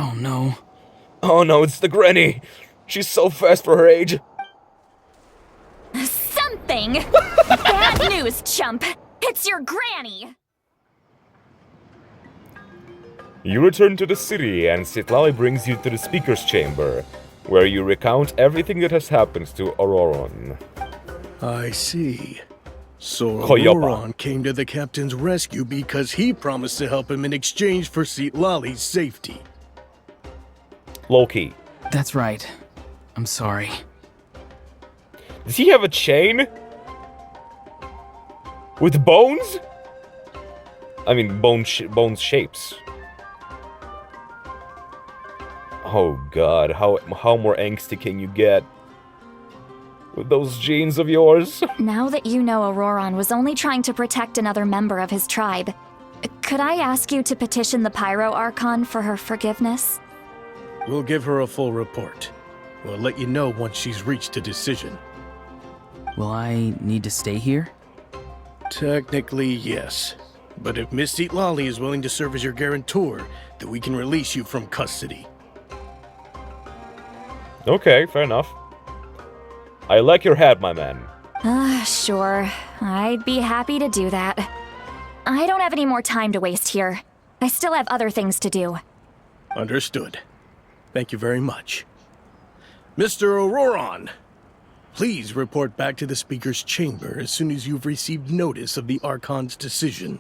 Oh no. Oh no, it's the granny! She's so fast for her age! Something! Bad news, chump! It's your granny! You return to the city, and Citlali brings you to the speaker's chamber, where you recount everything that has happened to Auroron. I see. So Koyopa. Auroron came to the captain's rescue because he promised to help him in exchange for Citlali's safety. Loki. That's right. I'm sorry. Does he have a chain? With bones? I mean, bone shapes. Oh god, how more angsty can you get? With those genes of yours? Now that you know Auroron was only trying to protect another member of his tribe, could I ask you to petition the Pyro Archon for her forgiveness? We'll give her a full report. We'll let you know once she's reached a decision. Will I need to stay here? Technically, yes. But if Miss Citlali is willing to serve as your guarantor, then we can release you from custody. Okay, fair enough. I like your hat, my man. Sure. I'd be happy to do that. I don't have any more time to waste here. I still have other things to do. Understood. Thank you very much. Mr. Auroron, please report back to the speaker's chamber as soon as you've received notice of the Archon's decision.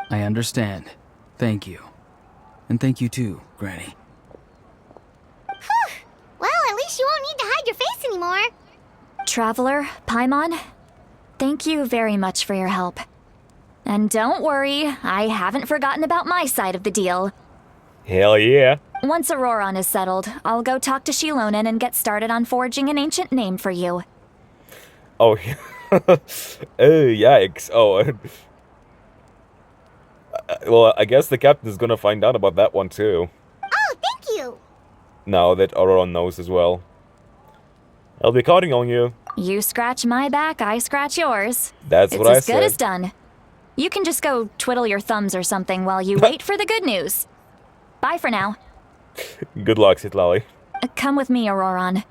I understand. Thank you. And thank you too, Granny. Well, at least you won't need to hide your face anymore. Traveler, Paimon, thank you very much for your help. And don't worry, I haven't forgotten about my side of the deal. Hell yeah. Once Auroron is settled, I'll go talk to Shilonen and get started on forging an ancient name for you. Oh, yikes. Oh, well, I guess the captain is gonna find out about that one too. Oh, thank you. Now that Auroron knows as well. I'll be counting on you. You scratch my back, I scratch yours. That's what I said. It's as good as done. You can just go twiddle your thumbs or something while you wait for the good news. Bye for now. Good luck, Citlali. Come with me, Auroron.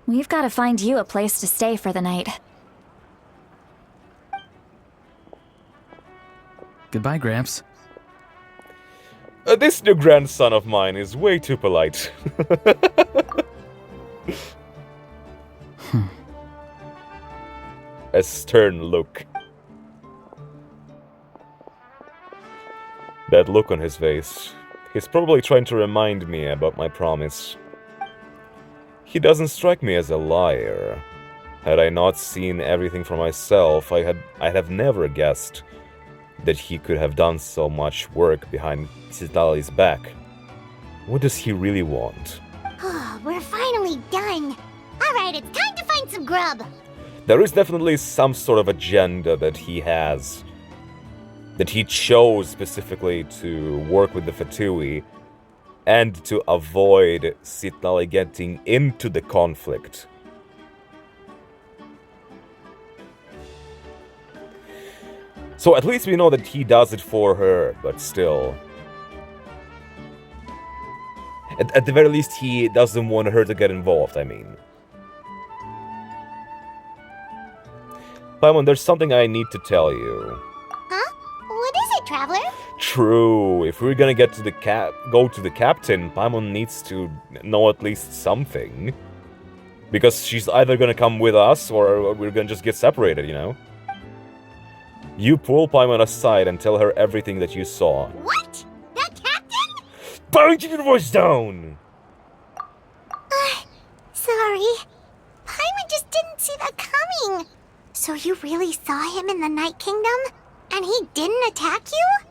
We've got to find you a place to stay for the night. Goodbye, Gramps. This new grandson of mine is way too polite. A stern look. That look on his face. He's probably trying to remind me about my promise. He doesn't strike me as a liar. Had I not seen everything for myself, I'd have never guessed that he could have done so much work behind Citlali's back. What does he really want? Oh, we're finally done. All right, it's time to find some grub. There is definitely some sort of agenda that he has. That he chose specifically to work with the Fatui and to avoid Citlali getting into the conflict. So at least we know that he does it for her, but still. At the very least, he doesn't want her to get involved, I mean. Paimon, there's something I need to tell you. Huh? What is it, Traveler? True, if we're gonna get to the go to the captain, Paimon needs to know at least something. Because she's either gonna come with us, or we're gonna just get separated, you know? You pull Paimon aside and tell her everything that you saw. What? That captain? Paimon, keep your voice down! Sorry. Paimon just didn't see that coming. So you really saw him in the Night Kingdom? And he didn't attack you?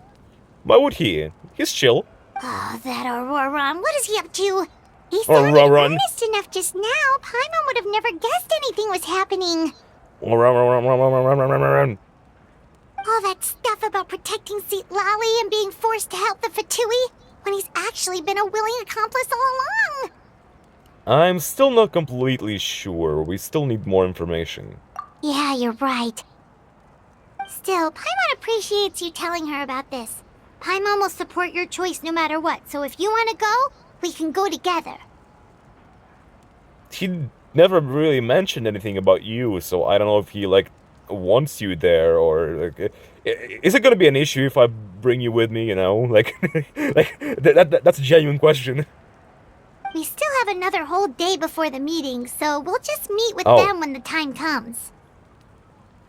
Why would he? He's chill. Oh, that Auroron. What is he up to? He sounded earnest enough just now. Paimon would have never guessed anything was happening. All that stuff about protecting Citlali and being forced to help the Fatui when he's actually been a willing accomplice all along. I'm still not completely sure. We still need more information. Yeah, you're right. Still, Paimon appreciates you telling her about this. Paimon will support your choice no matter what, so if you want to go, We can go together. He never really mentioned anything about you, so I don't know if he, like, wants you there, or, like... Is it gonna be an issue if I bring you with me, you know? Like, that's a genuine question. We still have another whole day before the meeting, so we'll just meet with Oh. them when the time comes.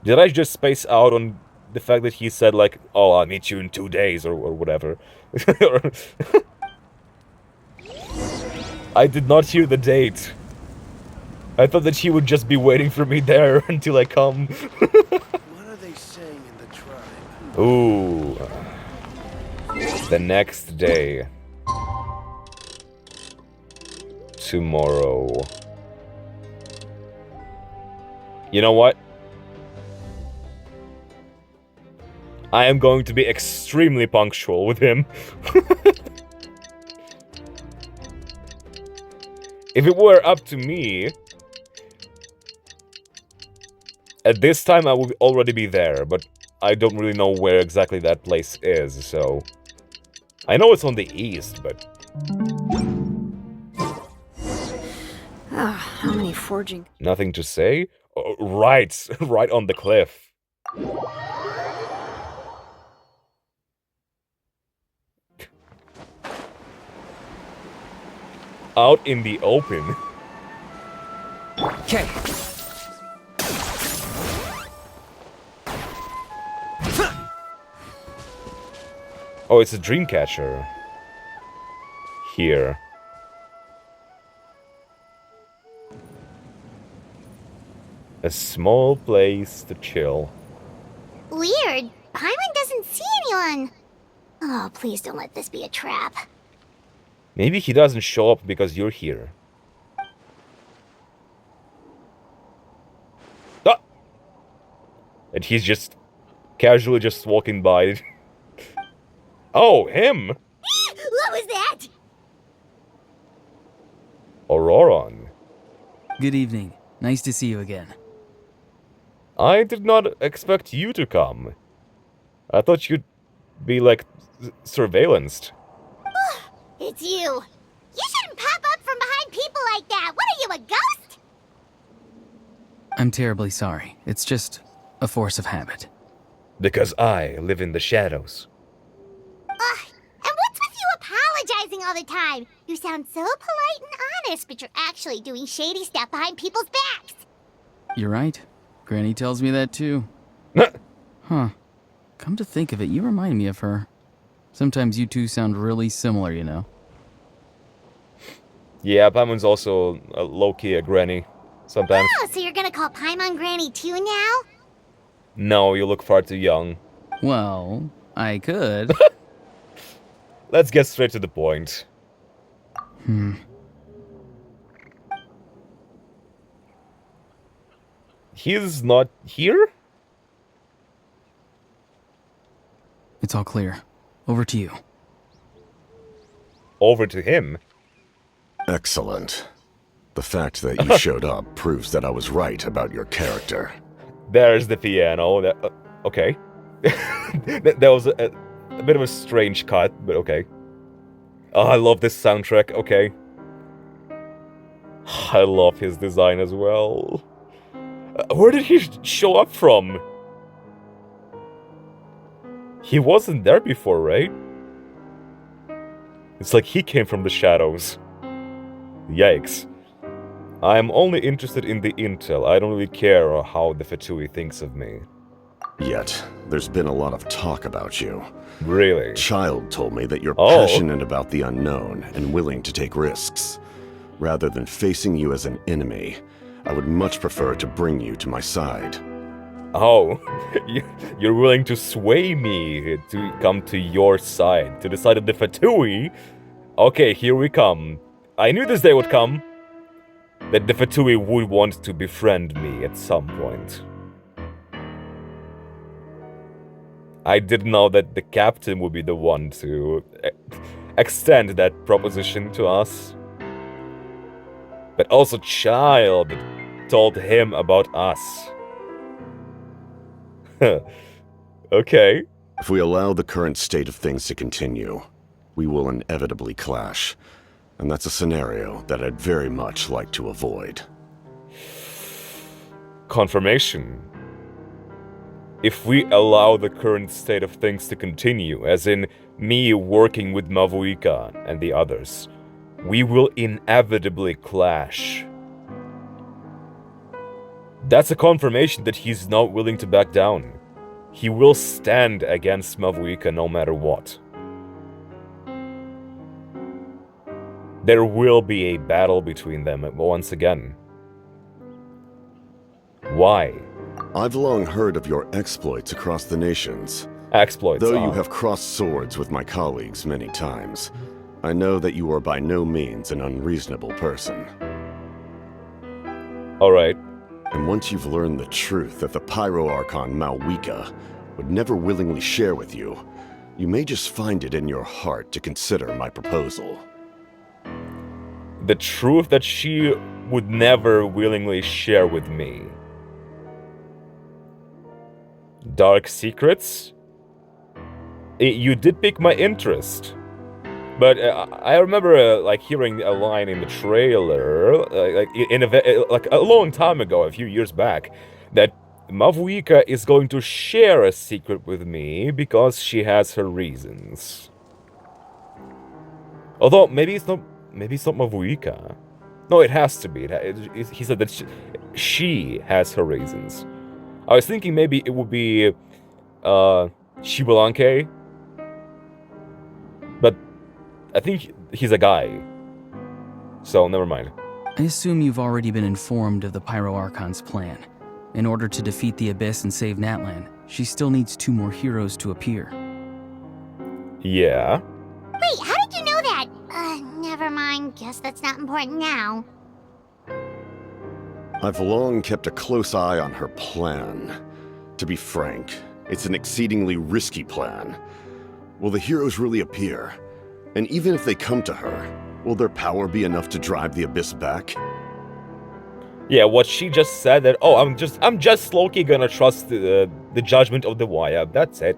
Did I just space out on the fact that he said, like, oh, I'll meet you in 2 days, or whatever? I did not hear the date. I thought that he would just be waiting for me there until I come. What are they saying in the tribe? Ooh. The next day. Tomorrow. You know what? I am going to be extremely punctual with him. If it were up to me, at this time I would already be there, but I don't really know where exactly that place is, so... I know it's on the east, but... How many forging? Nothing to say? Oh, right, right on the cliff. Out in the open. Okay. Oh, it's a dream catcher. Here. A small place to chill. Weird. Paimon doesn't see anyone. Oh, please don't let this be a trap. Maybe he doesn't show up because you're here. Ah! And he's just casually just walking by. Oh, him! What was that? Auroron. Good evening. Nice to see you again. I did not expect you to come. I thought you'd be, like, surveillanced. It's you. You shouldn't pop up from behind people like that. What are you, a ghost? I'm terribly sorry. It's just a force of habit. Because I live in the shadows. Ugh, and what's with you apologizing all the time? You sound so polite and honest, but you're actually doing shady stuff behind people's backs. You're right. Granny tells me that too. Huh. Come to think of it, you remind me of her. Sometimes you two sound really similar, you know. Yeah, Paimon's also low-key a granny. Sometimes. Oh, so you're gonna call Paimon Granny too now? No, you look far too young. Well, I could. Let's get straight to the point. He's not here? It's all clear. Over to you. Over to him? Excellent. The fact that you showed up proves that I was right about your character. There's the piano. Okay. that was a bit of a strange cut, but okay. Oh, I love this soundtrack. Okay. I love his design as well. Where did he show up from? He wasn't there before, right? It's like he came from the shadows. Yikes. I'm only interested in the intel. I don't really care how the Fatui thinks of me. Yet, there's been a lot of talk about you. Really? Child told me that you're Oh. passionate about the unknown and willing to take risks. Rather than facing you as an enemy, I would much prefer to bring you to my side. Oh, you're willing to sway me to come to your side, to the side of the Fatui? Okay, here we come. I knew this day would come. That the Fatui would want to befriend me at some point. I didn't know that the captain would be the one to extend that proposition to us. But also Child told him about us. Okay. If we allow the current state of things to continue, we will inevitably clash. And that's a scenario that I'd very much like to avoid. Confirmation. If we allow the current state of things to continue, as in me working with Mavuika and the others, we will inevitably clash. That's a confirmation that he's not willing to back down. He will stand against Mavuika no matter what. There will be a battle between them once again. Why? I've long heard of your exploits across the nations. Exploits, Though you have crossed swords with my colleagues many times, I know that you are by no means an unreasonable person. Alright. And once you've learned the truth that the Pyro Archon Malwika would never willingly share with you, you may just find it in your heart to consider my proposal. The truth that she would never willingly share with me. Dark secrets? You did pique my interest. But I remember like hearing a line in the trailer, like a long time ago, a few years back, that Mavuika is going to share a secret with me because she has her reasons. Although maybe it's not Mavuika. No, it has to be. He said that she has her reasons. I was thinking maybe it would be Shibalanke, but I think he's a guy, so never mind. I assume you've already been informed of the Pyro Archon's plan. In order to defeat the Abyss and save Natlan, she still needs 2 more heroes to appear. Yeah. Wait, how did you know that? Never mind. Guess that's not important now. I've long kept a close eye on her plan. To be frank, it's an exceedingly risky plan. Will the heroes really appear? And even if they come to her, will their power be enough to drive the Abyss back? Yeah, what she just said that, oh, I'm just low-key gonna trust the judgment of the Waya, that's it.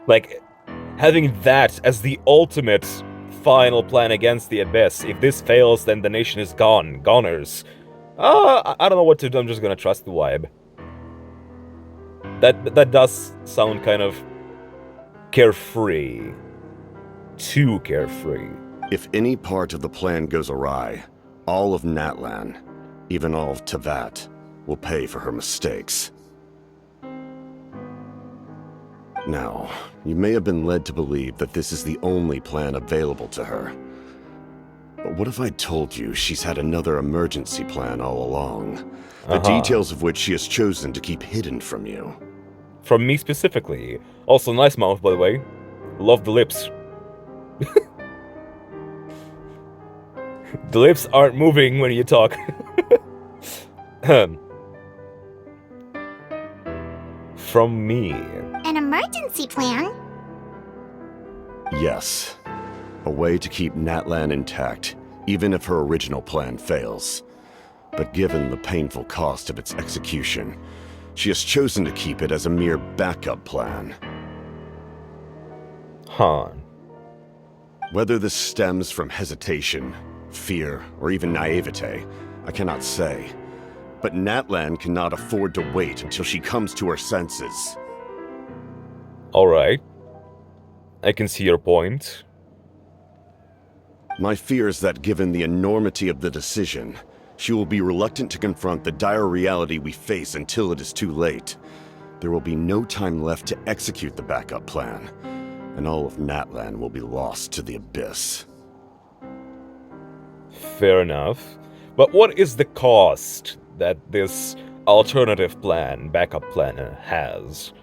Like, having that as the ultimate final plan against the Abyss. If this fails, then the nation is gone. Goners. I don't know what to do, I'm just gonna trust the vibe. That does sound kind of carefree. Too carefree. If any part of the plan goes awry, all of Natlan, even all of Tevat, will pay for her mistakes. Now, you may have been led to believe that this is the only plan available to her. But what if I told you she's had another emergency plan all along? The details of which she has chosen to keep hidden from you. From me specifically. Also, nice mouth, by the way. Love the lips. The lips aren't moving when you talk. From me. An emergency plan? Yes. A way to keep Natlan intact, even if her original plan fails. But given the painful cost of its execution, she has chosen to keep it as a mere backup plan. Huh. Whether this stems from hesitation, fear, or even naivete, I cannot say. But Natlan cannot afford to wait until she comes to her senses. Alright. I can see your point. My fear is that given the enormity of the decision, she will be reluctant to confront the dire reality we face until it is too late. There will be no time left to execute the backup plan, and all of Natlan will be lost to the Abyss. Fair enough. But what is the cost that this alternative plan, backup plan, has?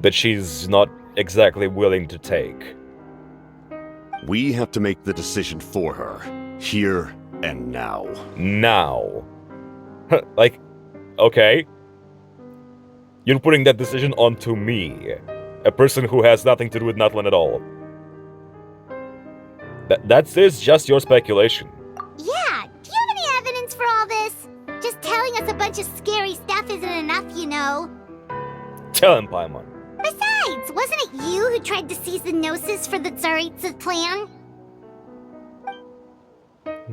That she's not exactly willing to take? We have to make the decision for her, here and now. Now. Like, okay. You're putting that decision onto me. A person who has nothing to do with Natlan at all. That is just your speculation. Yeah, do you have any evidence for all this? Just telling us a bunch of scary stuff isn't enough, you know. Tell him, Paimon. Besides, wasn't it you who tried to seize the Gnosis for the Tsaritsa plan?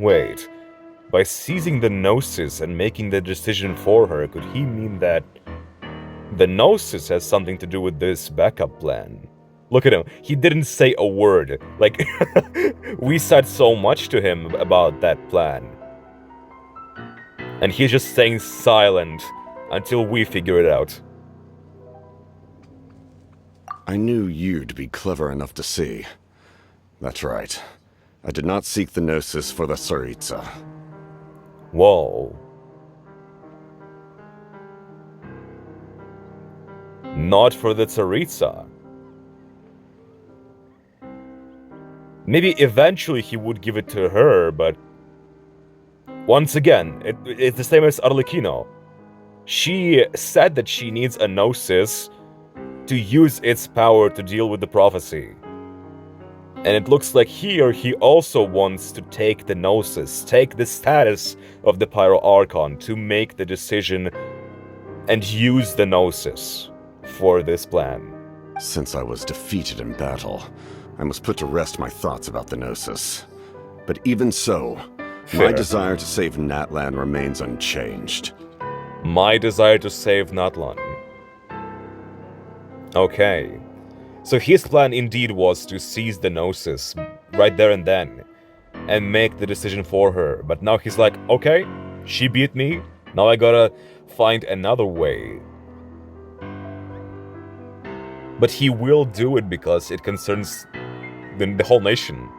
Wait. By seizing the Gnosis and making the decision for her, could he mean that the Gnosis has something to do with this backup plan? Look at him. He didn't say a word. Like, we said so much to him about that plan. And he's just staying silent until we figure it out. I knew you'd be clever enough to see. That's right. I did not seek the Gnosis for the Tsaritsa. Whoa. Not for the Tsaritsa. Maybe eventually he would give it to her, but... Once again, it's the same as Arlecchino. She said that she needs a Gnosis to use its power to deal with the prophecy. And it looks like here he also wants to take the Gnosis, take the status of the Pyro Archon to make the decision and use the Gnosis for this plan. Since I was defeated in battle, I must put to rest my thoughts about the Gnosis. But even so, my Fair. desire to save Natlan remains unchanged. My desire to save Natlan. Okay. So his plan indeed was to seize the Gnosis right there and then and make the decision for her. But now he's like, okay, she beat me, now I gotta find another way. But he will do it because it concerns the whole nation.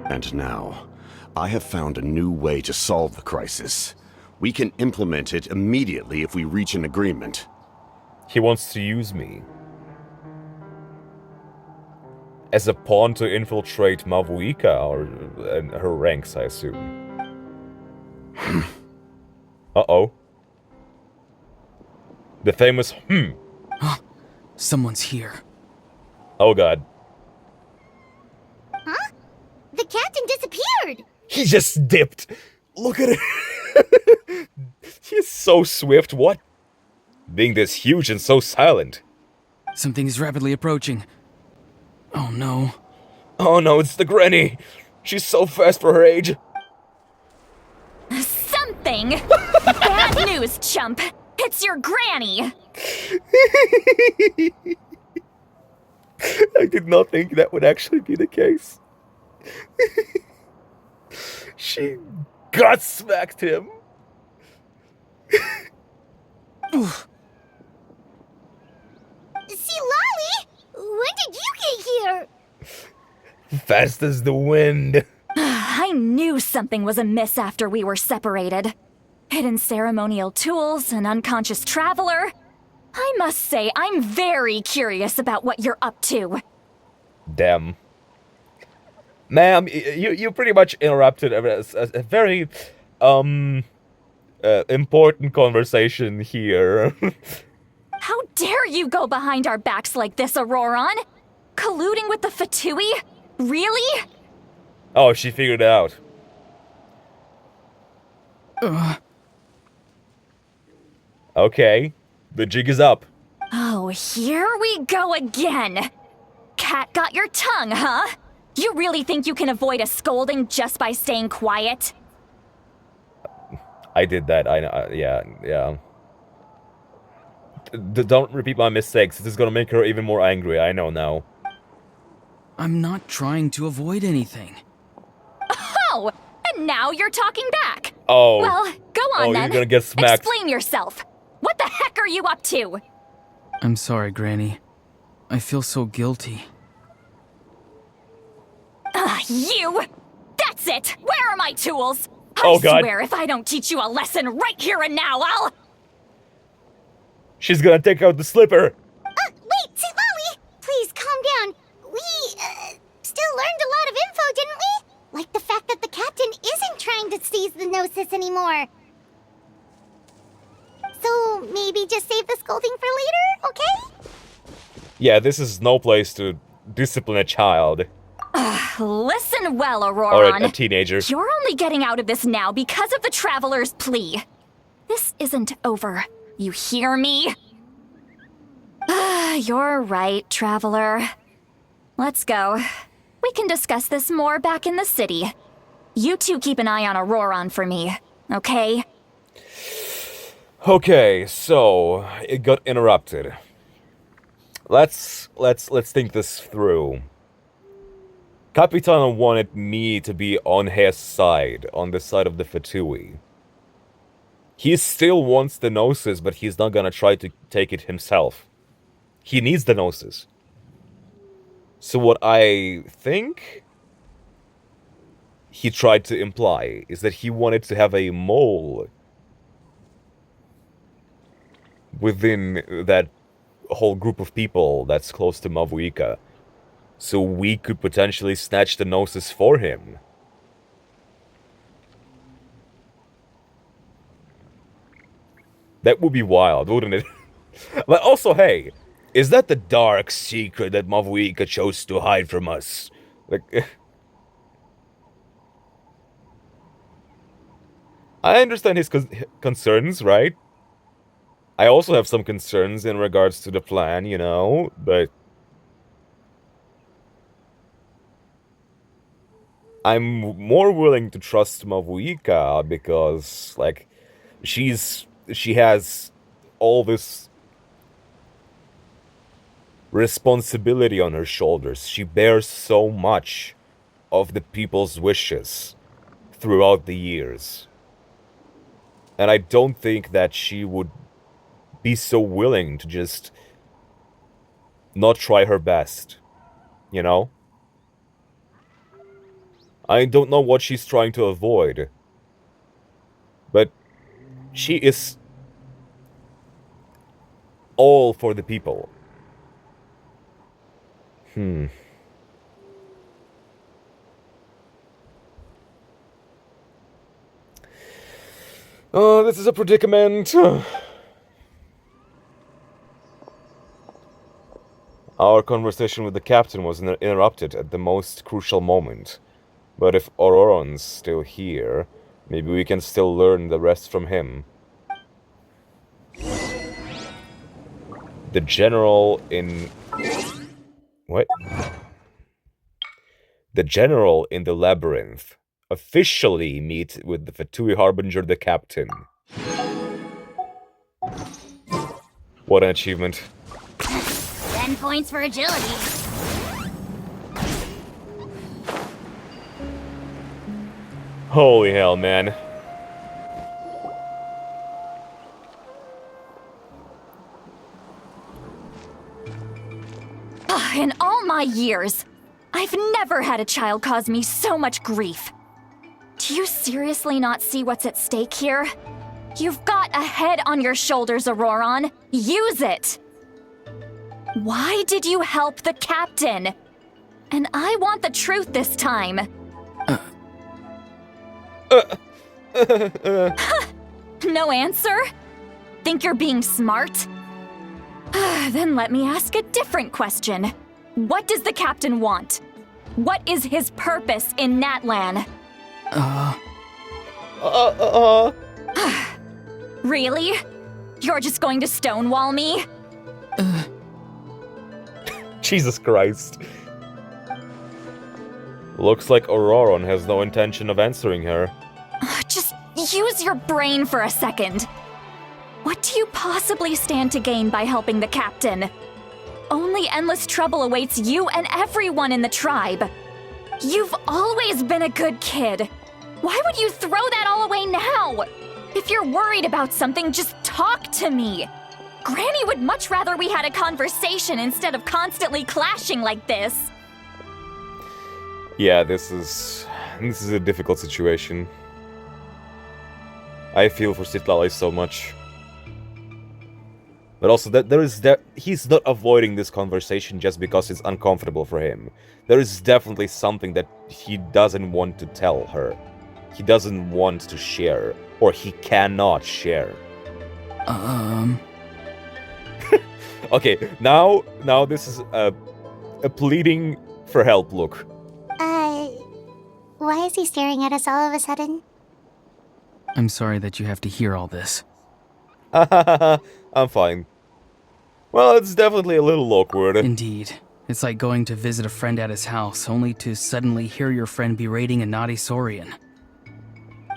And now, I have found a new way to solve the crisis. We can implement it immediately if we reach an agreement. He wants to use me as a pawn to infiltrate Mavuika, or her ranks, I assume. Uh-oh. The famous Someone's here. Oh god. Huh? The captain disappeared! He just dipped! Look at it! He's so swift, what? Being this huge and so silent. Something is rapidly approaching. Oh no. Oh no, it's the granny! She's so fast for her age! Something! Bad news, chump! It's your granny! I did not think that would actually be the case. She gut smacked him. See, Lolly! When did you get here? Fast as the wind. I knew something was amiss after we were separated. Hidden ceremonial tools, an unconscious traveler. I must say, I'm very curious about what you're up to. Damn. Ma'am, you pretty much interrupted a very, important conversation here. How dare you go behind our backs like this, Auroron? Colluding with the Fatui? Really? Oh, she figured it out. Okay, the jig is up. Oh, here we go again. Cat got your tongue, huh? You really think you can avoid a scolding just by staying quiet? I did that, I know, yeah. Don't repeat my mistakes, this is gonna make her even more angry, I know now. I'm not trying to avoid anything. Oh, and now you're talking back. Oh. Well, go on then. You're gonna get smacked. Explain yourself. What the heck are you up to? I'm sorry, Granny. I feel so guilty. You! That's it! Where are my tools? Oh, I God. swear if I don't teach you a lesson right here and now, I'll... She's gonna take out the slipper! Wait, see, Lolly! Please, calm down. We, still learned a lot of info, didn't we? Like the fact that the captain isn't trying to seize the Gnosis anymore. So, maybe just save the scolding for later, okay? Yeah, this is no place to discipline a child. Listen well, Or Auroron. a teenager. You're only getting out of this now because of the Traveler's plea. This isn't over. You hear me? You're right, Traveler. Let's go. We can discuss this more back in the city. You two keep an eye on Auroron for me, okay? Okay, so it got interrupted. Let's think this through. Capitan wanted me to be on his side, on the side of the Fatui. He still wants the Gnosis, but he's not gonna try to take it himself. He needs the Gnosis. So what I think he tried to imply is that he wanted to have a mole within that whole group of people that's close to Mavuika, so we could potentially snatch the Gnosis for him. That would be wild, wouldn't it? But also, hey, is that the dark secret that Mavuika chose to hide from us? Like, I understand his concerns, right? I also have some concerns in regards to the plan, you know, but I'm more willing to trust Mavuika because, like, she has all this responsibility on her shoulders. She bears so much of the people's wishes throughout the years. And I don't think that she would be so willing to just not try her best, you know? I don't know what she's trying to avoid, but she is all for the people. Oh, this is a predicament. Our conversation with the captain was interrupted at the most crucial moment. But if Auroron's still here, maybe we can still learn the rest from him. The general in... What? The general in the labyrinth. Officially meet with the Fatui Harbinger, the captain. What an achievement. 10 points for agility. Holy hell, man. In all my years, I've never had a child cause me so much grief. Do you seriously not see what's at stake here? You've got a head on your shoulders, Auroron. Use it! Why did you help the captain? And I want the truth this time. No answer? Think you're being smart? Then let me ask a different question. What does the captain want? What is his purpose in Natlan? Really? You're just going to stonewall me? Jesus Christ. Looks like Auroron has no intention of answering her. Just use your brain for a second. What do you possibly stand to gain by helping the captain? Only endless trouble awaits you and everyone in the tribe. You've always been a good kid. Why would you throw that all away now? If you're worried about something, just talk to me. Granny would much rather we had a conversation instead of constantly clashing like this. Yeah, this is a difficult situation. I feel for Citlali so much. But also, he's not avoiding this conversation just because it's uncomfortable for him. There is definitely something that he doesn't want to tell her. He doesn't want to share, or he cannot share. Okay, now this is a pleading for help look. Why is he staring at us all of a sudden? I'm sorry that you have to hear all this. I'm fine. Well, it's definitely a little awkward. Indeed. It's like going to visit a friend at his house, only to suddenly hear your friend berating a naughty Saurian.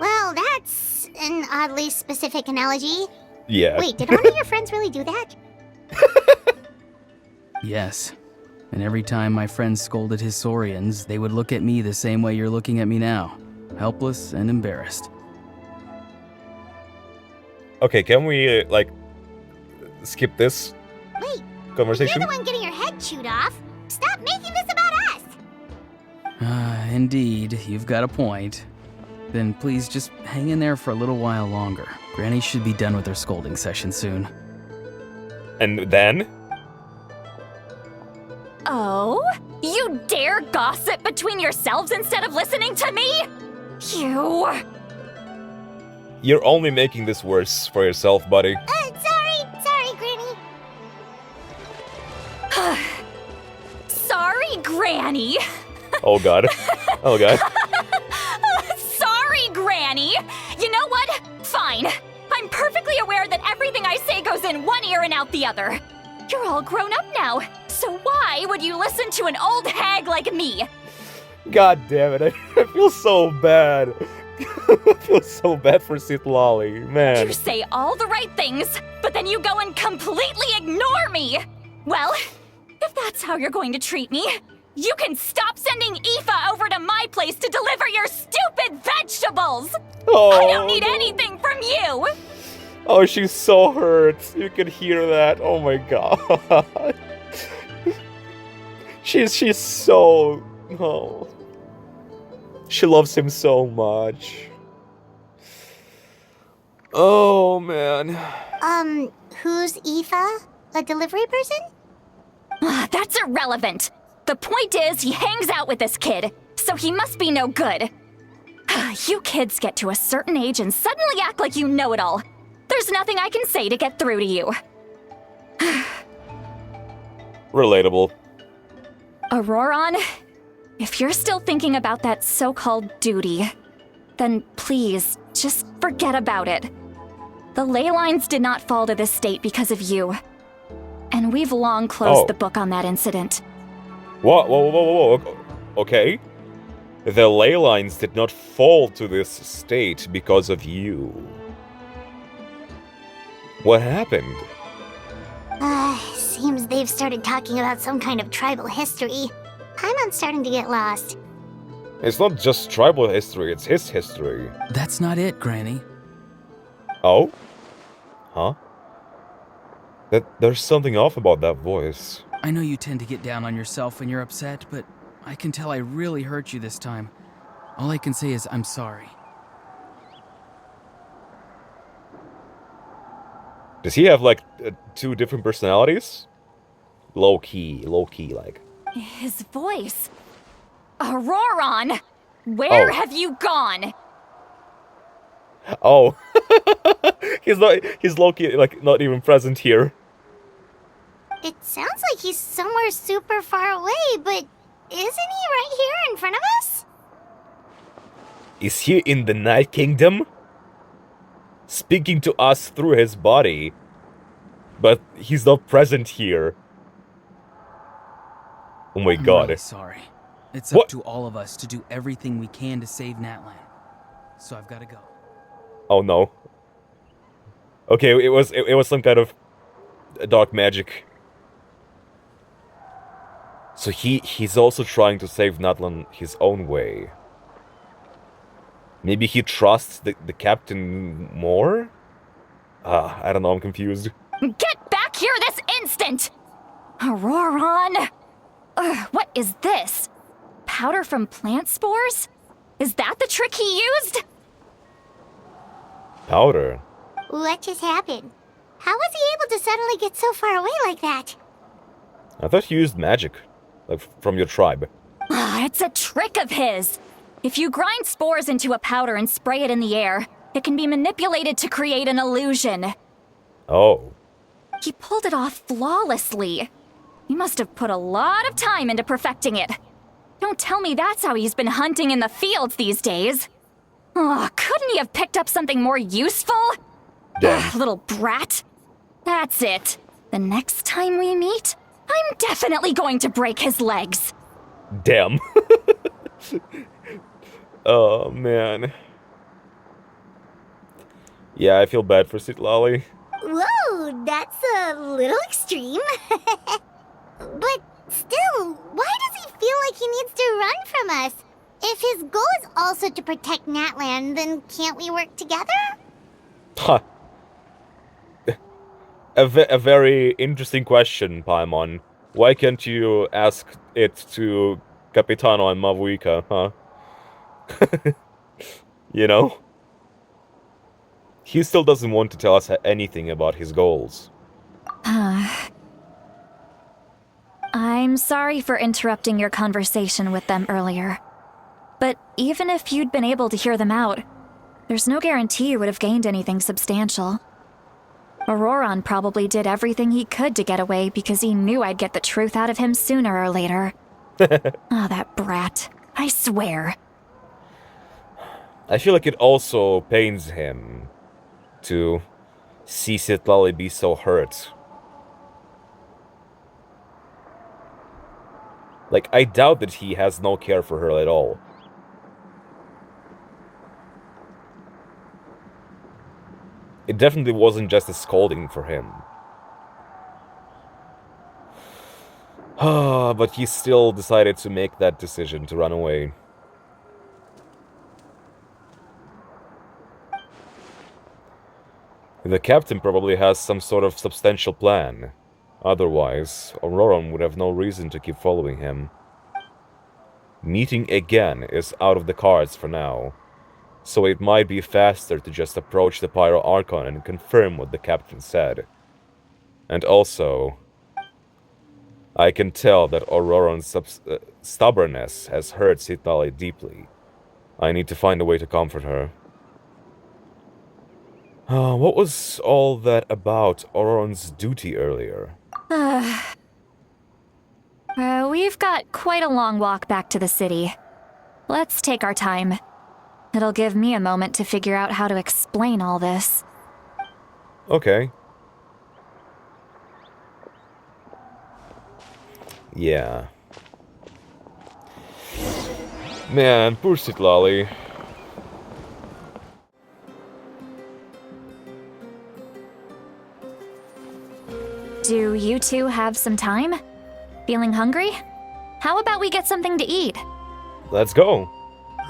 Well, that's an oddly specific analogy. Yeah. Wait, did one of your friends really do that? Yes. And every time my friends scolded his Saurians, they would look at me the same way you're looking at me now. Helpless and embarrassed. Okay, can we, like, skip this Wait, conversation? you're the one getting your head chewed off. Stop making this about us! Indeed, you've got a point. Then please just hang in there for a little while longer. Granny should be done with her scolding session soon. And then? Oh? You dare gossip between yourselves instead of listening to me? You... You're only making this worse for yourself, buddy. Sorry, Granny. Sorry, Granny. Oh god. Oh god. Sorry, Granny. You know what? Fine. I'm perfectly aware that everything I say goes in one ear and out the other. You're all grown up now, so why would you listen to an old hag like me? God damn it, I feel so bad. I feel so bad for Citlali, man. You say all the right things, but then you go and completely ignore me! Well, if that's how you're going to treat me, you can stop sending Aoife over to my place to deliver your stupid vegetables! Oh, I don't need anything from you! Oh, she's so hurt. You can hear that. Oh my god. She's so... Oh. She loves him so much. Oh, man. Who's Aoife? A delivery person? That's irrelevant. The point is, he hangs out with this kid, so he must be no good. You kids get to a certain age and suddenly act like you know it all. There's nothing I can say to get through to you. Relatable. Auroron, if you're still thinking about that so-called duty, then please, just forget about it. The ley lines did not fall to this state because of you. And we've long closed the book on that incident. Whoa. Okay. The ley lines did not fall to this state because of you. What happened? Seems they've started talking about some kind of tribal history. I'm starting to get lost. It's not just tribal history, it's his history. That's not it, Granny. Oh? Huh? There's something off about that voice. I know you tend to get down on yourself when you're upset, but I can tell I really hurt you this time. All I can say is I'm sorry. Does he have, like, two different personalities? Low-key, like. His voice. Auroron! Where have you gone? Oh. he's low-key, like, not even present here. It sounds like he's somewhere super far away, but isn't he right here in front of us? Is he in the Night Kingdom? Speaking to us through his body. But he's not present here. Oh my god. I'm really sorry. It's What? up to all of us to do everything we can to save Natlan. So I've got to go. Oh no. Okay, it was some kind of dark magic. So he's also trying to save Natlan his own way. Maybe he trusts the captain more? I don't know, I'm confused. Get back here this instant! Auroron! What is this? Powder from plant spores? Is that the trick he used? Powder? What just happened? How was he able to suddenly get so far away like that? I thought he used magic. Like, from your tribe. It's a trick of his. If you grind spores into a powder and spray it in the air, it can be manipulated to create an illusion. Oh. He pulled it off flawlessly. He must have put a lot of time into perfecting it. Don't tell me that's how he's been hunting in the fields these days. Oh, couldn't he have picked up something more useful? Damn. Little brat. That's it. The next time we meet, I'm definitely going to break his legs. Damn. Oh, man. Yeah, I feel bad for Citlali. Whoa, that's a little extreme. But still, why does he feel like he needs to run from us? If his goal is also to protect Natlan, then can't we work together? Huh. A very interesting question, Paimon. Why can't you ask it to Capitano and Mavuika, huh? You know? He still doesn't want to tell us anything about his goals. I'm sorry for interrupting your conversation with them earlier. But even if you'd been able to hear them out, there's no guarantee you would have gained anything substantial. Auroron probably did everything he could to get away because he knew I'd get the truth out of him sooner or later. Oh, that brat. I swear. I feel like it also pains him to see Citlali be so hurt. Like, I doubt that he has no care for her at all. It definitely wasn't just a scolding for him. But he still decided to make that decision to run away. The captain probably has some sort of substantial plan. Otherwise, Auroron would have no reason to keep following him. Meeting again is out of the cards for now. So it might be faster to just approach the Pyro Archon and confirm what the captain said. And also, I can tell that Auroron's stubbornness has hurt Citlali deeply. I need to find a way to comfort her. What was all that about Auroron's duty earlier? We've got quite a long walk back to the city. Let's take our time. It'll give me a moment to figure out how to explain all this. Okay. Yeah. Man, poor Citlali. Do you two have some time? Feeling hungry? How about we get something to eat? Let's go.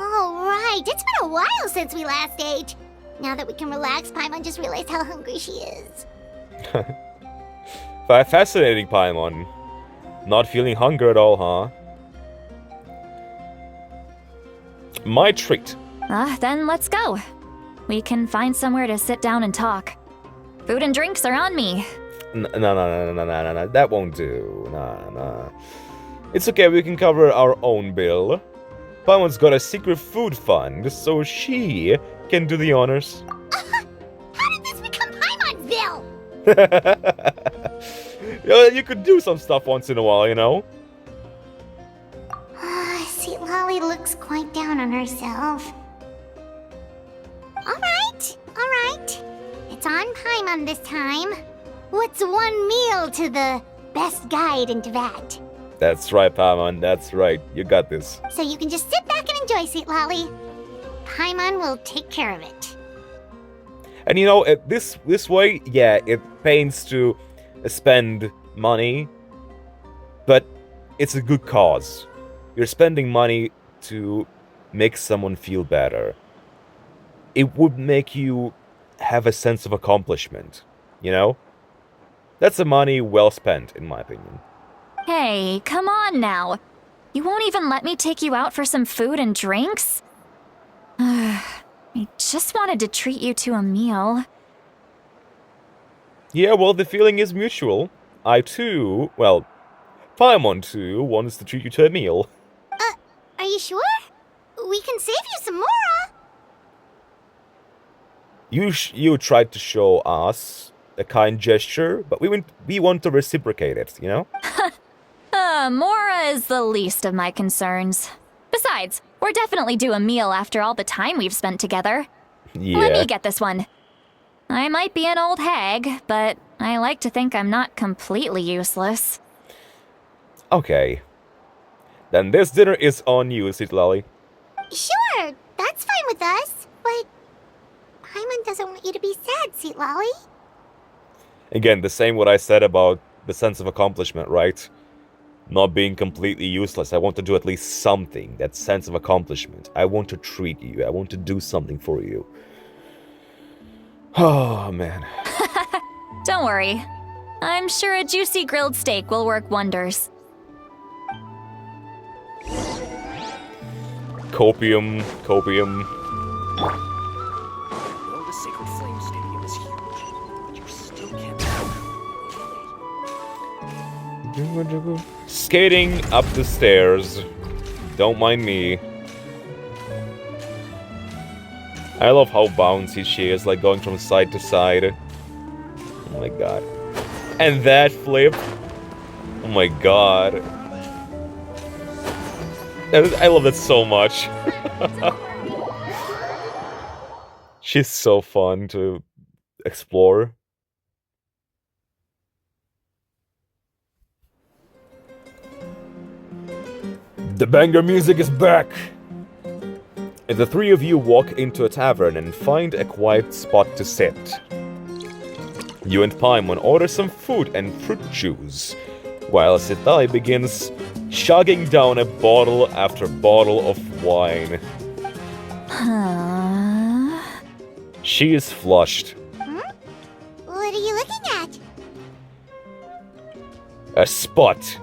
All right, it's been a while since we last ate. Now that we can relax, Paimon just realized how hungry she is. Fascinating, Paimon. Not feeling hunger at all, huh? My treat. Then let's go. We can find somewhere to sit down and talk. Food and drinks are on me. No. That won't do. No. It's okay, we can cover our own bill. Paimon's got a secret food fund, so she can do the honors. How did this become Paimon's bill? You could do some stuff once in a while, you know? Citlali looks quite down on herself. All right. It's on Paimon this time. What's one meal to the best guide in Teyvat? That's right, Paimon, that's right. You got this. So you can just sit back and enjoy, Citlali. Paimon will take care of it. And you know, this way, yeah, it pains to spend money, but it's a good cause. You're spending money to make someone feel better. It would make you have a sense of accomplishment, you know? That's the money well spent, in my opinion. Hey, come on now. You won't even let me take you out for some food and drinks? I just wanted to treat you to a meal. Yeah, well, the feeling is mutual. I too, well, Paimon too, wants to treat you to a meal. Are you sure? We can save you some more, You tried to show us a kind gesture, but we want to reciprocate it, you know? Mora is the least of my concerns. Besides, we're definitely due a meal after all the time we've spent together. Yeah. Let me get this one. I might be an old hag, but I like to think I'm not completely useless. Okay. Then this dinner is on you, Sweet Lolly. Sure, that's fine with us. But Paimon doesn't want you to be sad, Sweet Lolly. Again, the same what I said about the sense of accomplishment, right? Not being completely useless. I want to do at least something. That sense of accomplishment. I want to treat you. I want to do something for you. Oh, man. Don't worry. I'm sure a juicy grilled steak will work wonders. Copium, copium. Well, the Sacred Flame Stadium is huge, but you still can't tell. Skating up the stairs. Don't mind me. I love how bouncy she is, like going from side to side. Oh my god. And that flip. Oh my god. I love that so much. She's so fun to explore. The banger music is back! The three of you walk into a tavern and find a quiet spot to sit. You and Paimon order some food and fruit juice, while Sitai begins chugging down a bottle after bottle of wine. She is flushed. What are you looking at? A spot.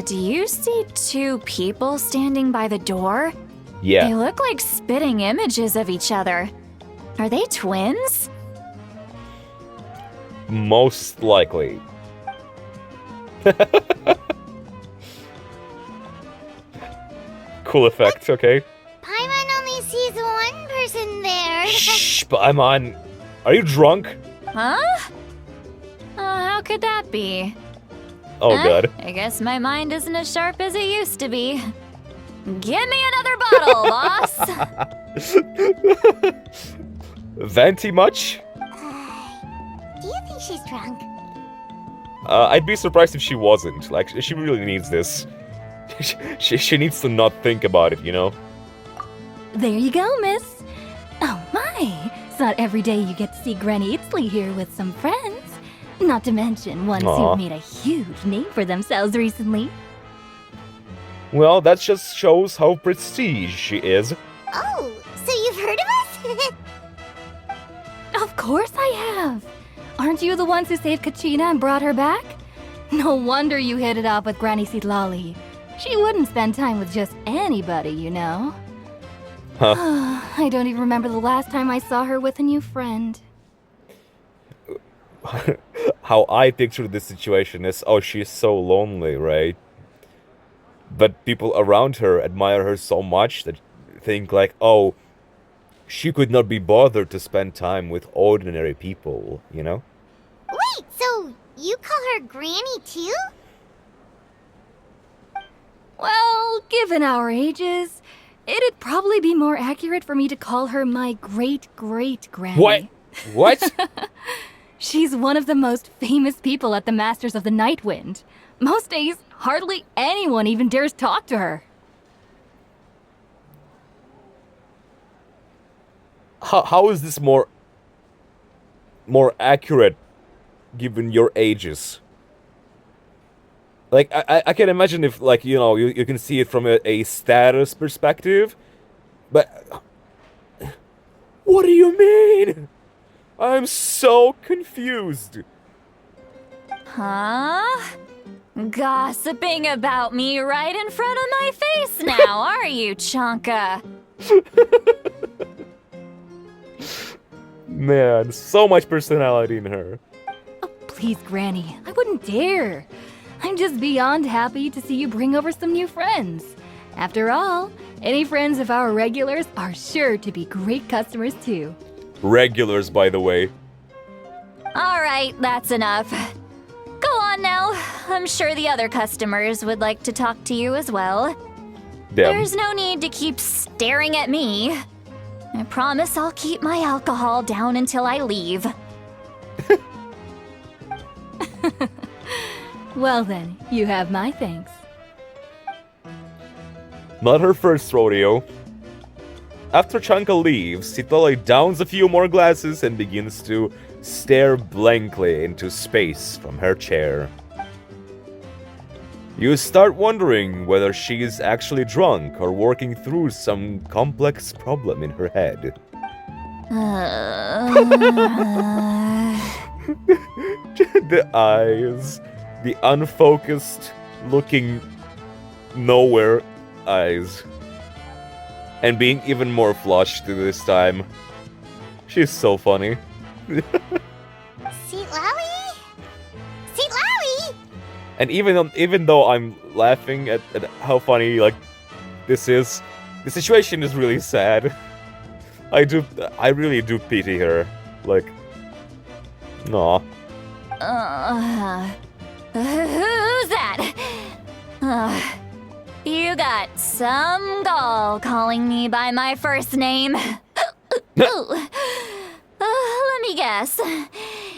Do you see two people standing by the door? Yeah. They look like spitting images of each other. Are they twins? Most likely. Cool effect, okay? Paimon only sees one person there. Shh, Paimon. Are you drunk? Huh? How could that be? Oh god. I guess my mind isn't as sharp as it used to be. Give me another bottle, boss! Venti much? Do you think she's drunk? I'd be surprised if she wasn't. Like, she really needs this. she needs to not think about it, you know? There you go, miss. Oh my, it's not every day you get to see Granny Itzley here with some friends. Not to mention ones Aw. who've made a huge name for themselves recently. Well, that just shows how prestige she is. Oh, so you've heard of us? Of course I have. Aren't you the ones who saved Kachina and brought her back? No wonder you hit it off with Granny Sitlali. She wouldn't spend time with just anybody, you know. Huh. I don't even remember the last time I saw her with a new friend. How I picture this situation is, oh, she's so lonely, right? But people around her admire her so much that think like, oh, she could not be bothered to spend time with ordinary people, you know? Wait, so you call her Granny too? Well, given our ages, it'd probably be more accurate for me to call her my great-great-granny. What? What? She's one of the most famous people at the Masters of the Nightwind. Most days, hardly anyone even dares talk to her. How is this more accurate given your ages? Like, I can imagine if, like, you know, you can see it from a status perspective, but what do you mean? I'm so confused. Huh? Gossiping about me right in front of my face now, are you, Chonka? Man, so much personality in her. Oh, please, Granny, I wouldn't dare. I'm just beyond happy to see you bring over some new friends. After all, any friends of our regulars are sure to be great customers too. Regulars, by the way. Alright, that's enough. Go on now. I'm sure the other customers would like to talk to you as well. Damn. There's no need to keep staring at me. I promise I'll keep my alcohol down until I leave. Well then, you have my thanks. Not her first rodeo. After Chanka leaves, Citlali downs a few more glasses and begins to stare blankly into space from her chair. You start wondering whether she is actually drunk or working through some complex problem in her head. The eyes, the unfocused, looking nowhere eyes. And being even more flushed this time. She's so funny. Citlali? Citlali? And even though I'm laughing at how funny like this is, the situation is really sad. I really do pity her. Like, aw. Who's that? You got some gall calling me by my first name. Let me guess.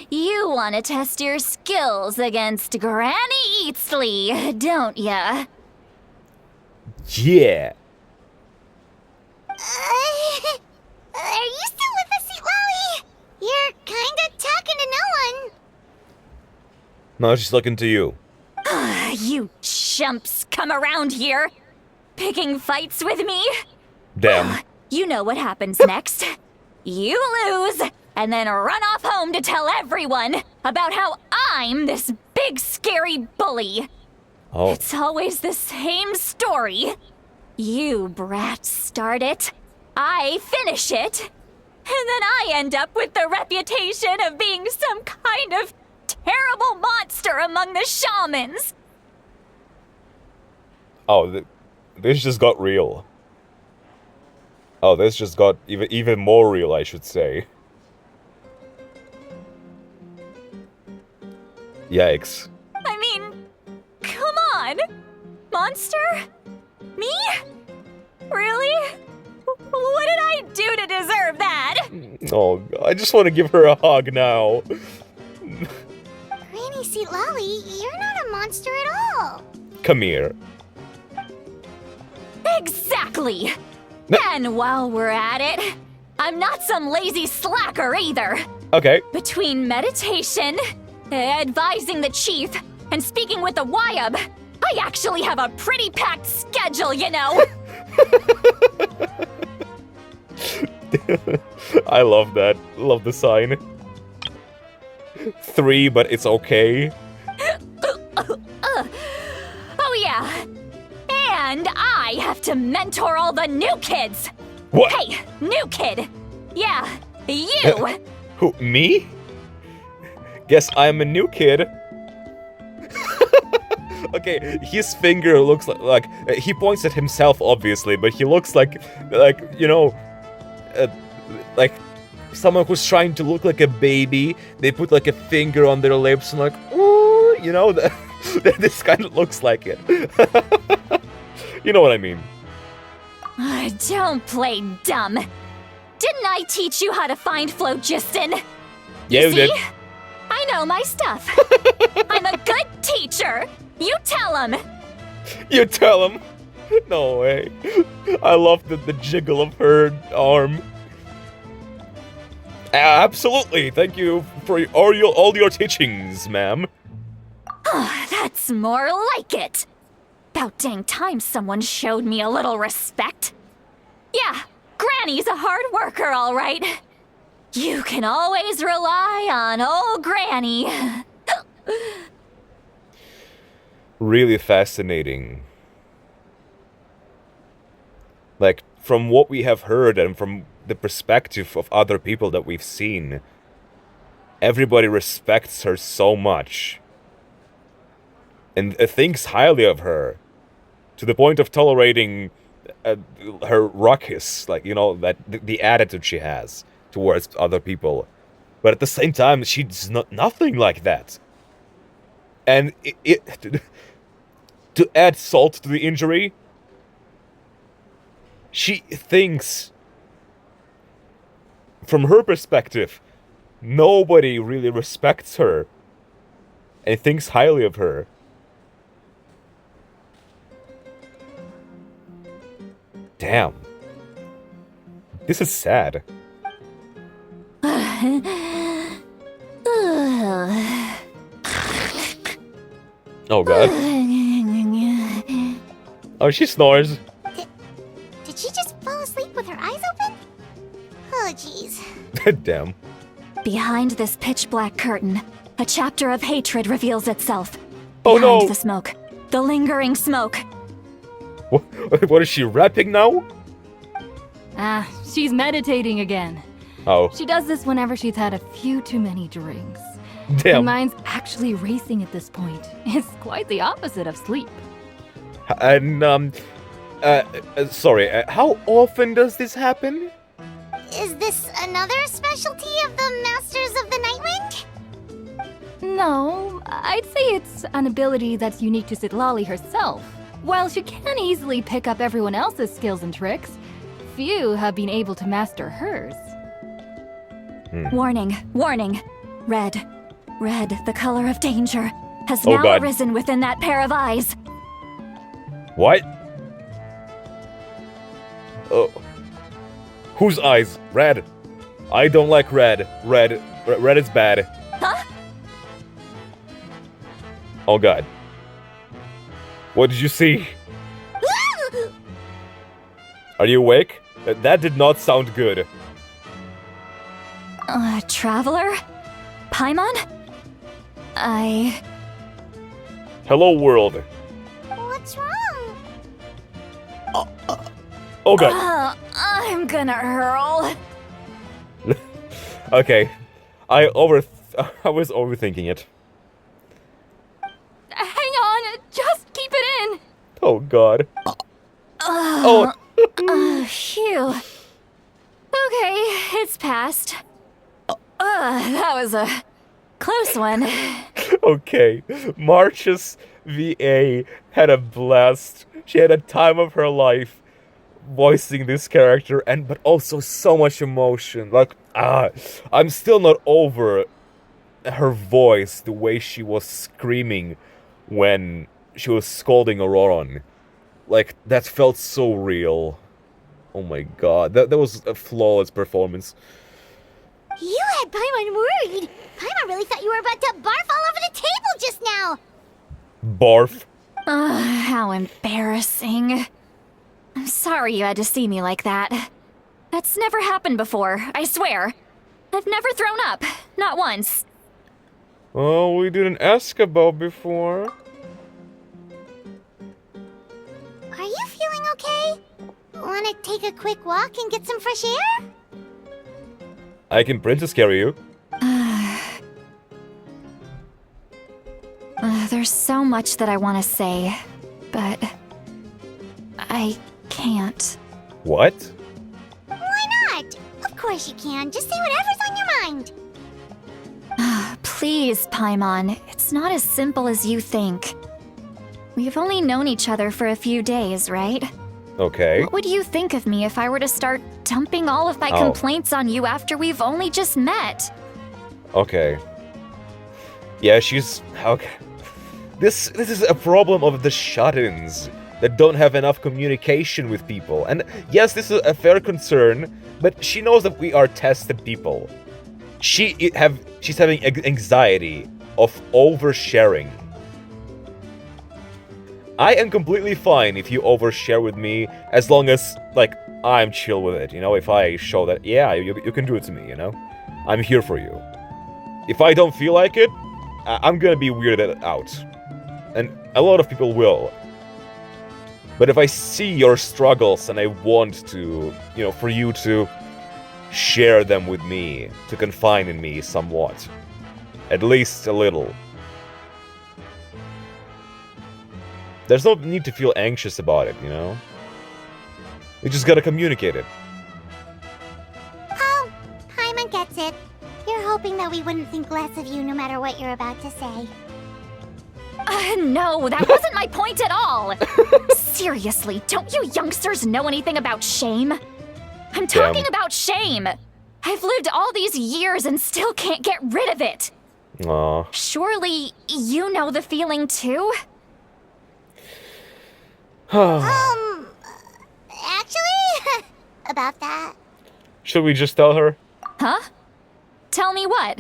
You want to test your skills against Granny Eatsley, don't ya? Yeah. Are you still with us, Citlali? You're kinda talking to no one. No, she's looking to you. You chumps come around here, picking fights with me? Damn. You know what happens next. You lose, and then run off home to tell everyone about how I'm this big scary bully. Oh. It's always the same story. You brats start it, I finish it, and then I end up with the reputation of being some kind of terrible monster among the shamans. Oh, this just got real. Oh, this just got even more real, I should say. Yikes. I mean, come on. Monster? Me? Really? What did I do to deserve that? Oh, I just want to give her a hug now. Granny Citlali, you're not a monster at all. Come here. Exactly. And while we're at it, I'm not some lazy slacker either. Okay. Between meditation, advising the chief, and speaking with the Wyab, I actually have a pretty packed schedule, you know. I love that. Love the sign. 3, but it's okay. Oh yeah. And I have to mentor all the new kids. What? Hey, new kid. Yeah, you. Who, me? Guess I'm a new kid. Okay, his finger looks like he points at himself, obviously, but he looks like you know, like someone who's trying to look like a baby. They put like a finger on their lips and like, ooh, you know, this kind of looks like it. You know what I mean? Don't play dumb. Didn't I teach you how to find phlogiston? Yeah, you did. I know my stuff. I'm a good teacher. You tell him. You tell him. No way. I love the jiggle of her arm. Absolutely. Thank you for all your teachings, ma'am. That's more like it. About dang time someone showed me a little respect. Yeah, Granny's a hard worker, all right. You can always rely on old Granny. Really fascinating. Like, from what we have heard and from the perspective of other people that we've seen, everybody respects her so much. And thinks highly of her. To the point of tolerating her ruckus, like, you know, that the attitude she has towards other people. But at the same time, she's nothing like that. And to add salt to the injury, she thinks, from her perspective, nobody really respects her and thinks highly of her. Damn. This is sad. Oh god. Oh, she snores. Did she just fall asleep with her eyes open? Oh, jeez. Damn. Behind this pitch-black curtain, a chapter of hatred reveals itself. Oh Behind no! the smoke. The lingering smoke. What is she rapping now? Ah, she's meditating again. Oh, She does this whenever she's had a few too many drinks. Her damn. mind's actually racing at this point. It's quite the opposite of sleep. And, sorry, how often does this happen? Is this another specialty of the Masters of the Nightwind? No, I'd say it's an ability that's unique to Sitlali herself. While she can easily pick up everyone else's skills and tricks, few have been able to master hers. Warning, warning. Red. Red, the color of danger, has Oh, now God. arisen within that pair of eyes. What? Oh. Whose eyes? Red. I don't like red. Red is bad. Huh? Oh god. What did you see? Are you awake? That did not sound good. Traveler? Paimon? Hello, world. What's wrong? Oh god. I'm gonna hurl. Okay. I was overthinking it. Hang on, just keep it in! Oh god. Oh. Phew. Okay, it's passed. That was a close one. Okay. March's VA had a blast. She had a time of her life voicing this character, but also so much emotion. Like, I'm still not over her voice, the way she was screaming when she was scolding Auroron. Like, that felt so real. Oh my god, that was a flawless performance. You had Paimon worried. Paimon really thought you were about to barf all over the table just now. Barf. How embarrassing. I'm sorry you had to see me like that. That's never happened before, I swear. I've never thrown up, not once. Oh, we didn't ask about before. Are you feeling okay? Want to take a quick walk and get some fresh air? I can princess carry you. There's so much that I want to say, but I can't. What? Why not? Of course you can. Just say whatever's on your mind. Please, Paimon, it's not as simple as you think. We've only known each other for a few days, right? Okay. What would you think of me if I were to start dumping all of my Oh. complaints on you after we've only just met? Okay. Yeah, she's... Okay. This is a problem of the shut-ins that don't have enough communication with people. And yes, this is a fair concern, but she knows that we are tested people. She's having anxiety of oversharing. I am completely fine if you overshare with me, as long as, like, I'm chill with it, you know? If I show that, yeah, you can do it to me, you know? I'm here for you. If I don't feel like it, I'm gonna be weirded out. And a lot of people will. But if I see your struggles and I want to, you know, for you to share them with me, to confide in me somewhat, at least a little, there's no need to feel anxious about it, you know? We just gotta communicate it. Oh, Paimon gets it. You're hoping that we wouldn't think less of you no matter what you're about to say. No, that wasn't my point at all! Seriously, don't you youngsters know anything about shame? I'm talking about shame! I've lived all these years and still can't get rid of it! Aw. Surely, you know the feeling too? Actually, about that. Should we just tell her? Huh? Tell me what?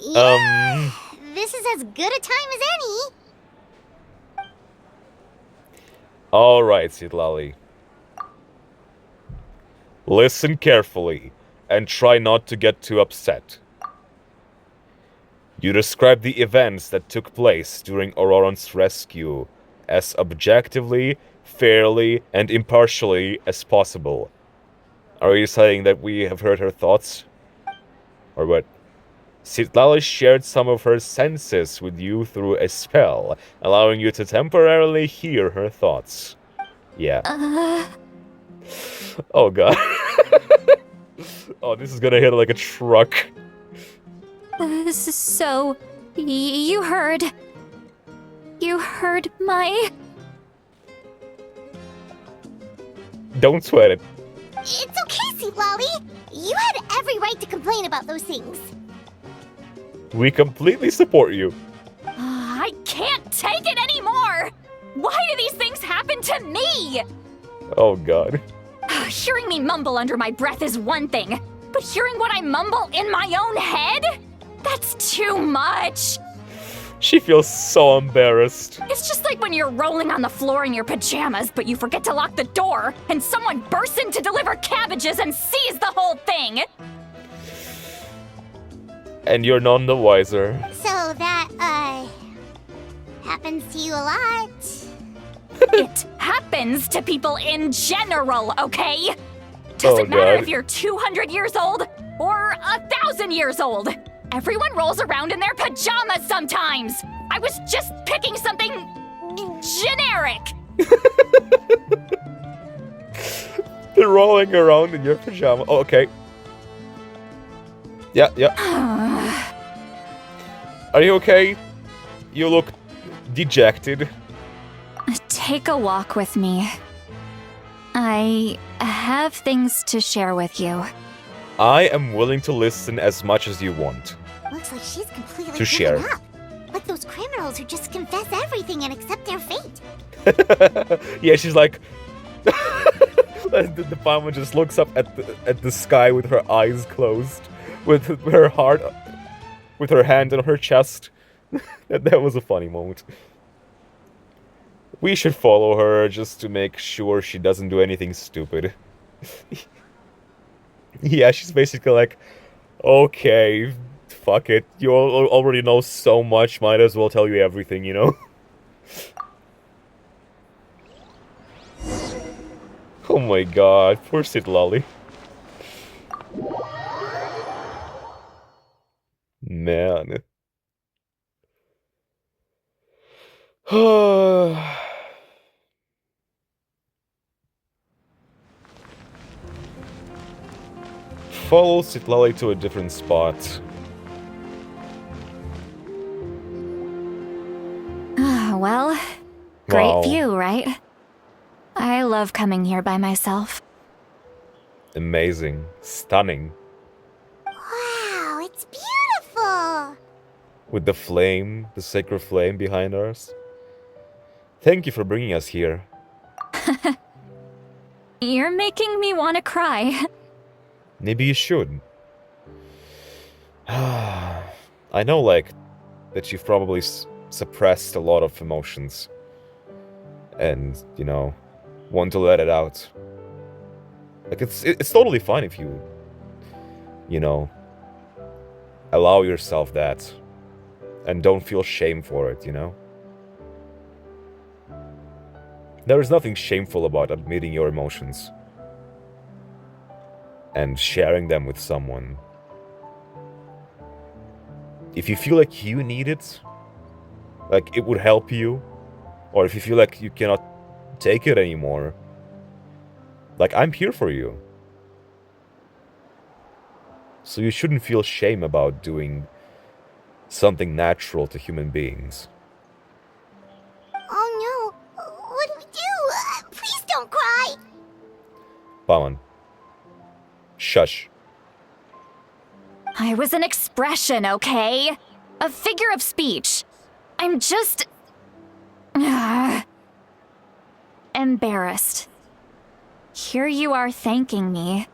Yeah, this is as good a time as any. Alright, Citlali. Listen carefully, and try not to get too upset. You described the events that took place during Auroron's rescue as objectively, fairly, and impartially as possible. Are you saying that we have heard her thoughts? Or what? Citlali shared some of her senses with you through a spell, allowing you to temporarily hear her thoughts. Yeah. Oh god. Oh, this is gonna hit like a truck. So, you heard... You heard my... Don't sweat it. It's okay, Citlali. You had every right to complain about those things. We completely support you. I can't take it anymore! Why do these things happen to me? Oh god. Hearing me mumble under my breath is one thing, but hearing what I mumble in my own head? That's too much! She feels so embarrassed. It's just like when you're rolling on the floor in your pajamas, but you forget to lock the door, and someone bursts in to deliver cabbages and sees the whole thing! And you're none the wiser. So that, happens to you a lot. It happens to people in general, okay? Doesn't matter God. if you're 200 years old or 1,000 years old. Everyone rolls around in their pajamas sometimes. I was just picking something generic. They're rolling around in your pajama. Oh, okay. Yeah, yeah. Are you okay? You look dejected. Take a walk with me. I have things to share with you. I am willing to listen as much as you want. Looks like she's completely To share. given up. Like those criminals who just confess everything and accept their fate. Yeah, she's like... the farmer just looks up at the sky with her eyes closed. With her heart... With her hand on her chest. That was a funny moment. We should follow her just to make sure she doesn't do anything stupid. Yeah, she's basically like, okay, fuck it. You already know so much, might as well tell you everything, you know? Oh my god, poor Citlali. Man. Follow Citlali to a different spot. Well, great Wow. view, right? I love coming here by myself. Amazing. Stunning. Wow, it's beautiful. With the flame, the sacred flame behind us. Thank you for bringing us here. You're making me want to cry. Maybe you should. I know, like, that you've probably suppressed a lot of emotions. And, you know, want to let it out. Like, it's totally fine if you know, allow yourself that. And don't feel shame for it, you know? There is nothing shameful about admitting your emotions. And sharing them with someone. If you feel like you need it, like it would help you, or if you feel like you cannot take it anymore, like I'm here for you. So you shouldn't feel shame about doing something natural to human beings. Oh no, what do we do? Please don't cry. Paman. Shush. I was an expression, okay? A figure of speech. I'm just... embarrassed. Here you are thanking me,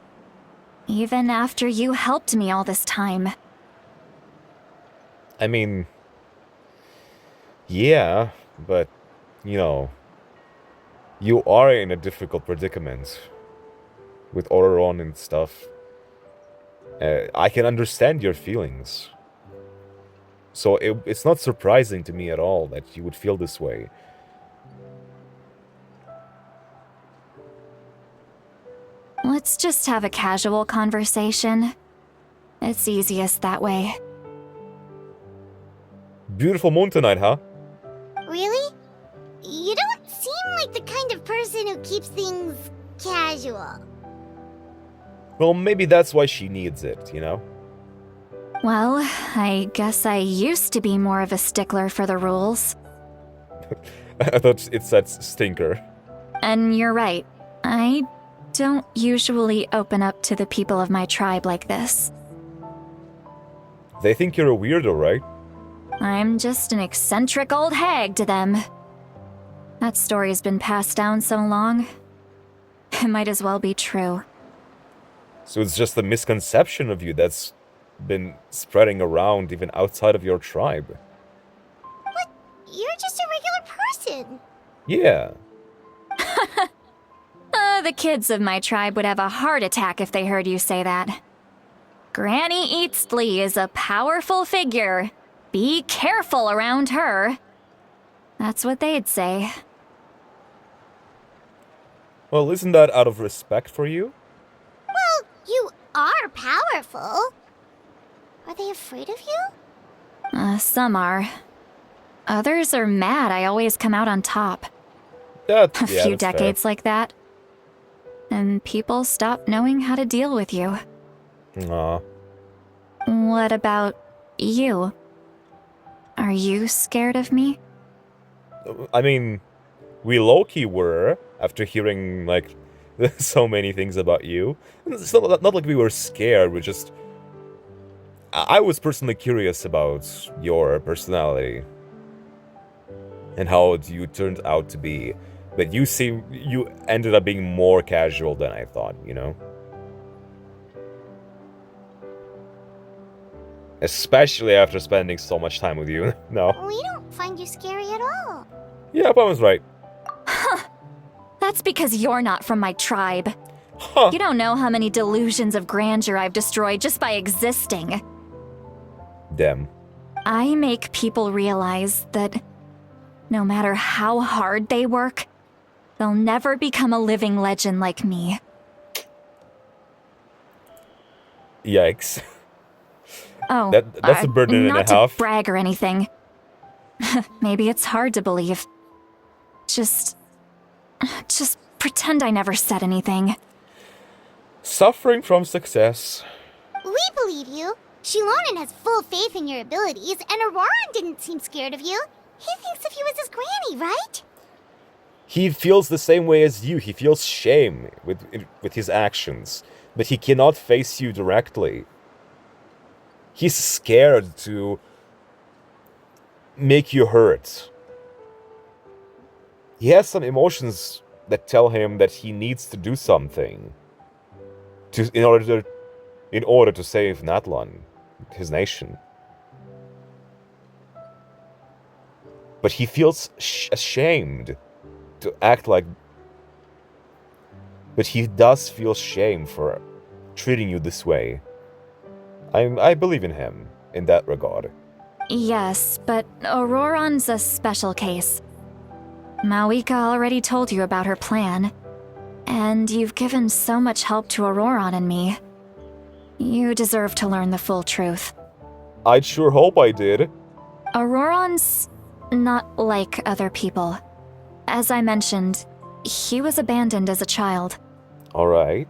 even after you helped me all this time. I mean, yeah, but, you know, you are in a difficult predicament with Auroron and stuff. I can understand your feelings. So it's not surprising to me at all that you would feel this way. Let's just have a casual conversation. It's easiest that way. Beautiful moon tonight, huh? Really? You don't seem like the kind of person who keeps things casual. Well, maybe that's why she needs it, you know? Well, I guess I used to be more of a stickler for the rules. I thought it said stinker. And you're right. I don't usually open up to the people of my tribe like this. They think you're a weirdo, right? I'm just an eccentric old hag to them. That story's been passed down so long. It might as well be true. So it's just a misconception of you that's been spreading around even outside of your tribe. What? You're just a regular person. Yeah. The kids of my tribe would have a heart attack if they heard you say that. Granny Eatsley is a powerful figure. Be careful around her. That's what they'd say. Well, isn't that out of respect for you? Well, you are powerful. Are they afraid of you? Some are. Others are mad I always come out on top. A few decades like that. And people stop knowing how to deal with you. Aw. What about you? Are you scared of me? I mean, we low-key were, after hearing, like, so many things about you. It's not like we were scared, we just... I was personally curious about your personality. And how you turned out to be. But you ended up being more casual than I thought, you know? Especially after spending so much time with you. No. We don't find you scary at all. Yeah, Pom was right. That's because you're not from my tribe. Huh. You don't know how many delusions of grandeur I've destroyed just by existing. Damn. I make people realize that no matter how hard they work, they'll never become a living legend like me. Yikes. Oh, that's a burden and a not half. to brag or anything. Maybe it's hard to believe. Just pretend I never said anything. Suffering from success. We believe you. Shilonen has full faith in your abilities, and Auroran didn't seem scared of you. He thinks of you as his granny, right? He feels the same way as you. He feels shame with his actions, but he cannot face you directly. He's scared to make you hurt. He has some emotions that tell him that he needs to do something in order to save Natlan, his nation. But he feels ashamed to act like... But he does feel shame for treating you this way. I believe in him in that regard. Yes, but Auroran's a special case. Mawika already told you about her plan. And you've given so much help to Auroran and me. You deserve to learn the full truth. I'd sure hope I did. Auroran's not like other people. As I mentioned, he was abandoned as a child. Alright.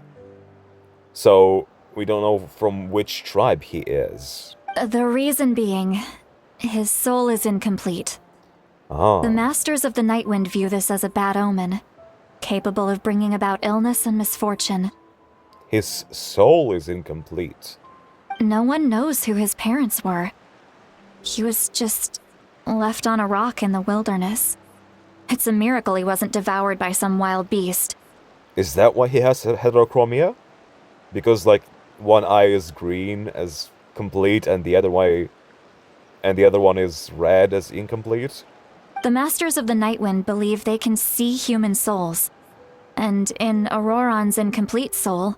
So, we don't know from which tribe he is. The reason being, his soul is incomplete. Ah. The Masters of the Nightwind view this as a bad omen, capable of bringing about illness and misfortune. His soul is incomplete. No one knows who his parents were. He was just left on a rock in the wilderness. It's a miracle he wasn't devoured by some wild beast. Is that why he has heterochromia? Because, like, one eye is green as complete and the other one is red as incomplete? The Masters of the Nightwind believe they can see human souls. And in Auroron's incomplete soul,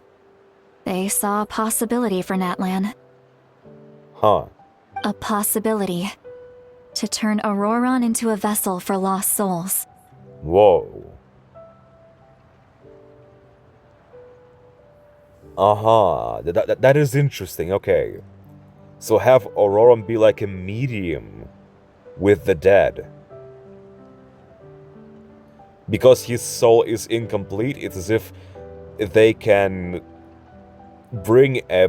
they saw a possibility for Natlan. Huh. A possibility to turn Auroron into a vessel for lost souls. Whoa. Uh-huh. That is interesting, okay. So have Auroron be like a medium with the dead. Because his soul is incomplete, it's as if they can bring a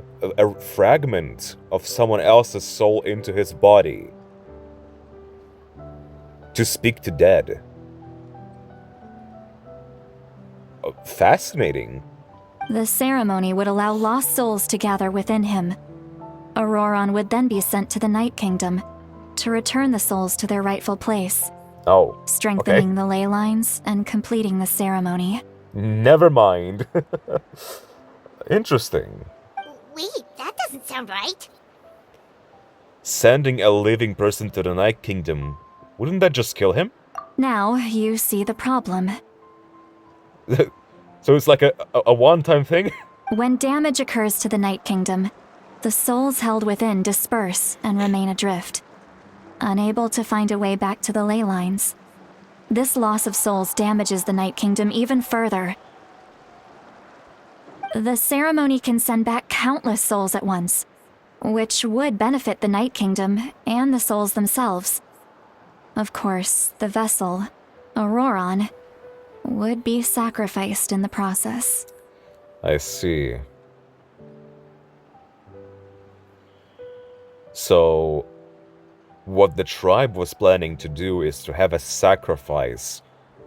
fragment of someone else's soul into his body to speak to dead. Fascinating. The ceremony would allow lost souls to gather within him. Auroron would then be sent to the Night Kingdom to return the souls to their rightful place, Oh, strengthening okay. the ley lines and completing the ceremony. Never mind. Interesting. Wait, that doesn't sound right. Sending a living person to the Night Kingdom, wouldn't that just kill him? Now you see the problem. So it's like a one-time thing? When damage occurs to the Night Kingdom, the souls held within disperse and remain adrift, unable to find a way back to the ley lines. This loss of souls damages the Night Kingdom even further. The ceremony can send back countless souls at once, which would benefit the Night Kingdom and the souls themselves. Of course, the vessel, Auroron, would be sacrificed in the process. I see. So, what the tribe was planning to do is to have a sacrifice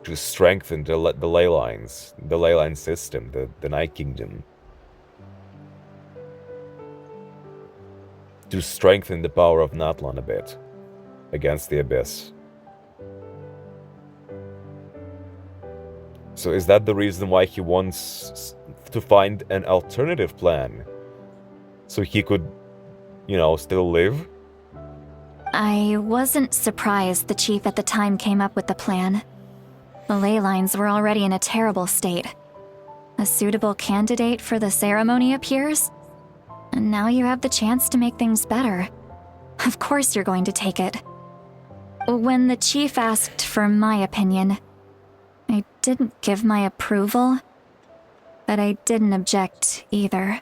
to strengthen the ley lines, the ley line system, the Night Kingdom. To strengthen the power of Natlan a bit against the Abyss. So is that the reason why he wants to find an alternative plan? So he could, you know, still live? I wasn't surprised the chief at the time came up with the plan. The ley lines were already in a terrible state. A suitable candidate for the ceremony appears, and now you have the chance to make things better. Of course you're going to take it. When the chief asked for my opinion, I didn't give my approval, but I didn't object either.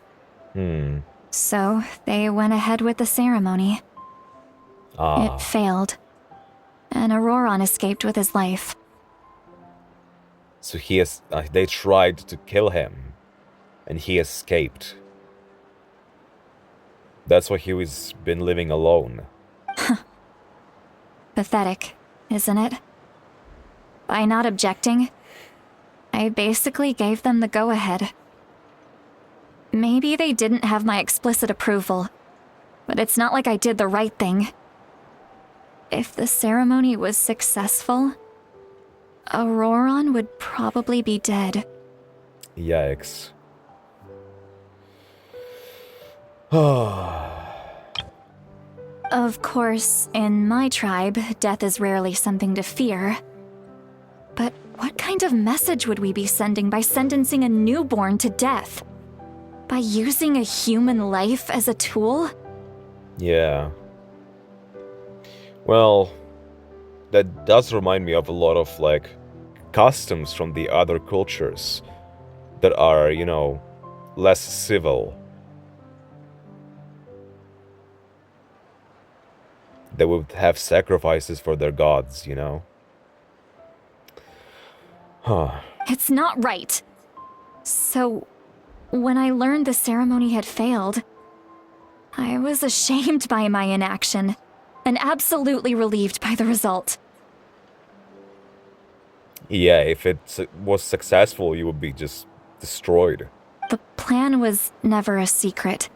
So they went ahead with the ceremony. It failed, and Auroron escaped with his life. So they tried to kill him, and he escaped. That's why he's been living alone. Pathetic, isn't it? By not objecting, I basically gave them the go-ahead. Maybe they didn't have my explicit approval, but it's not like I did the right thing. If the ceremony was successful, Auroron would probably be dead. Yikes. Of course, in my tribe, death is rarely something to fear. But what kind of message would we be sending by sentencing a newborn to death? By using a human life as a tool? Yeah. Well, that does remind me of a lot of, like, customs from the other cultures that are, you know, less civil. They would have sacrifices for their gods, you know? Huh. It's not right. So, when I learned the ceremony had failed, I was ashamed by my inaction, and absolutely relieved by the result. Yeah, if it was successful, you would be just destroyed. The plan was never a secret.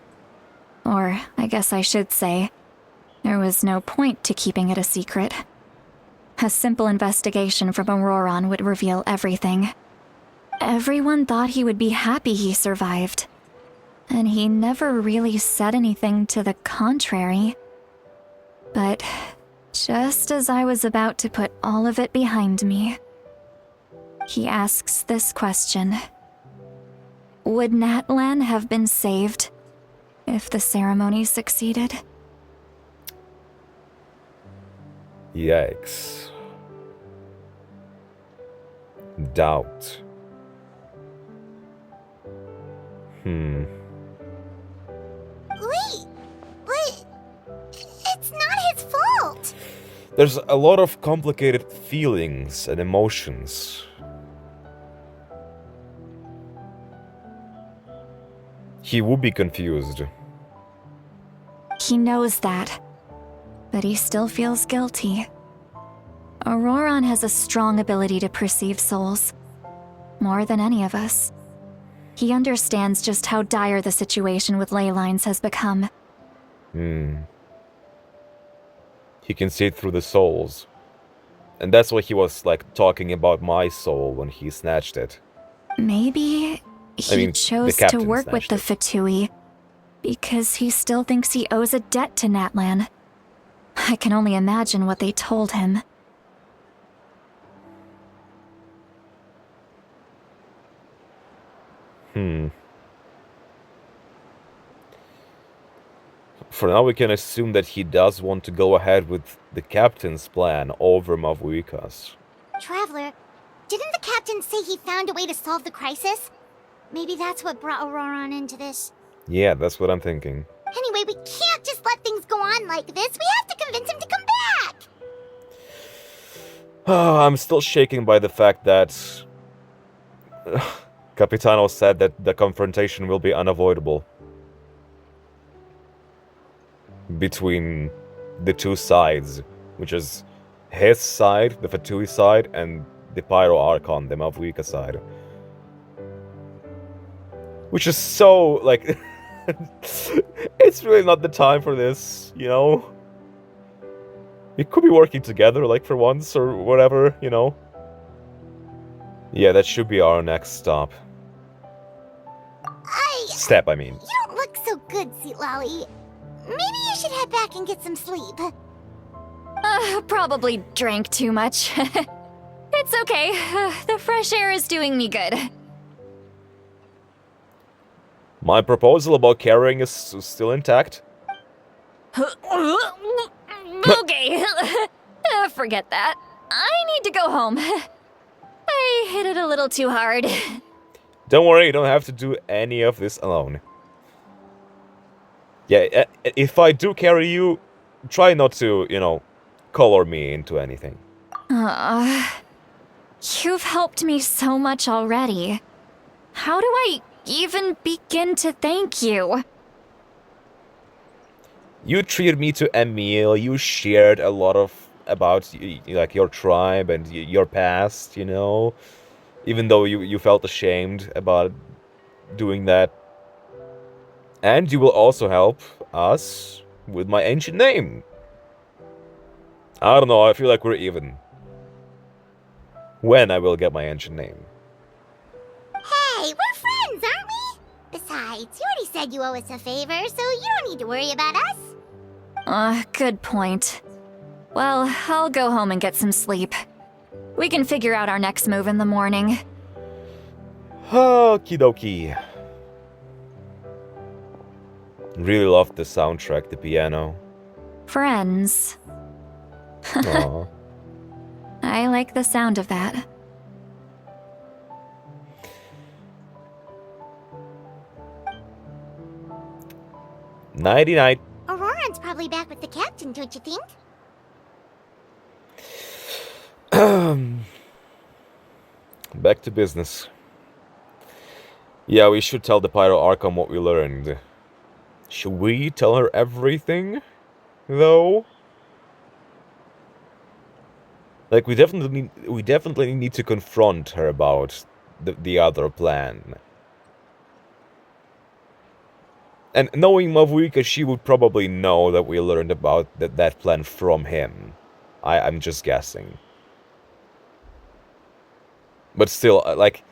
Or, I guess I should say, there was no point to keeping it a secret. A simple investigation from Auroron would reveal everything. Everyone thought he would be happy he survived. And he never really said anything to the contrary. But just as I was about to put all of it behind me, he asks this question. Would Natlan have been saved if the ceremony succeeded? Yikes. Doubt. Wait, but it's not his fault. There's a lot of complicated feelings and emotions. He would be confused. He knows that, but he still feels guilty. Auroron has a strong ability to perceive souls, more than any of us. He understands just how dire the situation with ley lines has become. He can see through the souls. And that's why he was, like, talking about my soul when he snatched it. Maybe he chose to work with the Fatui because he still thinks he owes a debt to Natlan. I can only imagine what they told him. For now, we can assume that he does want to go ahead with the captain's plan over Mavuika's. Traveler, didn't the captain say he found a way to solve the crisis? Maybe that's what brought Auroron into this. Yeah, that's what I'm thinking. Anyway, we can't just let things go on like this. We have to convince him to come back! I'm still shaken by the fact that Capitano said that the confrontation will be unavoidable between the two sides, which is his side, the Fatui side, and the Pyro Archon, the Mavuika side. Which is so, like, it's really not the time for this, you know? We could be working together, like, for once, or whatever, you know? Yeah, that should be our next stop. Step, I mean. You don't look so good, Sweet Lolly. Maybe you should head back and get some sleep. Probably drank too much. It's okay. The fresh air is doing me good. My proposal about carrying is still intact. Okay. Forget that. I need to go home. I hit it a little too hard. Don't worry, you don't have to do any of this alone. Yeah, if I do carry you, try not to, you know, color me into anything. You've helped me so much already. How do I even begin to thank you? You treated me to a meal, you shared a lot of about, like, your tribe and your past, you know? Even though you felt ashamed about doing that. And you will also help us with my ancient name. I don't know, I feel like we're even. When I will get my ancient name. Hey, we're friends, aren't we? Besides, you already said you owe us a favor, so you don't need to worry about us. Good point. Well, I'll go home and get some sleep. We can figure out our next move in the morning. Okie dokie. Really loved the soundtrack, the piano. Friends. Aww. I like the sound of that. Nighty-night. Auroron's probably back with the captain, don't you think? Back to business. Yeah, we should tell the Pyro Archon what we learned. Should we tell her everything, though? Like, we definitely need to confront her about the other plan. And knowing Mavuika, she would probably know that we learned about that plan from him. I'm just guessing. But still, like...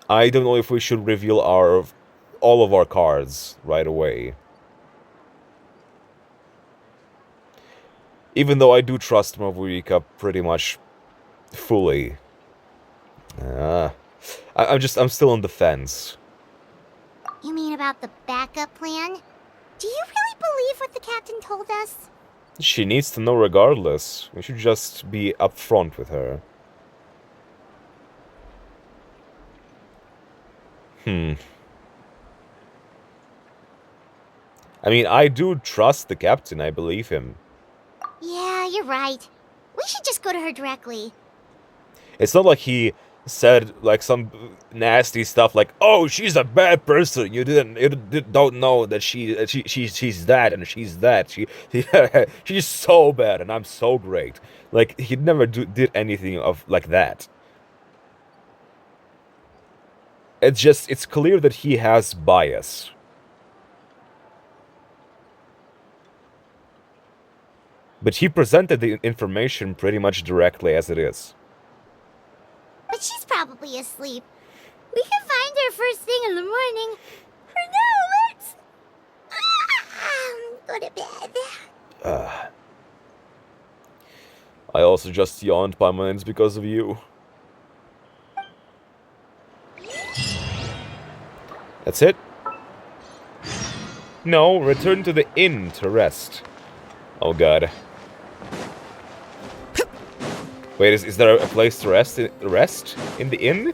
I don't know if we should reveal all of our cards right away. Even though I do trust Mavurika pretty much fully. I'm still on the fence. You mean about the backup plan? Do you really believe what the captain told us? She needs to know regardless. We should just be upfront with her. I mean, I do trust the captain. I believe him. Yeah, you're right. We should just go to her directly. It's not like he said like some nasty stuff like, "Oh, she's a bad person. You don't know that she's that and she's that. She's so bad and I'm so great." Like he never did anything of like that. It's clear that he has bias. But he presented the information pretty much directly as it is. But she's probably asleep. We can find her first thing in the morning. Or no, let's... go to bed. I also just yawned by minutes because of you. That's it? No, return to the inn to rest. Oh god. Wait, is there a place to rest in the inn?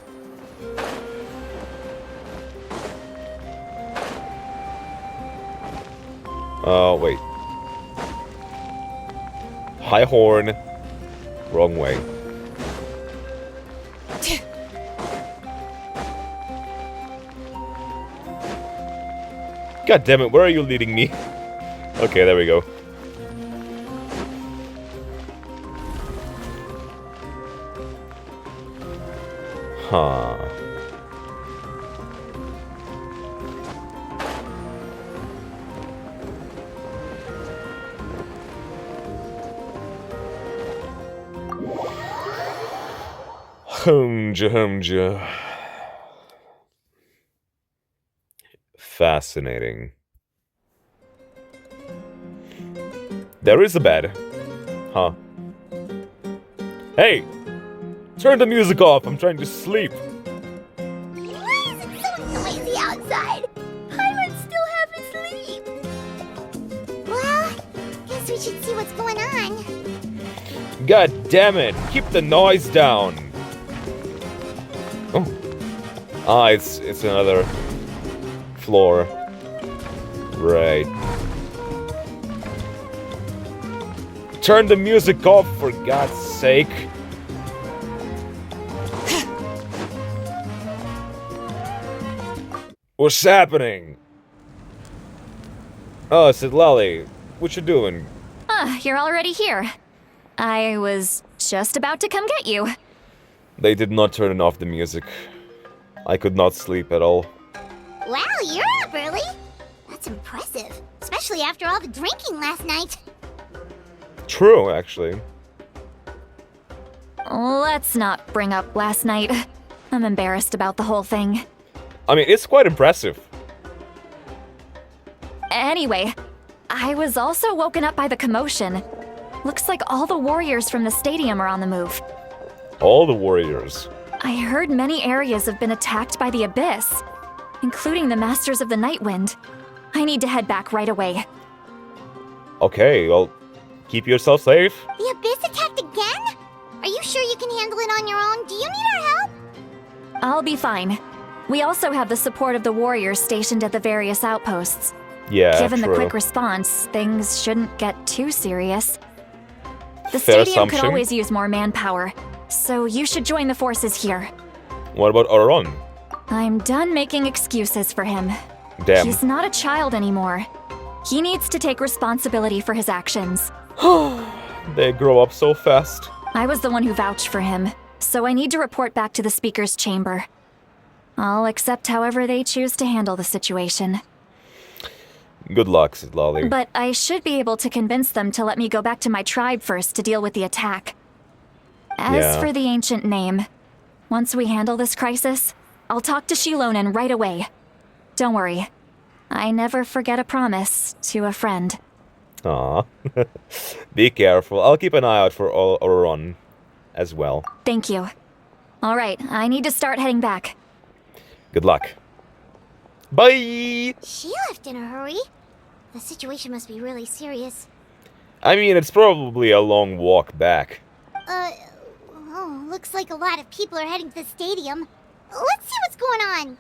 Oh, wait. High horn. Wrong way. God damn it, where are you leading me? Okay, there we go. Huh. Humja. Fascinating. There is a bed. Huh. Hey! Turn the music off, I'm trying to sleep. Why is it so noisy outside? I would still half asleep. Well, guess we should see what's going on. God damn it! Keep the noise down! Oh. Ah, it's another floor. Right. Turn the music off, for God's sake. What's happening? Oh, Sitlali, what you doing? You're already here. I was just about to come get you. They did not turn off the music. I could not sleep at all. Wow, you're up early. That's impressive, especially after all the drinking last night. True, actually. Let's not bring up last night. I'm embarrassed about the whole thing. I mean, it's quite impressive. Anyway, I was also woken up by the commotion. Looks like all the warriors from the stadium are on the move. All the warriors. I heard many areas have been attacked by the Abyss, including the Masters of the Nightwind. I need to head back right away. Okay, well, keep yourself safe. The Abyss attacked again? Are you sure you can handle it on your own? Do you need our help? I'll be fine. We also have the support of the warriors stationed at the various outposts. Yeah, Given true. the quick response, things shouldn't get too serious. The Fair stadium could assumption. always use more manpower, so you should join the forces here. What about Archon? I'm done making excuses for him. Damn. He's not a child anymore. He needs to take responsibility for his actions. They grow up so fast. I was the one who vouched for him, so I need to report back to the Speaker's chamber. I'll accept however they choose to handle the situation. Good luck, Sitlali. But I should be able to convince them to let me go back to my tribe first to deal with the attack. As for the ancient name, once we handle this crisis, I'll talk to Shilonen right away. Don't worry. I never forget a promise to a friend. Aw. Be careful. I'll keep an eye out for Auron as well. Thank you. All right, I need to start heading back. Good luck. Bye! She left in a hurry. The situation must be really serious. I mean, it's probably a long walk back. Oh, looks like a lot of people are heading to the stadium. Let's see what's going on.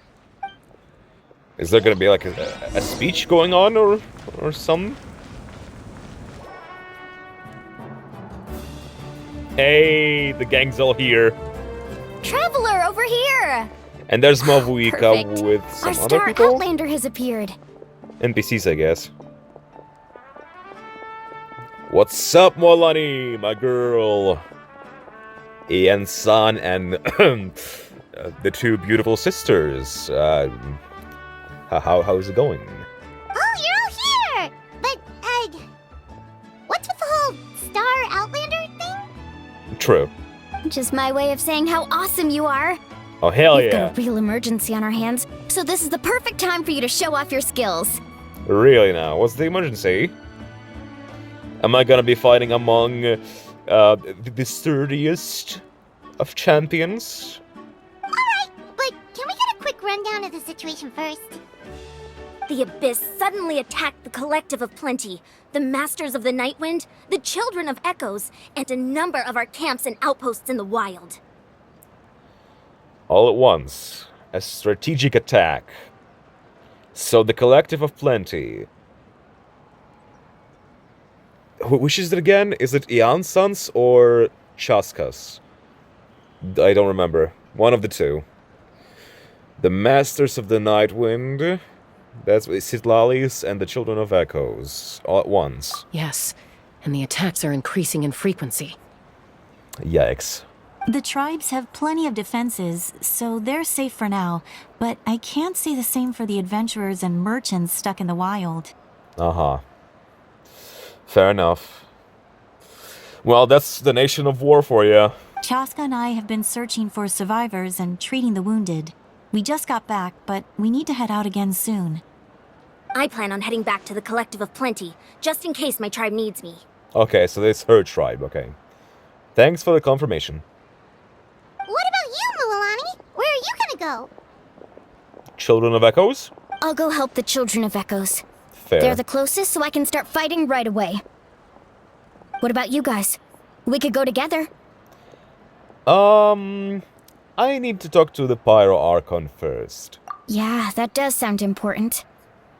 Is there gonna be like a speech going on or something? Hey, the gang's all here. Traveler, over here! And there's Mavuika Perfect. with some Our other star people? Outlander has appeared. NPCs, I guess. What's up, Molani, my girl? Ian-san and the two beautiful sisters. How's it going? Oh, you're all here! But, what's with the whole Star Outlander thing? True. Just my way of saying how awesome you are. Oh, hell We've yeah. got a real emergency on our hands, so this is the perfect time for you to show off your skills. Really now? What's the emergency? Am I gonna be fighting among the sturdiest of champions? Alright, but can we get a quick rundown of the situation first? The Abyss suddenly attacked the Collective of Plenty, the Masters of the Nightwind, the Children of Echoes, and a number of our camps and outposts in the wild. All at once. A strategic attack. So the Collective of Plenty. Which is it again? Is it Ian-san's or Chaska's? I don't remember. One of the two. The Masters of the Nightwind. That's Sitlali's and the Children of Echoes. All at once. Yes, and the attacks are increasing in frequency. Yikes. The tribes have plenty of defenses, so they're safe for now, but I can't say the same for the adventurers and merchants stuck in the wild. Uh-huh. Fair enough. Well, that's the nation of war for you. Chaska and I have been searching for survivors and treating the wounded. We just got back, but we need to head out again soon. I plan on heading back to the Collective of Plenty, just in case my tribe needs me. Okay, so it's her tribe, okay. Thanks for the confirmation. What about you, Mualani? Where are you gonna go? Children of Echoes? I'll go help the Children of Echoes. Fair. They're the closest, so I can start fighting right away. What about you guys? We could go together. I need to talk to the Pyro Archon first. Yeah, that does sound important.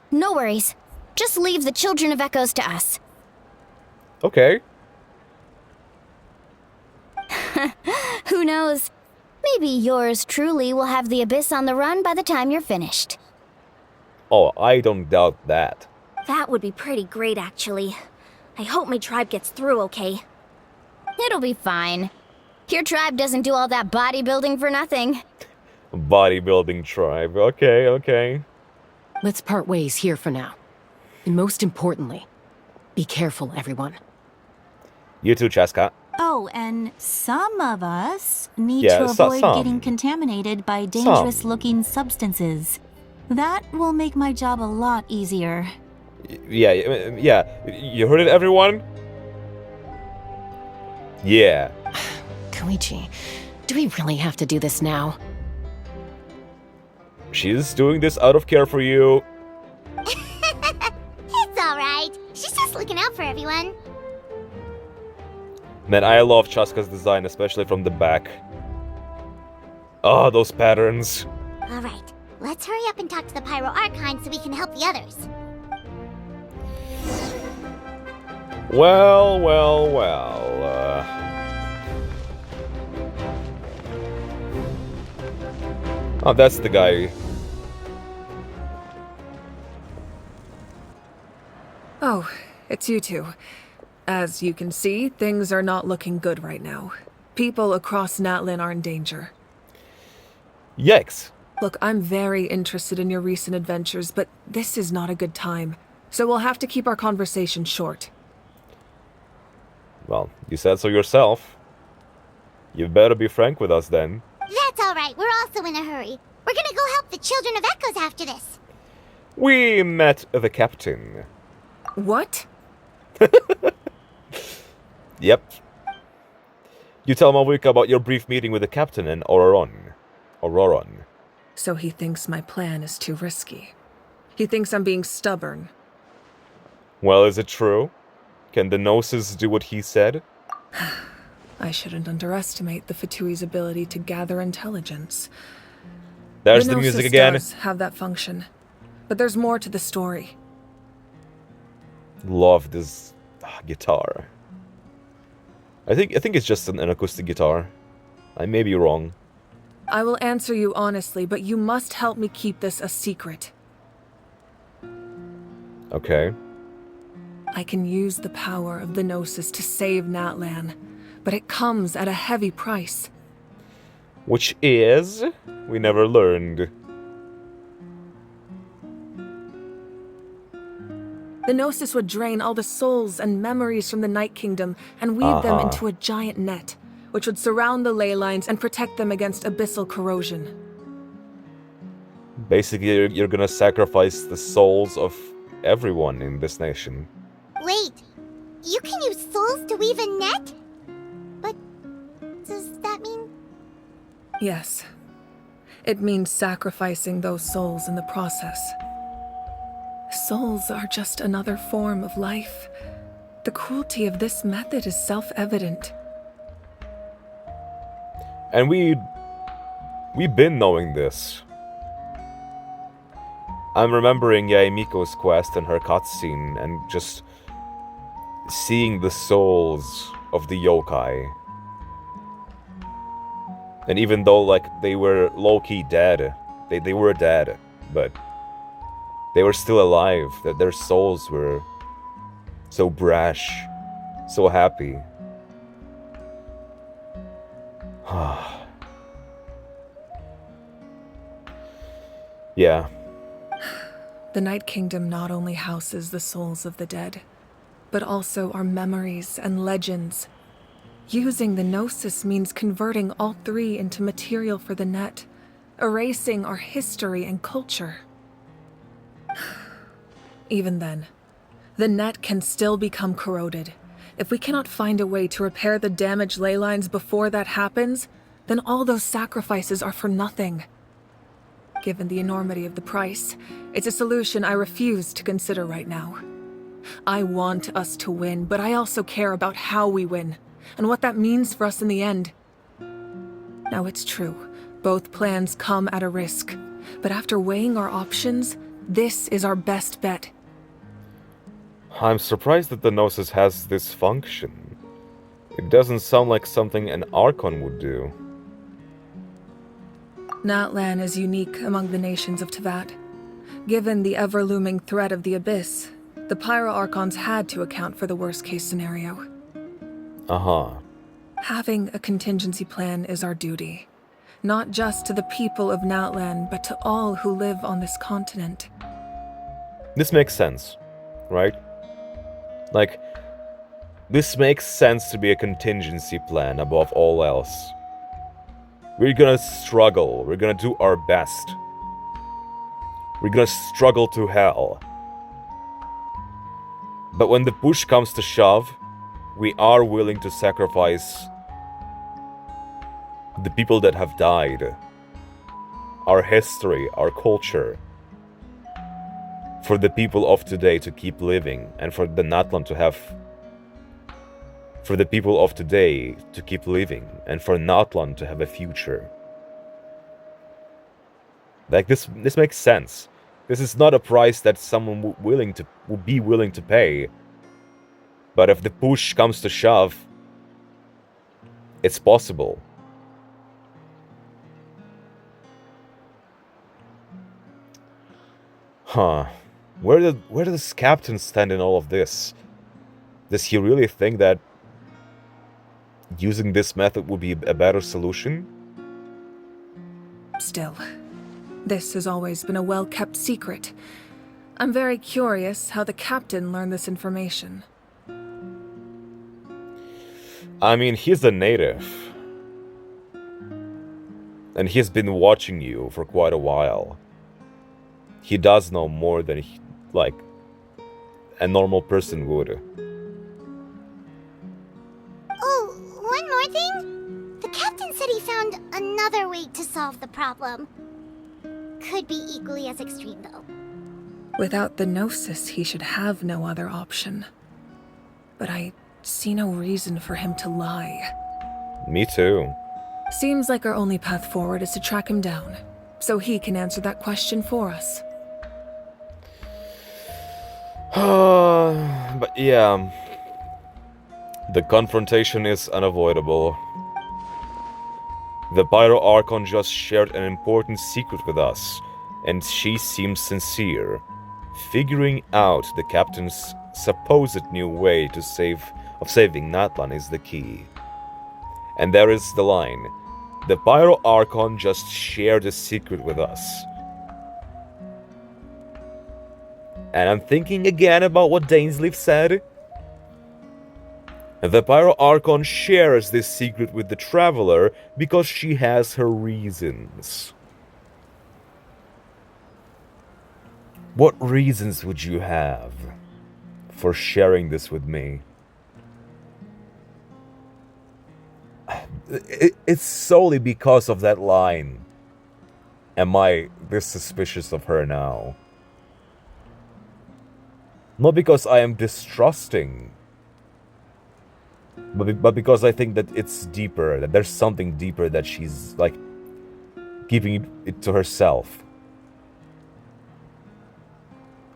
No worries. Just leave the Children of Echoes to us. Okay. Who knows? Maybe yours truly will have the Abyss on the run by the time you're finished. Oh, I don't doubt that. That would be pretty great, actually. I hope my tribe gets through okay. It'll be fine. Your tribe doesn't do all that bodybuilding for nothing. Bodybuilding tribe. Okay, okay. Let's part ways here for now. And most importantly, be careful, everyone. You too, Chaska. Oh, and some of us need Yeah, to avoid some. getting contaminated by dangerous-looking substances. That will make my job a lot easier. Yeah. You heard it, everyone? Yeah. Koichi, do we really have to do this now? She's doing this out of care for you. It's alright. She's just looking out for everyone. Man, I love Chaska's design, especially from the back. Oh, those patterns. Alright, let's hurry up and talk to the Pyro Archon so we can help the others. Well. Oh, that's the guy. Oh, it's you two. As you can see, things are not looking good right now. People across Natlan are in danger. Yikes. Look, I'm very interested in your recent adventures, but this is not a good time. So we'll have to keep our conversation short. Well, you said so yourself. You better be frank with us then. That's alright, we're also in a hurry. We're gonna go help the Children of Echoes after this. We met the captain. What? Yep. You tell Malvika about your brief meeting with the captain and Auroron. So he thinks my plan is too risky. He thinks I'm being stubborn. Well, is it true? Can the Gnosis do what he said? I shouldn't underestimate the Fatui's ability to gather intelligence. There's the Gnosis music again. does have that function, but there's more to the story. Love this guitar. I think it's just an acoustic guitar. I may be wrong. I will answer you honestly, but you must help me keep this a secret. Okay. I can use the power of the Gnosis to save Natlan, but it comes at a heavy price. Which is... we never learned. The Gnosis would drain all the souls and memories from the Night Kingdom and weave them into a giant net, which would surround the ley lines and protect them against abyssal corrosion. Basically, you're gonna sacrifice the souls of everyone in this nation. Wait, you can use souls to weave a net? But does that mean... Yes. It means sacrificing those souls in the process. Souls are just another form of life. The cruelty of this method is self-evident. And we've been knowing this. I'm remembering Yaemiko's quest and her cutscene and just seeing the souls of the yokai. And even though, like, they were low-key dead, they were dead, but they were still alive, that their souls were so brash, so happy. Yeah. The Night Kingdom not only houses the souls of the dead, but also our memories and legends. Using the Gnosis means converting all three into material for the net, erasing our history and culture. Even then, the net can still become corroded. If we cannot find a way to repair the damaged ley lines before that happens, then all those sacrifices are for nothing. Given the enormity of the price, it's a solution I refuse to consider right now. I want us to win, but I also care about how we win, and what that means for us in the end. Now, it's true, both plans come at a risk, but after weighing our options, this is our best bet. I'm surprised that the Gnosis has this function. It doesn't sound like something an Archon would do. Natlan is unique among the nations of Teyvat. Given the ever-looming threat of the Abyss, the Pyro-Archons had to account for the worst-case scenario. Having a contingency plan is our duty. Not just to the people of Natlan, but to all who live on this continent. This makes sense, right? Like, this makes sense to be a contingency plan above all else. We're gonna struggle, we're gonna do our best. We're gonna struggle to hell. But when the push comes to shove, we are willing to sacrifice the people that have died, our history, our culture, for the people of today to keep living, and for the Natlan to have... for the people of today to keep living, and for Natlan to have a future. Like, this makes sense. This is not a price that someone would be willing to pay. But if the push comes to shove, it's possible. Huh. Where does Captain stand in all of this? Does he really think that using this method would be a better solution? Still, this has always been a well-kept secret. I'm very curious how the captain learned this information... I mean, he's a native. And he's been watching you for quite a while. He does know more than, like, a normal person would. Oh, one more thing? The captain said he found another way to solve the problem. Could be equally as extreme, though. Without the Gnosis, he should have no other option. But I see no reason for him to lie. Me too. Seems like our only path forward is to track him down, so he can answer that question for us. But yeah, the confrontation is unavoidable. The Pyro Archon just shared an important secret with us, and she seems sincere. Figuring out the captain's supposed new way to saving Natlan is the key. And there is the line. The Pyro Archon just shared a secret with us. And I'm thinking again about what Dainsleif said. The Pyro Archon shares this secret with the Traveler because she has her reasons. What reasons would you have for sharing this with me? It's solely because of that line. Am I this suspicious of her now? Not because I am distrusting, but because I think that it's deeper, that there's something deeper that she's, like, keeping it to herself.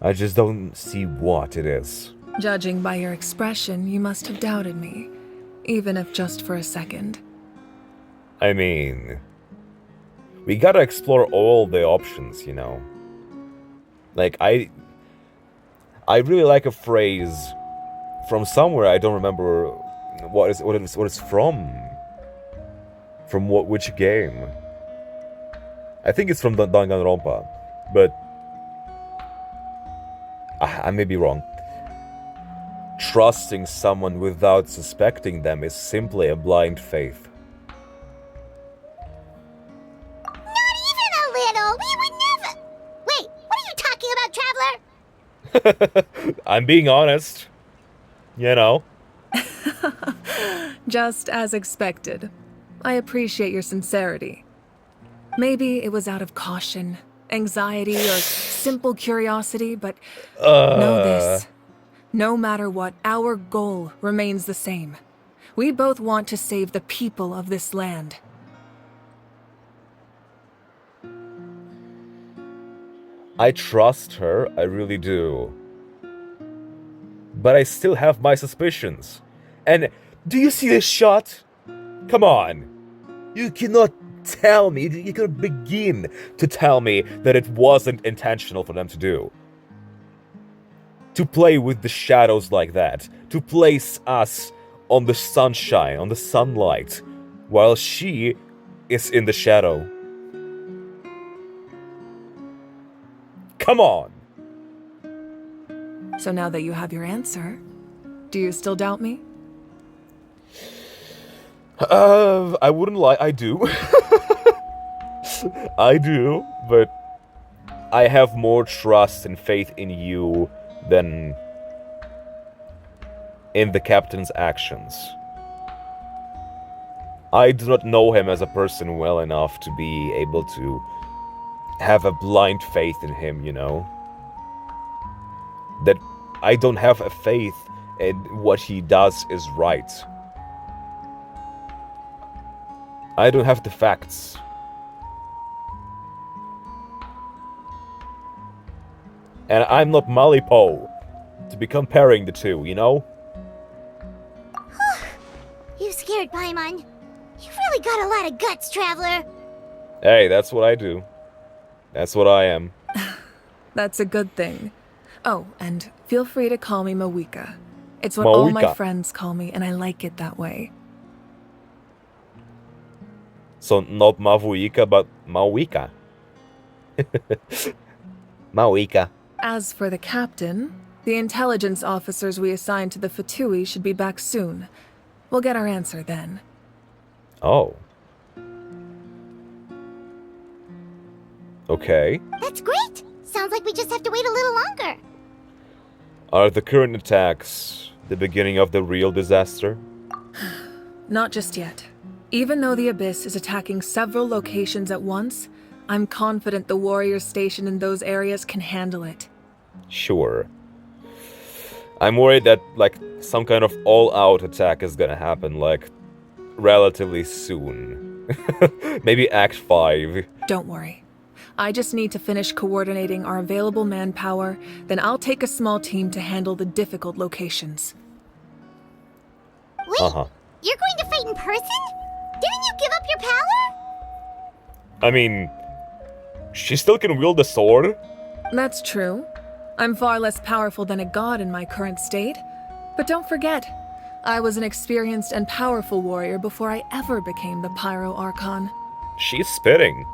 I just don't see what it is. Judging by your expression, you must have doubted me, even if just for a second. I mean, we gotta explore all the options, you know. Like, I really like a phrase from somewhere. I don't remember what it's from. From which game? I think it's from Danganronpa, but I may be wrong. Trusting someone without suspecting them is simply a blind faith. Not even a little! We would never... Wait, what are you talking about, Traveler? I'm being honest. You know. Just as expected. I appreciate your sincerity. Maybe it was out of caution, anxiety, or simple curiosity, but know this. No matter what, our goal remains the same. We both want to save the people of this land. I trust her, I really do. But I still have my suspicions. And do you see this shot? Come on. You cannot tell me, you cannot begin to tell me that it wasn't intentional for them to do. To play with the shadows like that. To place us on the sunshine, on the sunlight, while she is in the shadow. Come on! So now that you have your answer, do you still doubt me? I wouldn't lie, I do. I do, but I have more trust and faith in you than in the captain's actions. I do not know him as a person well enough to be able to have a blind faith in him, you know? That I don't have a faith in what he does is right. I don't have the facts. And I'm not Malipo to be comparing the two, you know? You scared Paimon. You really got a lot of guts, Traveler. Hey, that's what I do. That's what I am. That's a good thing. Oh, and feel free to call me Mawika. It's what all my friends call me, and I like it that way. So not Mavuika, but Mawika. Mawika. As for the captain, the intelligence officers we assigned to the Fatui should be back soon. We'll get our answer then. Oh. Okay. That's great! Sounds like we just have to wait a little longer. Are the current attacks the beginning of the real disaster? Not just yet. Even though the Abyss is attacking several locations at once, I'm confident the warriors stationed in those areas can handle it. Sure. I'm worried that, like, some kind of all-out attack is gonna happen, like, relatively soon. Maybe Act 5. Don't worry. I just need to finish coordinating our available manpower, then I'll take a small team to handle the difficult locations. Wait, you're going to fight in person? Didn't you give up your power? I mean, she still can wield the sword? That's true. I'm far less powerful than a god in my current state. But don't forget, I was an experienced and powerful warrior before I ever became the Pyro Archon. She's spitting.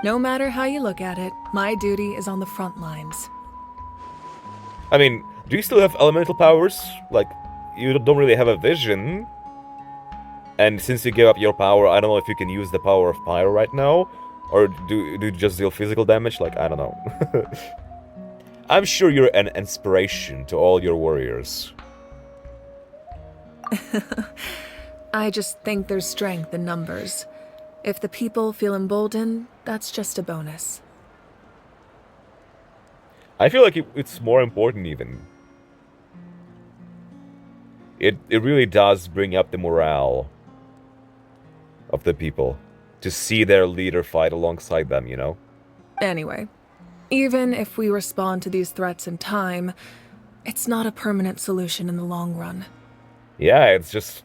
No matter how you look at it, my duty is on the front lines. I mean, do you still have elemental powers? Like, you don't really have a vision. And since you gave up your power, I don't know if you can use the power of Pyro right now. Or do you just deal physical damage? Like, I don't know. I'm sure you're an inspiration to all your warriors. I just think there's strength in numbers. If the people feel emboldened, that's just a bonus. I feel like it's more important even. It really does bring up the morale of the people to see their leader fight alongside them, you know? Anyway, even if we respond to these threats in time, it's not a permanent solution in the long run. Yeah, it's just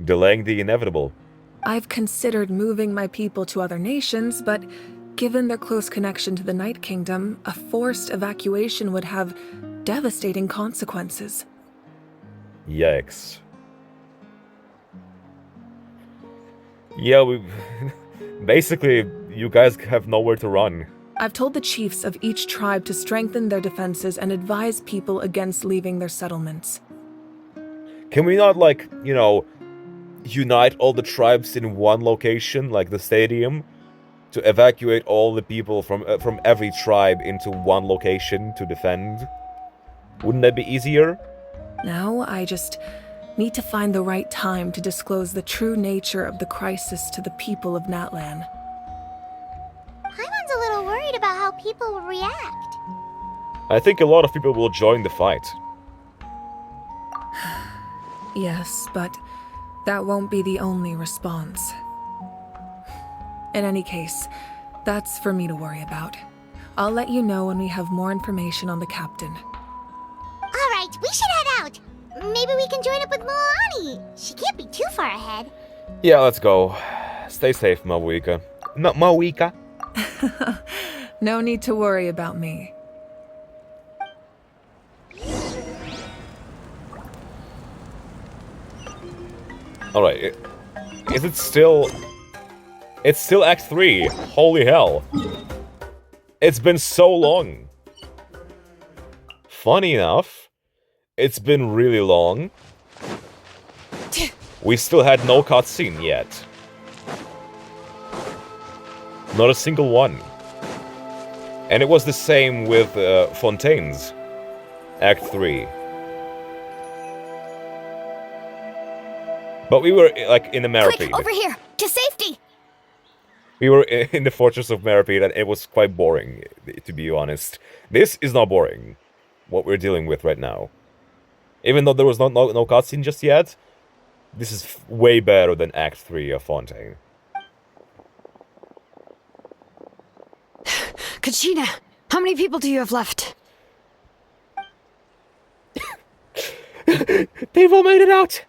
delaying the inevitable. I've considered moving my people to other nations, but given their close connection to the Night Kingdom, a forced evacuation would have devastating consequences. Yikes. Yeah, basically, you guys have nowhere to run. I've told the chiefs of each tribe to strengthen their defenses and advise people against leaving their settlements. Can we not, like, you know, unite all the tribes in one location, like the stadium, to evacuate all the people from every tribe into one location to defend? Wouldn't that be easier? Now I just need to find the right time to disclose the true nature of the crisis to the people of Natlan. Paimon's a little worried about how people will react. I think a lot of people will join the fight. Yes, but that won't be the only response. In any case, that's for me to worry about. I'll let you know when we have more information on the captain. Alright, we should head out. Maybe we can join up with Moani. She can't be too far ahead. Yeah, let's go. Stay safe, Mawika. No, Mawika. No need to worry about me. Alright, is it still... It's still Act 3. Holy hell. It's been so long. Funny enough, it's been really long. We still had no cutscene yet. Not a single one. And it was the same with Fontaine's Act 3. But we were, like, in the Maripede. Quick, over here! To safety! We were in the Fortress of Maripede, and it was quite boring, to be honest. This is not boring, what we're dealing with right now. Even though there was no cutscene just yet, this is way better than Act 3 of Fontaine. Kachina, how many people do you have left? They've all made it out!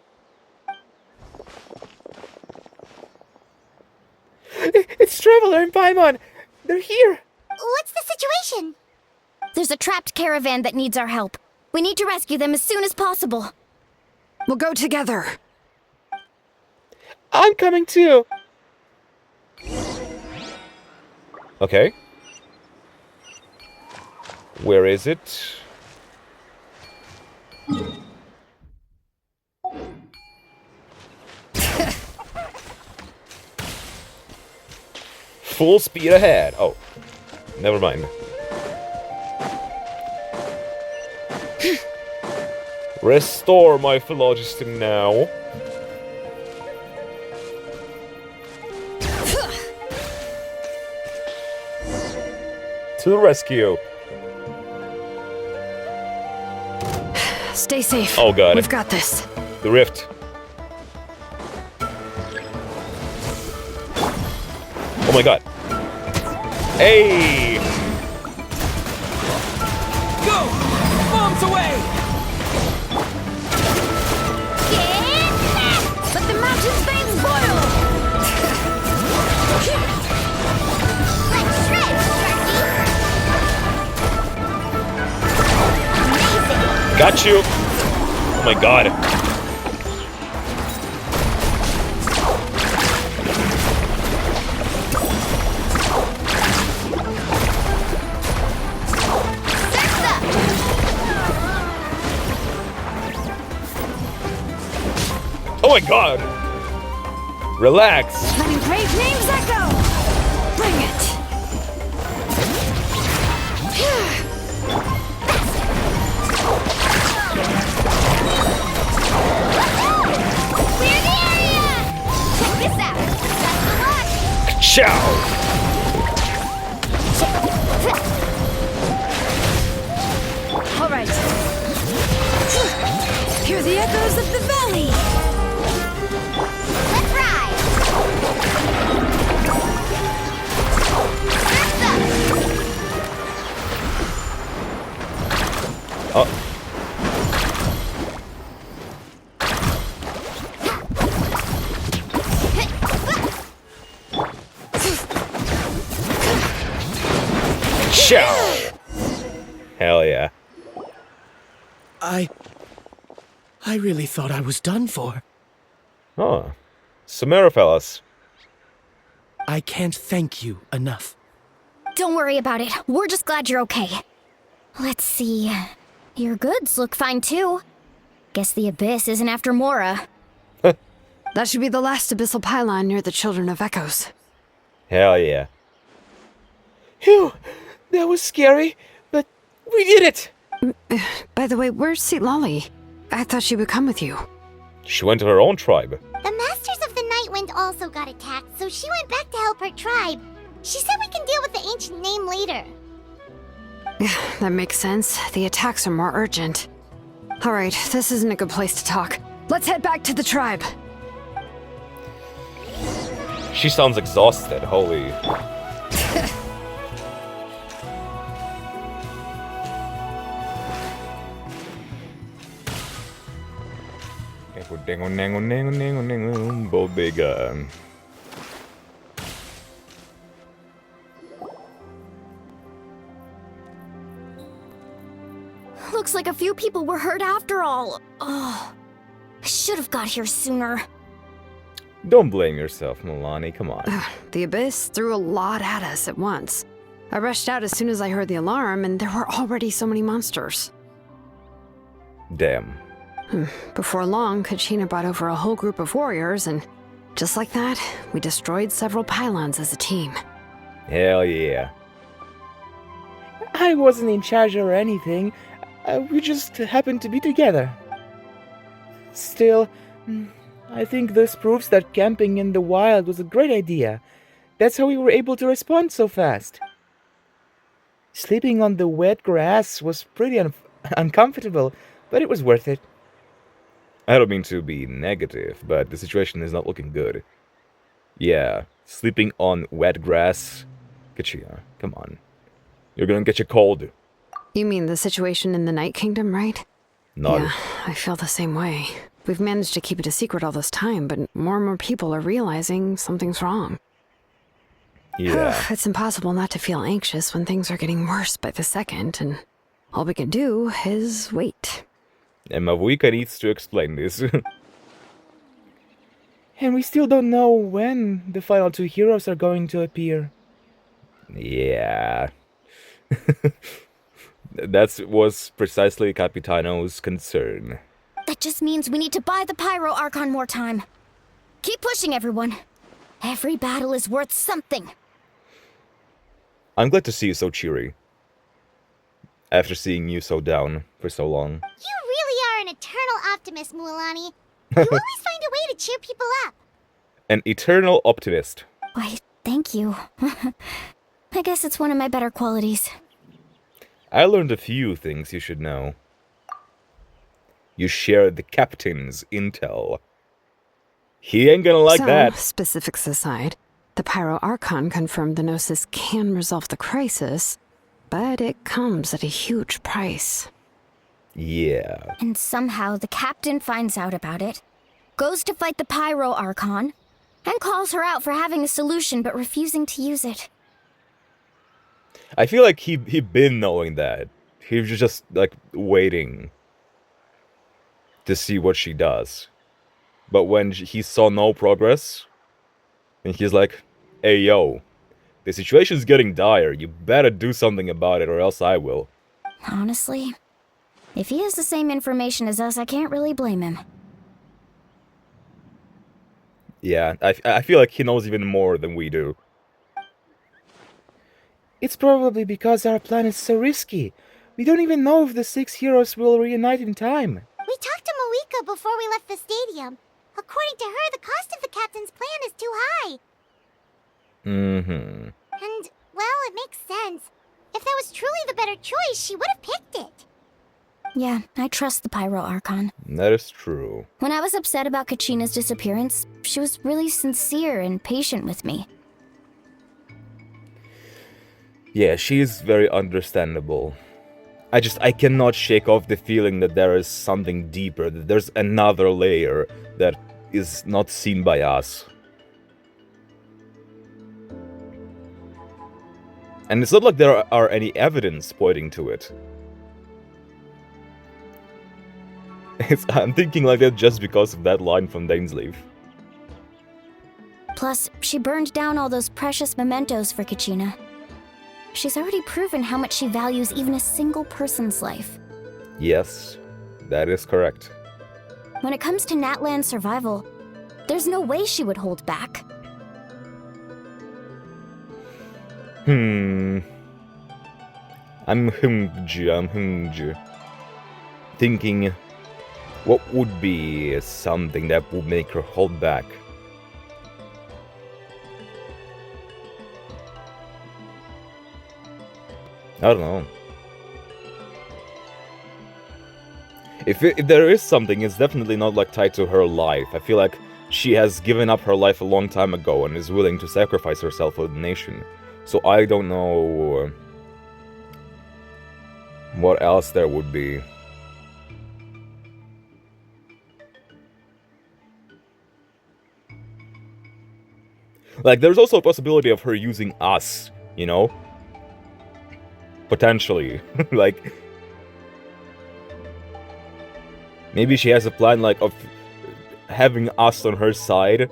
It's Traveler and Paimon! They're here! What's the situation? There's a trapped caravan that needs our help. We need to rescue them as soon as possible. We'll go together. I'm coming too! Okay. Where is it? Full speed ahead. Oh. Never mind. Restore my phlogiston now. To the rescue. Stay safe. Oh god. We've got this. The rift. Oh my god. Hey! Go! Bombs away! Let the mountain's veins boil! Let's shred, Turkey! Got you! Oh my god. Oh my god! Relax! Letting brave names echo! Bring it! Clear the area! Check this out! That's the lock! Ciao! All right. Hear the echoes of the valley! Let's ride! Oh. Ciao! Hell yeah. I really thought I was done for. Oh. Samara fellas. I can't thank you enough. Don't worry about it. We're just glad you're okay. Let's see. Your goods look fine too. Guess the Abyss isn't after Mora. That should be the last abyssal pylon near the Children of Echoes. Hell yeah. Phew! That was scary, but we did it! By the way, where's Lolly? I thought she would come with you. She went to her own tribe. The Masters of the Nightwind also got attacked, so she went back to help her tribe. She said we can deal with the ancient name later. That makes sense. The attacks are more urgent. Alright, this isn't a good place to talk. Let's head back to the tribe. She sounds exhausted, holy. Bodega. Looks like a few people were hurt after all. Oh, I should have got here sooner. Don't blame yourself, Milani, come on. The Abyss threw a lot at us at once. I rushed out as soon as I heard the alarm, and there were already so many monsters. Damn. Before long, Kachina brought over a whole group of warriors, and just like that, we destroyed several pylons as a team. Hell yeah. I wasn't in charge or anything. We just happened to be together. Still, I think this proves that camping in the wild was a great idea. That's how we were able to respond so fast. Sleeping on the wet grass was pretty uncomfortable, but it was worth it. I don't mean to be negative, but the situation is not looking good. Yeah, sleeping on wet grass. Kachia, come on. You're gonna get you cold. You mean the situation in the Night Kingdom, right? No. Yeah, I feel the same way. We've managed to keep it a secret all this time, but more and more people are realizing something's wrong. Yeah. It's impossible not to feel anxious when things are getting worse by the second, and all we can do is wait. And Mavuika needs to explain this. And we still don't know when the final two heroes are going to appear. Yeah. That was precisely Capitano's concern. That just means we need to buy the Pyro Archon more time. Keep pushing, everyone. Every battle is worth something. I'm glad to see you so cheery. After seeing you so down for so long. You really are an eternal optimist, Mualani. You always find a way to cheer people up. An eternal optimist. Why, thank you. I guess it's one of my better qualities. I learned a few things you should know. You share the captain's intel. He ain't gonna like that. Specifics aside, the Pyro Archon confirmed the Gnosis can resolve the crisis, but it comes at a huge price. Yeah. And somehow the captain finds out about it, goes to fight the Pyro Archon, and calls her out for having a solution but refusing to use it. I feel like he been knowing that. He was just, like, waiting to see what she does. But when he saw no progress, and he's like, hey, yo, the situation's getting dire. You better do something about it or else I will. Honestly, if he has the same information as us, I can't really blame him. Yeah, I feel like he knows even more than we do. It's probably because our plan is so risky. We don't even know if the 6 heroes will reunite in time. We talked to Moika before we left the stadium. According to her, the cost of the captain's plan is too high. Mm-hmm. And, well, it makes sense. If that was truly the better choice, she would have picked it. Yeah, I trust the Pyro Archon. That is true. When I was upset about Kachina's disappearance, she was really sincere and patient with me. Yeah, she is very understandable. I cannot shake off the feeling that there is something deeper, that there's another layer that is not seen by us. And it's not like there are any evidence pointing to it. I'm thinking like that just because of that line from Dainsleif. Plus, she burned down all those precious mementos for Kachina. She's already proven how much she values even a single person's life. Yes, that is correct. When it comes to Natlan's survival, there's no way she would hold back. I'm thinking, what would be something that would make her hold back? I don't know. If there is something, it's definitely not like tied to her life. I feel like she has given up her life a long time ago and is willing to sacrifice herself for the nation. So I don't know what else there would be. Like, there's also a possibility of her using us, you know? Potentially. Like, maybe she has a plan, like, of having us on her side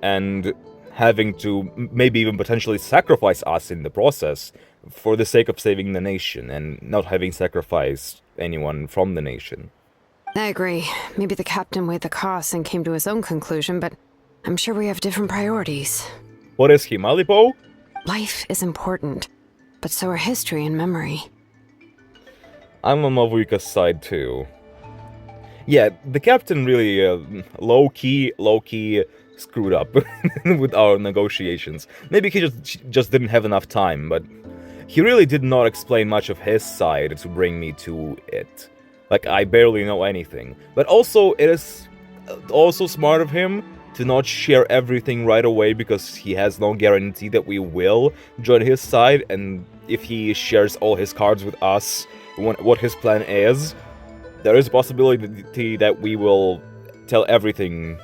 and having to maybe even potentially sacrifice us in the process for the sake of saving the nation and not having sacrificed anyone from the nation. I agree. Maybe the captain weighed the costs and came to his own conclusion, but I'm sure we have different priorities. What is he, Malipo? Life is important, but so are history and memory. I'm on Mavuika's side too. Yeah, the captain really low-key screwed up with our negotiations. Maybe he just didn't have enough time, but he really did not explain much of his side to bring me to it. Like, I barely know anything. But also, it is also smart of him to not share everything right away, because he has no guarantee that we will join his side, and if he shares all his cards with us, what his plan is, there is a possibility that we will tell everything,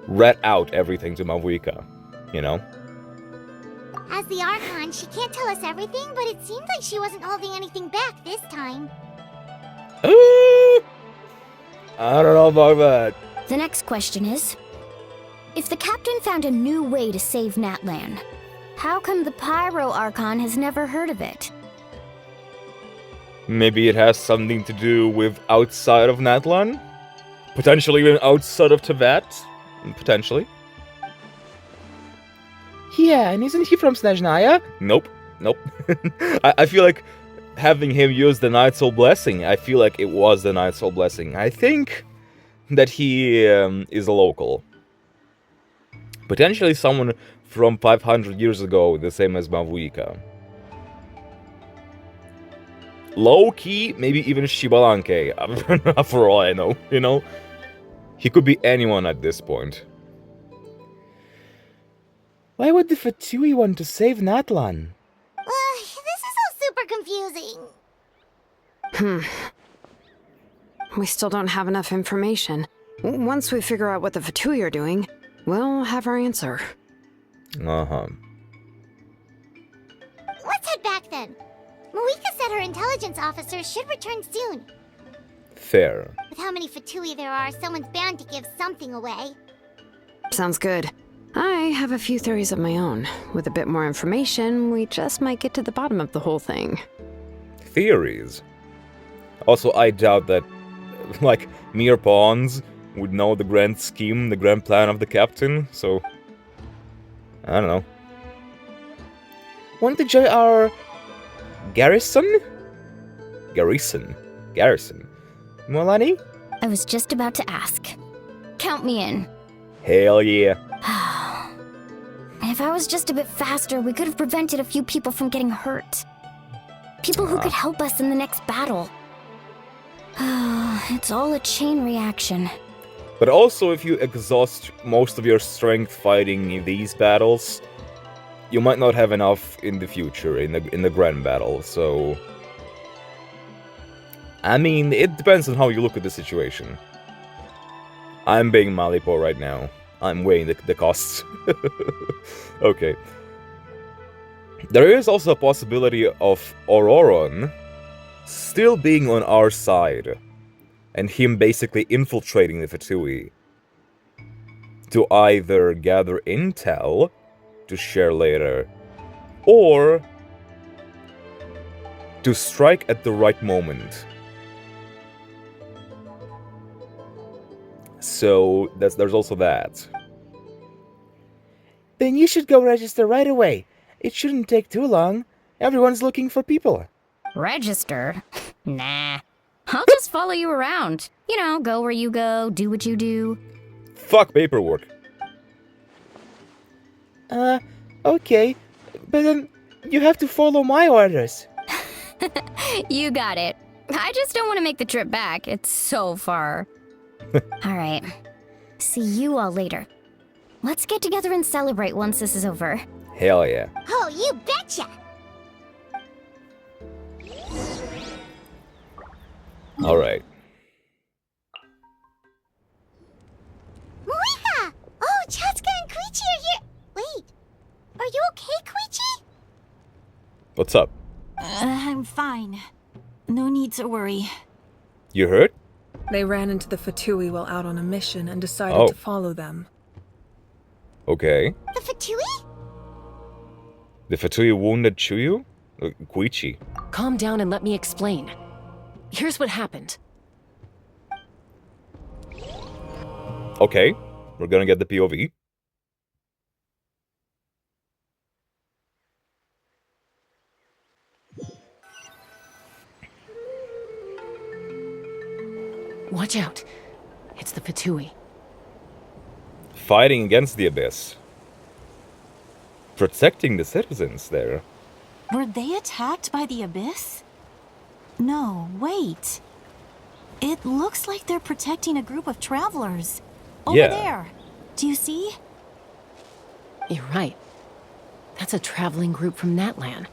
rat out everything to Mavuika, you know? As the Archon, she can't tell us everything, but it seemed like she wasn't holding anything back this time. I don't know about that. The next question is, if the captain found a new way to save Natlan, how come the Pyro Archon has never heard of it? Maybe it has something to do with outside of Natlan? Potentially even outside of Teyvat? Potentially. Yeah, and isn't he from Snezhnaya? Nope. I feel like having him use the Night Soul Blessing, I feel like it was the Night Soul Blessing. I think that he is a local. Potentially someone from 500 years ago, the same as Mavuika. Low-key, maybe even Shibalanke, for all I know, you know? He could be anyone at this point. Why would the Fatui want to save Natlan? This is all super confusing. We still don't have enough information. Once we figure out what the Fatui are doing, we'll have our answer. Uh-huh. Let's head back then. Mavuika said her intelligence officer should return soon. Fair. With how many Fatui there are, someone's bound to give something away. Sounds good. I have a few theories of my own. With a bit more information, we just might get to the bottom of the whole thing. Theories? Also, I doubt that, like, mere pawns would know the grand scheme, the grand plan of the captain, so... I don't know. Want to join our... Garrison? Garrison. Molani? I was just about to ask. Count me in. Hell yeah. If I was just a bit faster, we could have prevented a few people from getting hurt. People who could help us in the next battle. It's all a chain reaction. But also, if you exhaust most of your strength fighting these battles, you might not have enough in the future, in the grand battle, so... I mean, it depends on how you look at the situation. I'm being Malipo right now. I'm weighing the costs. Okay. There is also a possibility of Auroron still being on our side, and him basically infiltrating the Fatui to either gather intel to share later, or to strike at the right moment. So there's also that. Then you should go register right away. It shouldn't take too long. Everyone's looking for people. Register? Nah. I'll just follow you around. You know, go where you go, do what you do. Fuck paperwork. Okay. But then you have to follow my orders. You got it. I just don't want to make the trip back. It's so far. Alright. See you all later. Let's get together and celebrate once this is over. Hell yeah. Oh, you betcha! Alright. Mavuika! Oh, Chaska and Koichi are here! Wait, are you okay, Koichi? What's up? I'm fine. No need to worry. You hurt? They ran into the Fatui while out on a mission and decided to follow them. Okay. The Fatui? The Fatui wounded Chuyu? Koichi. Calm down and let me explain. Here's what happened. Okay. We're gonna get the POV. Watch out. It's the Fatui. Fighting against the Abyss. Protecting the citizens there. Were they attacked by the Abyss? No, wait. It looks like they're protecting a group of travelers. Over there. Do you see? You're right. That's a traveling group from Natlan.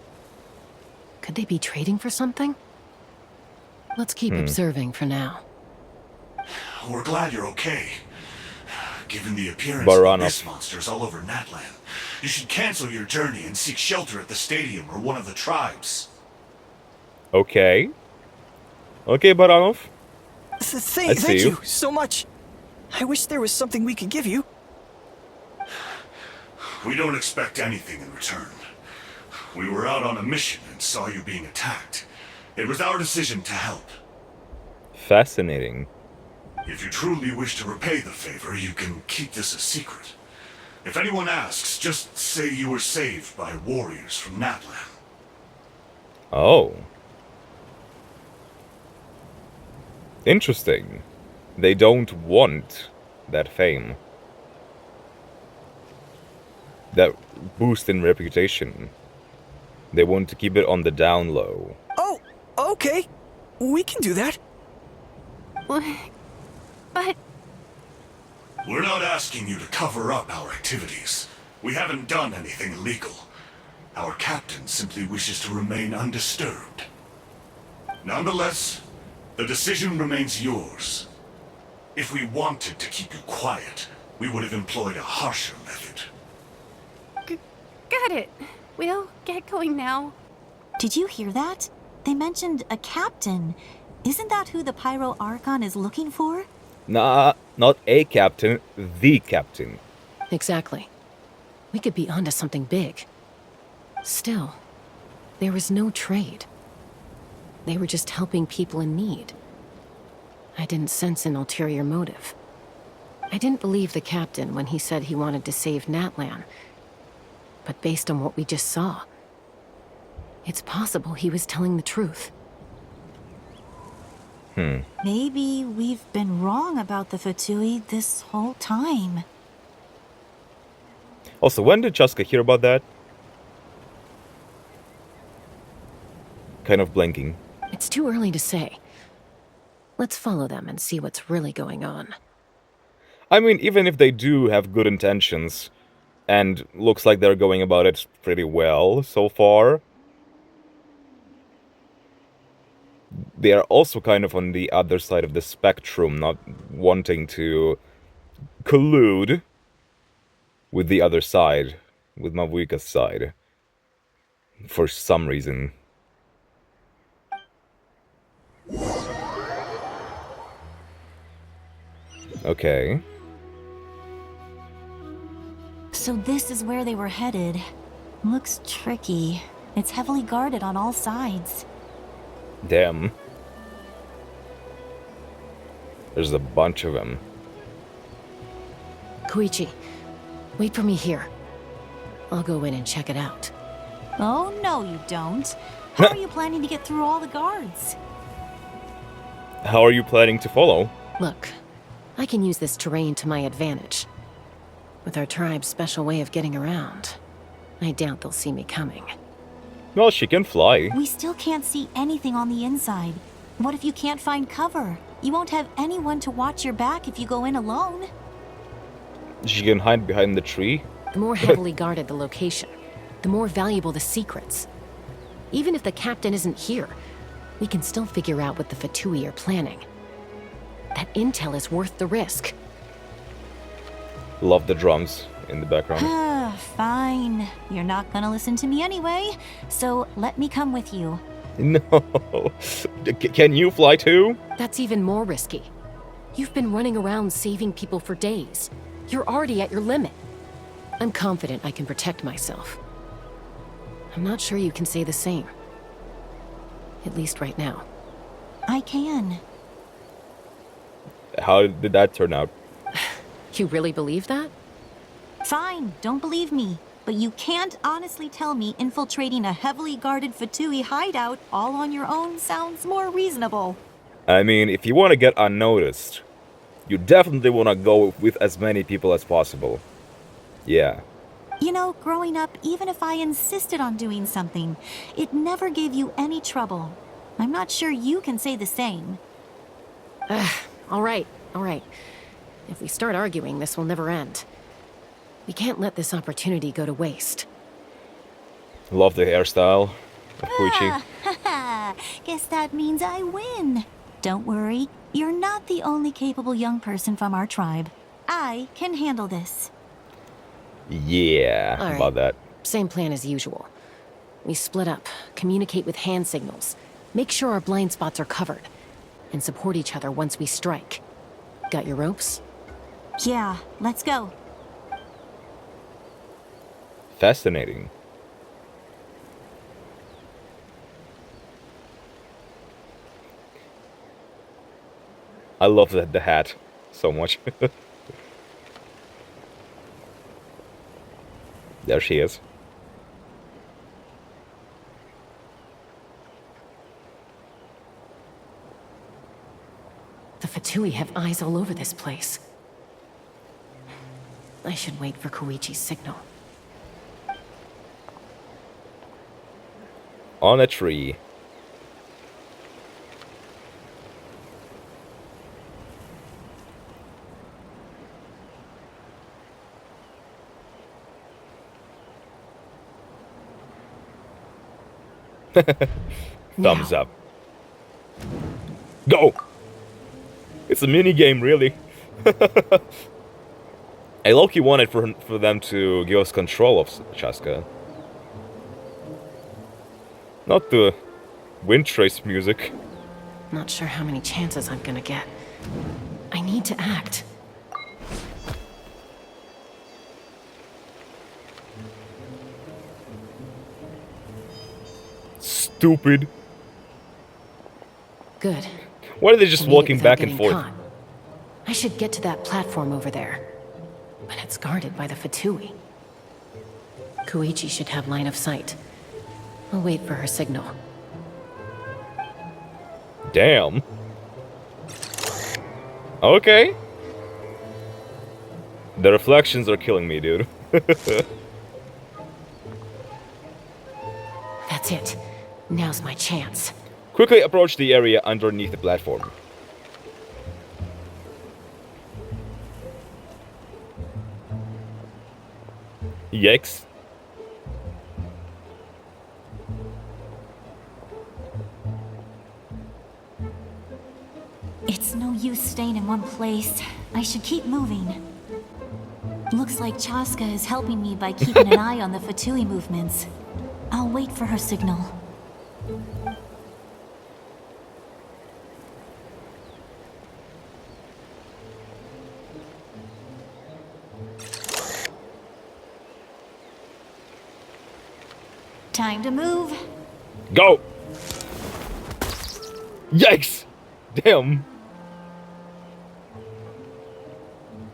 Could they be trading for something? Let's keep observing for now. We're glad you're okay. Given the appearance Baranov. of abyss monsters all over Natlan, you should cancel your journey and seek shelter at the stadium or one of the tribes. Okay. Okay, Baranov. Thank you so much. I wish there was something we could give you. We don't expect anything in return. We were out on a mission and saw you being attacked. It was our decision to help. Fascinating. If you truly wish to repay the favor, you can keep this a secret. If anyone asks, just say you were saved by warriors from Natlan. Oh. Interesting. They don't want that fame. That boost in reputation. They want to keep it on the down low. Oh, okay. We can do that. But... We're not asking you to cover up our activities. We haven't done anything illegal. Our captain simply wishes to remain undisturbed. Nonetheless, the decision remains yours. If we wanted to keep you quiet, we would have employed a harsher method. Got it. We'll get going now. Did you hear that? They mentioned a captain. Isn't that who the Pyro Archon is looking for? Nah, not a captain, the captain. Exactly. We could be onto something big. Still, there was no trade. They were just helping people in need. I didn't sense an ulterior motive. I didn't believe the captain when he said he wanted to save Natlan. But based on what we just saw, it's possible he was telling the truth. Maybe we've been wrong about the Fatui this whole time. Also, when did Chaska hear about that? Kind of blanking. It's too early to say. Let's follow them and see what's really going on. I mean, even if they do have good intentions, and looks like they're going about it pretty well so far, they are also kind of on the other side of the spectrum, not wanting to collude with the other side, with Mavuika's side, for some reason. Okay. So this is where they were headed. Looks tricky. It's heavily guarded on all sides. Damn. There's a bunch of them. Koichi, wait for me here. I'll go in and check it out. Oh, no you don't. How are you planning to get through all the guards? How are you planning to follow? Look, I can use this terrain to my advantage. With our tribe's special way of getting around, I doubt they'll see me coming. Well, she can fly. We still can't see anything on the inside. What if you can't find cover? You won't have anyone to watch your back if you go in alone. She can hide behind the tree. The more heavily guarded the location, the more valuable the secrets. Even if the captain isn't here, we can still figure out what the Fatui are planning. That intel is worth the risk. Love the drums in the background. Fine. You're not gonna listen to me anyway, so let me come with you. No. Can you fly too? That's even more risky. You've been running around saving people for days. You're already at your limit. I'm confident I can protect myself. I'm not sure you can say the same. At least right now. I can. How did that turn out? You really believe that? Fine, don't believe me. But you can't honestly tell me infiltrating a heavily guarded Fatui hideout all on your own sounds more reasonable. I mean, if you want to get unnoticed, you definitely want to go with as many people as possible. Yeah. You know, growing up, even if I insisted on doing something, it never gave you any trouble. I'm not sure you can say the same. All right. If we start arguing, this will never end. We can't let this opportunity go to waste. Love the hairstyle of Koichi. Guess that means I win. Don't worry, you're not the only capable young person from our tribe. I can handle this. Yeah, All right. about that. Same plan as usual. We split up, communicate with hand signals, make sure our blind spots are covered, and support each other once we strike. Got your ropes? Yeah, let's go. Fascinating. I love the hat so much. There she is. The Fatui have eyes all over this place. I should wait for Koichi's signal. On a tree. Thumbs up. Go! It's a mini game, really. I low-key wanted for them to give us control of Chaska. Not the Wind Trace music. Not sure how many chances I'm gonna get. I need to act. Stupid. Good. Why are they just walking back and forth? Caught. I should get to that platform over there. But it's guarded by the Fatui. Koichi should have line of sight. I'll wait for her signal. Damn. Okay. The reflections are killing me, dude. That's it. Now's my chance. Quickly approach the area underneath the platform. Yikes. It's no use staying in one place. I should keep moving. Looks like Chaska is helping me by keeping an eye on the Fatui movements. I'll wait for her signal. Time to move. Go! Yikes! Damn.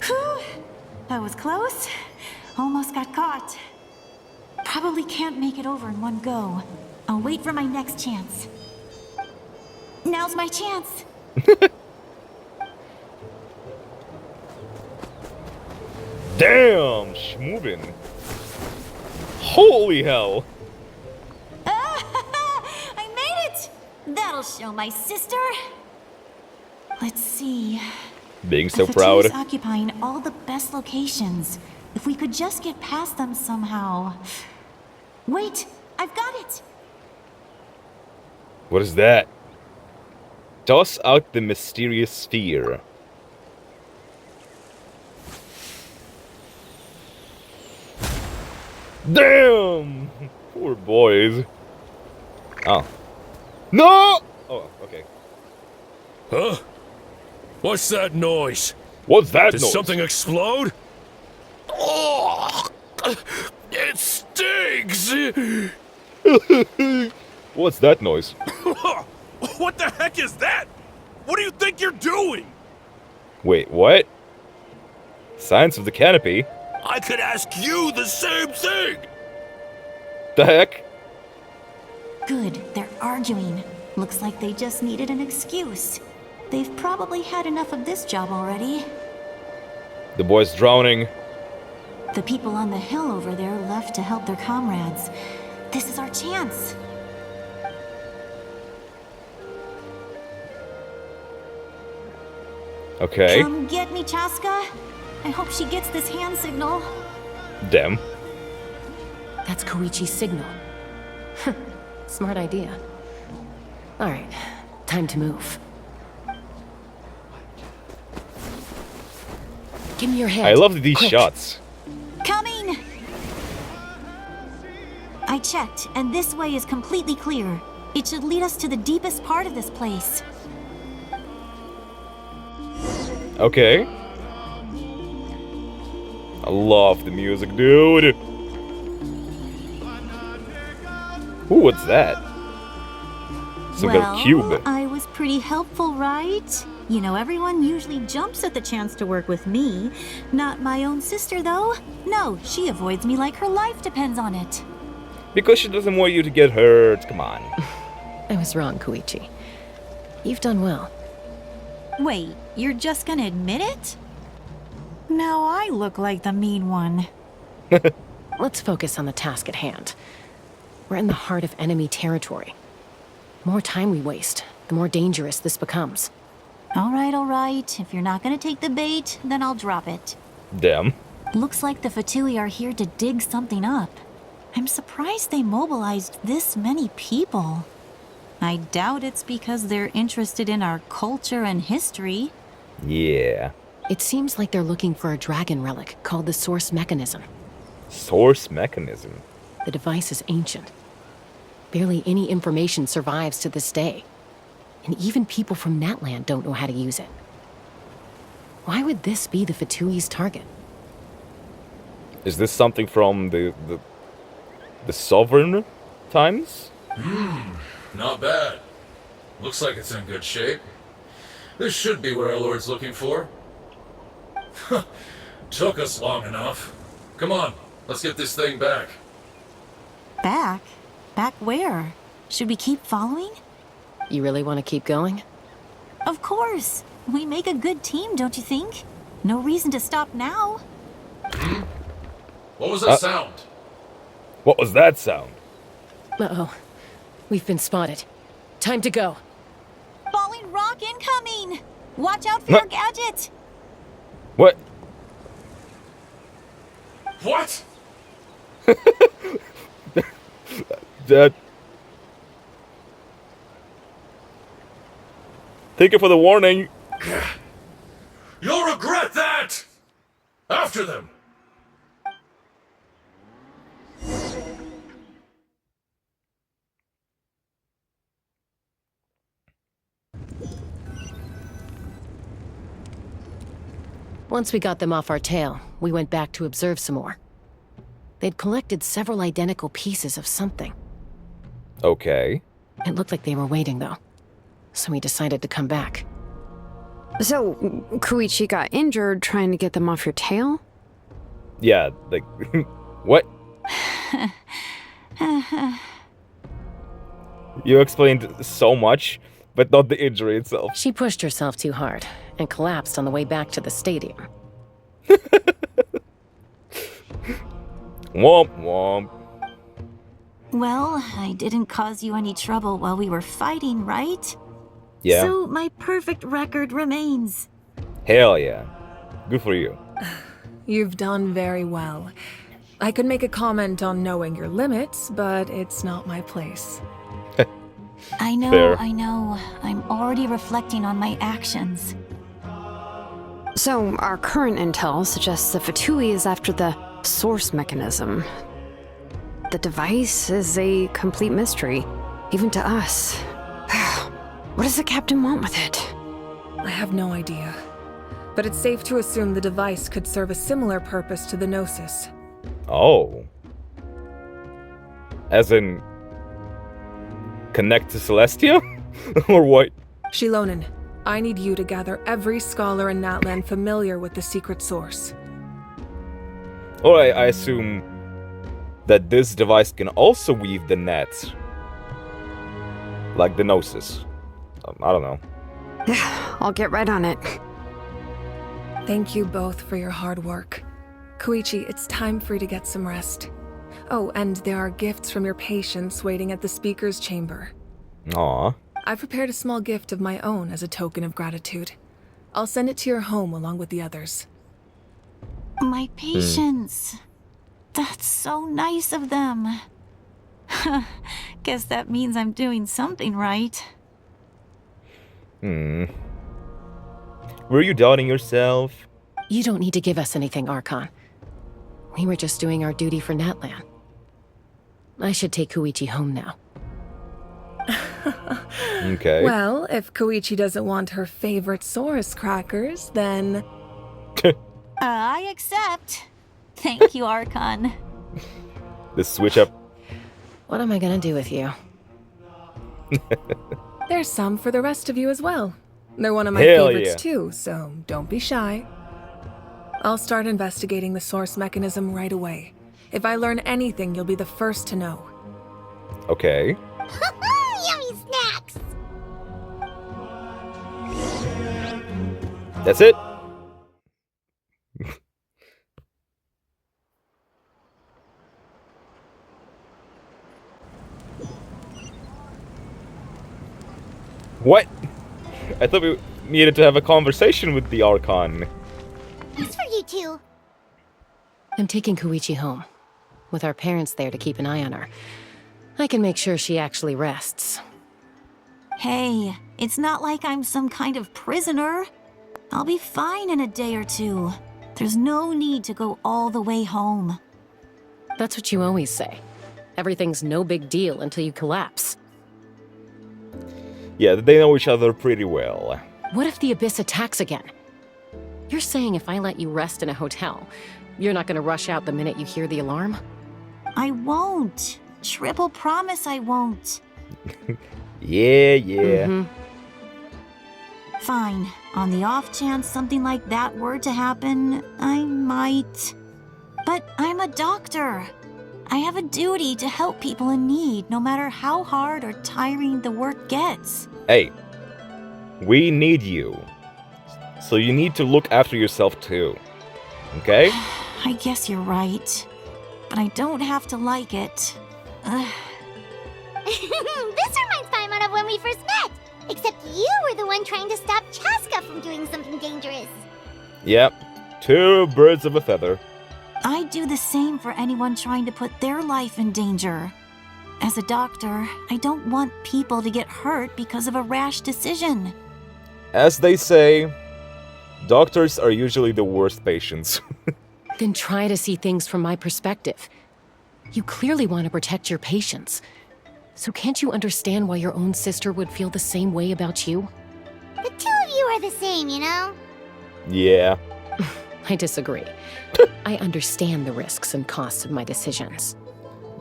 Whew. That was close. Almost got caught. Probably can't make it over in one go. I'll wait for my next chance. Now's my chance. Damn, schmovin'. Holy hell. I made it! That'll show my sister. Let's see. Being so The proud. Fatui's occupying all the best locations. If we could just get past them somehow. Wait, I've got it. What is that? Toss out the mysterious sphere. Damn! Poor boys. Oh. No! Oh, okay. Huh? What's that noise? What's that Did noise? something explode? Oh! It stinks! What's that noise? What the heck is that? What do you think you're doing? Wait, what? Signs of the canopy? I could ask you the same thing! The heck? Good, they're arguing. Looks like they just needed an excuse. They've probably had enough of this job already. The boy's drowning. The people on the hill over there left to help their comrades. This is our chance. Okay. Come get me, Chaska. I hope she gets this hand signal. Damn. That's Koichi's signal. Smart idea. Alright, time to move. Give me your hand. I love these quick. shots. Coming! I checked, and this way is completely clear. It should lead us to the deepest part of this place. Okay. I love the music, dude. Ooh, what's that? Some kind of cube. I was pretty helpful, right? You know, everyone usually jumps at the chance to work with me. Not my own sister, though. No, she avoids me like her life depends on it. Because she doesn't want you to get hurt. Come on. I was wrong, Koichi. You've done well. Wait, you're just gonna admit it? Now I look like the mean one. Let's focus on the task at hand. We're in the heart of enemy territory. The more time we waste, the more dangerous this becomes. All right. If you're not gonna take the bait, then I'll drop it. Damn. Looks like the Fatui are here to dig something up. I'm surprised they mobilized this many people. I doubt it's because they're interested in our culture and history. Yeah. It seems like they're looking for a dragon relic called the Source Mechanism. Source Mechanism? The device is ancient. Barely any information survives to this day. And even people from Natlan don't know how to use it. Why would this be the Fatui's target? Is this something from the Sovereign times? Not bad. Looks like it's in good shape. This should be what our Lord's looking for. Took us long enough. Come on, let's get this thing back. Back? Back where? Should we keep following? You really want to keep going? Of course. We make a good team, don't you think? No reason to stop now. What was that sound? What was that sound? Uh-oh. We've been spotted. Time to go. Falling rock incoming! Watch out for your gadget! What? What? That. Thank you for the warning. You'll regret that! After them! Once we got them off our tail, we went back to observe some more. They'd collected several identical pieces of something. Okay. It looked like they were waiting, though. So we decided to come back. So, Koichi got injured trying to get them off your tail? Yeah, like, what? You explained so much, but not the injury itself. She pushed herself too hard and collapsed on the way back to the stadium. Womp womp. Well, I didn't cause you any trouble while we were fighting, right? Yeah. So my perfect record remains. Hell yeah. Good for you. You've done very well. I could make a comment on knowing your limits, but it's not my place. I know, Fair. I know. I'm already reflecting on my actions. So, our current intel suggests the Fatui is after the Source Mechanism. The device is a complete mystery, even to us. What does the captain want with it? I have no idea. But it's safe to assume the device could serve a similar purpose to the Gnosis. Oh. As in... connect to Celestia? Or what? Shilonen, I need you to gather every scholar in Natlan familiar with the secret source. Alright, I assume that this device can also weave the net. Like the Gnosis. I don't know. I'll get right on it. Thank you both for your hard work. Koichi, it's time for you to get some rest. Oh, and there are gifts from your patients waiting at the speaker's chamber. Aw. I prepared a small gift of my own as a token of gratitude. I'll send it to your home along with the others. My patience. That's so nice of them. Guess that means I'm doing something right. Were you doubting yourself? You don't need to give us anything, Archon. We were just doing our duty for Natlan. I should take Koichi home now. Okay. Well, if Koichi doesn't want her favorite Saurus crackers, then... I accept. Thank you, Archon. The switch up. What am I gonna do with you? There's some for the rest of you as well. They're one of my Hell favorites yeah. too, so don't be shy. I'll start investigating the source mechanism right away. If I learn anything, you'll be the first to know. Okay. Yummy snacks! That's it? What? I thought we needed to have a conversation with the Archon. It's for you two. I'm taking Koichi home. With our parents there to keep an eye on her. I can make sure she actually rests. Hey, it's not like I'm some kind of prisoner. I'll be fine in a day or two. There's no need to go all the way home. That's what you always say. Everything's no big deal until you collapse. Yeah, they know each other pretty well. What if the Abyss attacks again? You're saying if I let you rest in a hotel, you're not gonna rush out the minute you hear the alarm? I won't. Triple promise I won't. Yeah. Fine. On the off chance something like that were to happen, I might. But I'm a doctor. I have a duty to help people in need, no matter how hard or tiring the work gets. Hey, we need you. So you need to look after yourself too. Okay? I guess you're right. But I don't have to like it. Ugh. This reminds Paimon of when we first met. Except you were the one trying to stop Chaska from doing something dangerous. Yep. Two birds of a feather. I'd do the same for anyone trying to put their life in danger. As a doctor, I don't want people to get hurt because of a rash decision. As they say, doctors are usually the worst patients. Then try to see things from my perspective. You clearly want to protect your patients. So can't you understand why your own sister would feel the same way about you? The two of you are the same, you know? Yeah. I disagree. I understand the risks and costs of my decisions.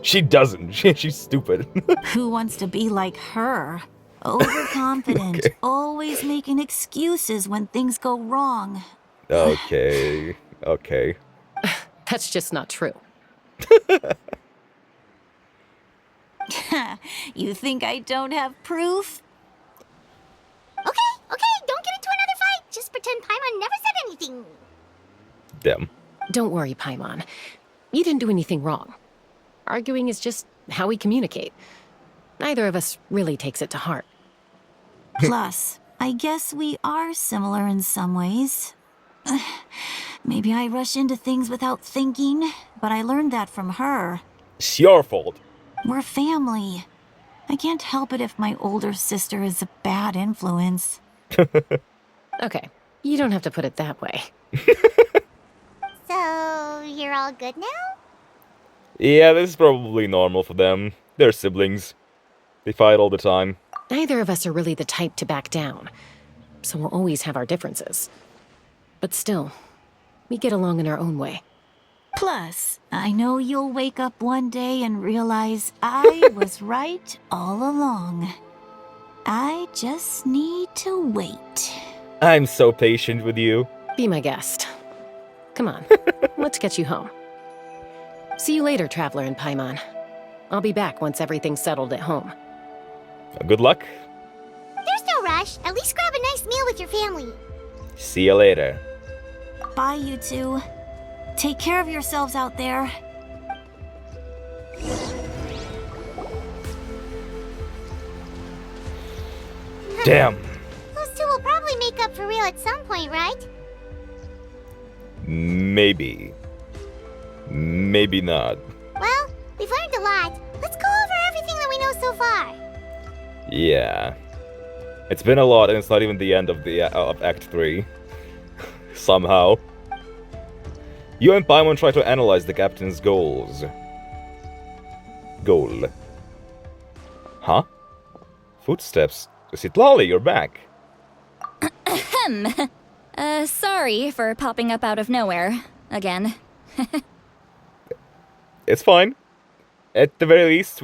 She doesn't. She's stupid. Who wants to be like her? Overconfident, Okay. always making excuses when things go wrong. Okay. That's just not true. You think I don't have proof? Okay, don't get into another fight. Just pretend Paimon never said anything. Damn. Don't worry, Paimon. You didn't do anything wrong. Arguing is just how we communicate. Neither of us really takes it to heart. Plus, I guess we are similar in some ways. Maybe I rush into things without thinking, but I learned that from her. It's your fault. We're family. I can't help it if my older sister is a bad influence. Okay, you don't have to put it that way. So, you're all good now? Yeah, this is probably normal for them. They're siblings. They fight all the time. Neither of us are really the type to back down, so we'll always have our differences. But still, we get along in our own way. Plus, I know you'll wake up one day and realize I was right all along. I just need to wait. I'm so patient with you. Be my guest. Come on, let's get you home. See you later, Traveler and Paimon. I'll be back once everything's settled at home. Good luck. There's no rush. At least grab a nice meal with your family. See you later. Bye, you two. Take care of yourselves out there. Damn. Those two will probably make up for real at some point, right? Maybe. Maybe not. Well, we've learned a lot. Let's go over everything that we know so far. Yeah. It's been a lot, and it's not even the end of Act 3. Somehow. You and Paimon try to analyze the captain's goals. Goal. Huh? Footsteps. Sitlali, you're back. Ahem. Sorry for popping up out of nowhere. Again. It's fine. At the very least,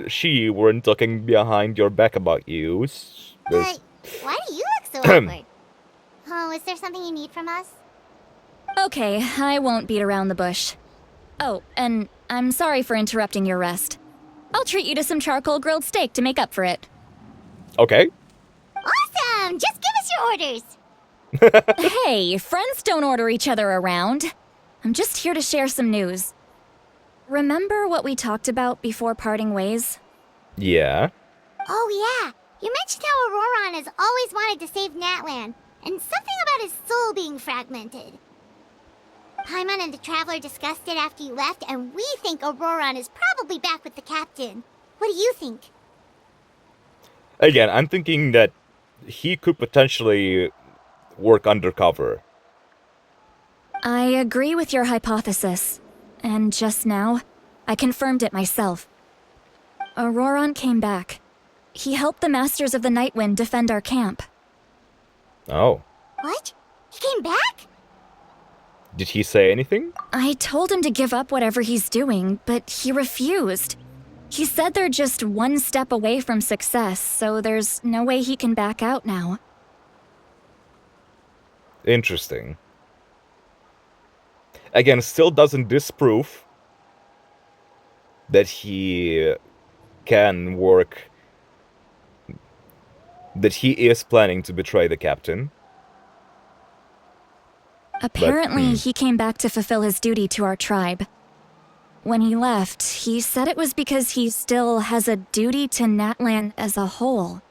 she weren't talking behind your back about you. Why do you look so awkward. Oh, is there something you need from us? Okay, I won't beat around the bush. Oh, and I'm sorry for interrupting your rest. I'll treat you to some charcoal grilled steak to make up for it. Okay. Awesome! Just give us your orders! Hey, friends don't order each other around. I'm just here to share some news. Remember what we talked about before parting ways? Yeah. Oh yeah, you mentioned how Auroron has always wanted to save Natlan, and something about his soul being fragmented. Paimon and the Traveler discussed it after you left, and we think Auroron is probably back with the captain. What do you think? Again, I'm thinking that he could potentially work undercover. I agree with your hypothesis. And just now, I confirmed it myself. Auroron came back. He helped the Masters of the Nightwind defend our camp. Oh. What? He came back? Did he say anything? I told him to give up whatever he's doing, but he refused. He said they're just one step away from success, so there's no way he can back out now. Interesting. Again, still doesn't disprove that he can work, that he is planning to betray the captain. Apparently, he came back to fulfill his duty to our tribe. When he left, he said it was because he still has a duty to Natlan as a whole.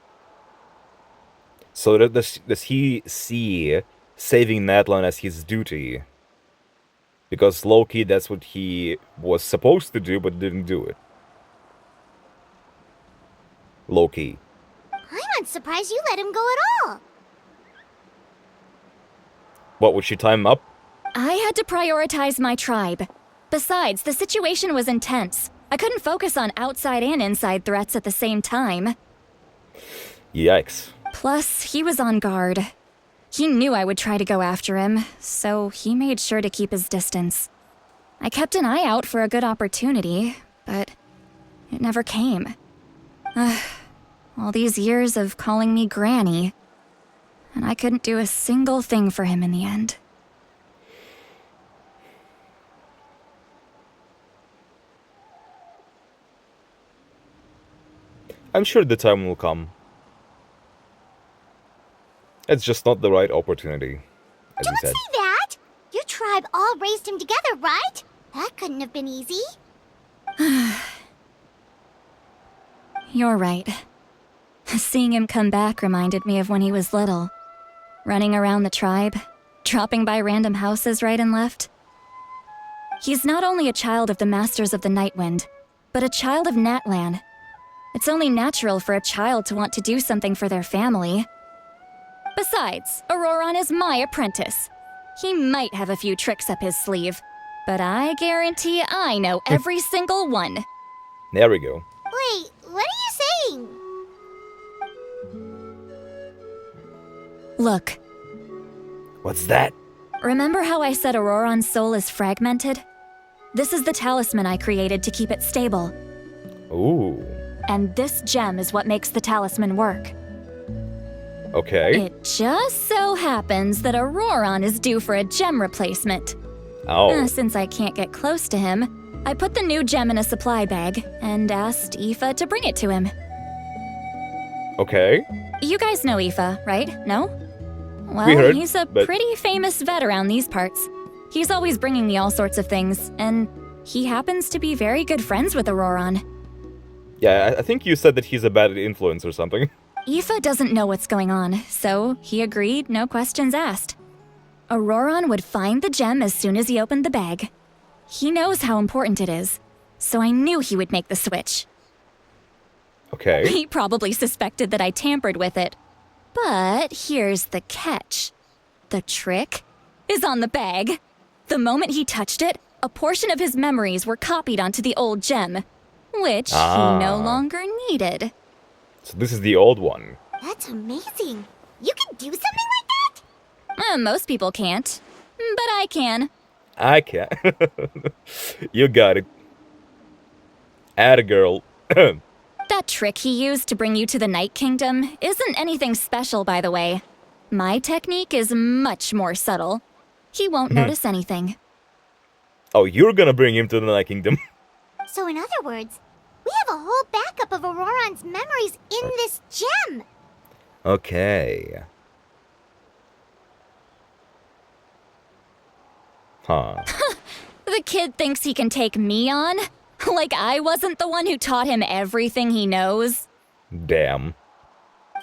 So does he see saving Natlan as his duty? Because low-key, that's what he was supposed to do, but didn't do it. Low-key. I'm not surprised you let him go at all. What, would she time him up? I had to prioritize my tribe. Besides, the situation was intense. I couldn't focus on outside and inside threats at the same time. Yikes. Plus, he was on guard. He knew I would try to go after him, so he made sure to keep his distance. I kept an eye out for a good opportunity, but it never came. All these years of calling me Granny, and I couldn't do a single thing for him in the end. I'm sure the time will come. It's just not the right opportunity, as you said. Don't say that! Your tribe all raised him together, right? That couldn't have been easy. You're right. Seeing him come back reminded me of when he was little. Running around the tribe, dropping by random houses right and left. He's not only a child of the Masters of the Nightwind, but a child of Natlan. It's only natural for a child to want to do something for their family. Besides, Auroron is my apprentice. He might have a few tricks up his sleeve, but I guarantee I know every single one. There we go. Wait, what are you saying? Look. What's that? Remember how I said Auroron's soul is fragmented? This is the talisman I created to keep it stable. Ooh. And this gem is what makes the talisman work. Okay. It just so happens that Auroron is due for a gem replacement. Oh. Since I can't get close to him, I put the new gem in a supply bag and asked Aoife to bring it to him. Okay. You guys know Aoife, right? No? Well, We heard, he's a pretty famous vet around these parts. He's always bringing me all sorts of things, and he happens to be very good friends with Auroron. Yeah, I think you said that he's a bad influence or something. Aoife doesn't know what's going on, so he agreed, no questions asked. Auroron would find the gem as soon as he opened the bag. He knows how important it is, so I knew he would make the switch. Okay. He probably suspected that I tampered with it. But here's the catch. The trick is on the bag. The moment he touched it, a portion of his memories were copied onto the old gem, which he no longer needed. So this is the old one. That's amazing. You can do something like that? Most people can't, but I can. I can. You got it. Atta girl. That trick he used to bring you to the Night Kingdom isn't anything special, by the way. My technique is much more subtle. He won't notice anything. Oh, you're gonna bring him to the Night Kingdom. So in other words, we have a whole backup of Auroran's memories in this gem. Okay. Huh. The kid thinks he can take me on? Like I wasn't the one who taught him everything he knows? Damn.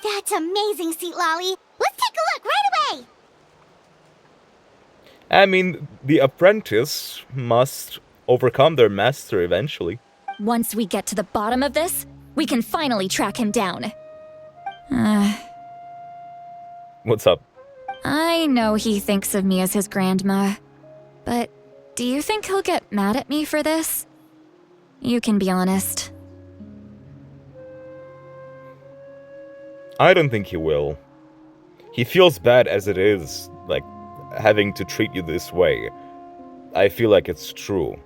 That's amazing, Seat Lolly. Let's take a look right away. I mean, the apprentice must overcome their master eventually. Once we get to the bottom of this, we can finally track him down. What's up? I know he thinks of me as his grandma, but do you think he'll get mad at me for this? You can be honest. I don't think he will. He feels bad as it is, like, having to treat you this way. I feel like it's true.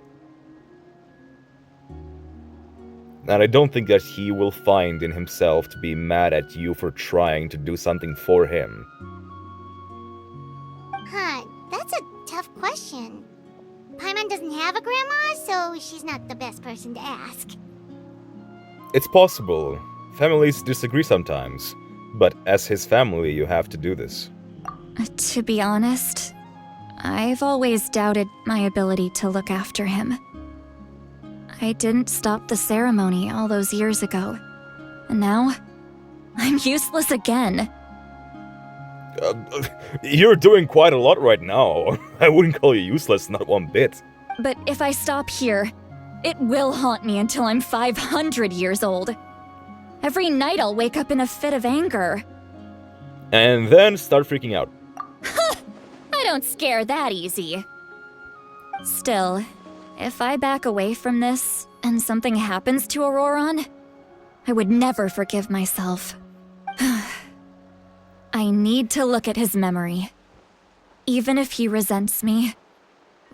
And I don't think that he will find in himself to be mad at you for trying to do something for him. Huh, that's a tough question. Paimon doesn't have a grandma, so she's not the best person to ask. It's possible. Families disagree sometimes. But as his family, you have to do this. To be honest, I've always doubted my ability to look after him. I didn't stop the ceremony all those years ago. And now, I'm useless again. You're doing quite a lot right now. I wouldn't call you useless, not one bit. But if I stop here, it will haunt me until I'm 500 years old. Every night I'll wake up in a fit of anger. And then start freaking out. I don't scare that easy. Still, if I back away from this and something happens to Auroran, I would never forgive myself. I need to look at his memory. Even if he resents me,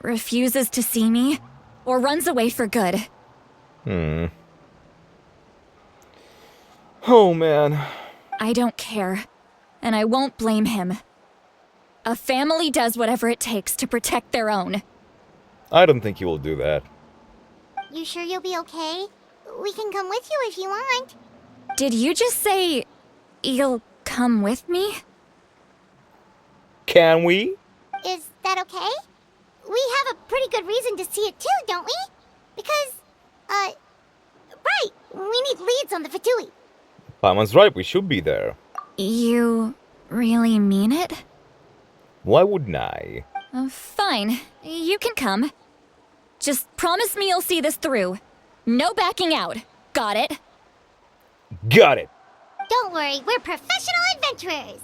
refuses to see me, or runs away for good. Oh, man. I don't care, and I won't blame him. A family does whatever it takes to protect their own. I don't think he will do that. You sure you'll be okay? We can come with you if you want. Did you just say you'll come with me? Can we? Is that okay? We have a pretty good reason to see it too, don't we? Because, right, we need leads on the Fatui. Paimon's right, we should be there. You really mean it? Why wouldn't I? Fine, you can come. Just promise me you'll see this through. No backing out. Got it? Got it! Don't worry, we're professional adventurers.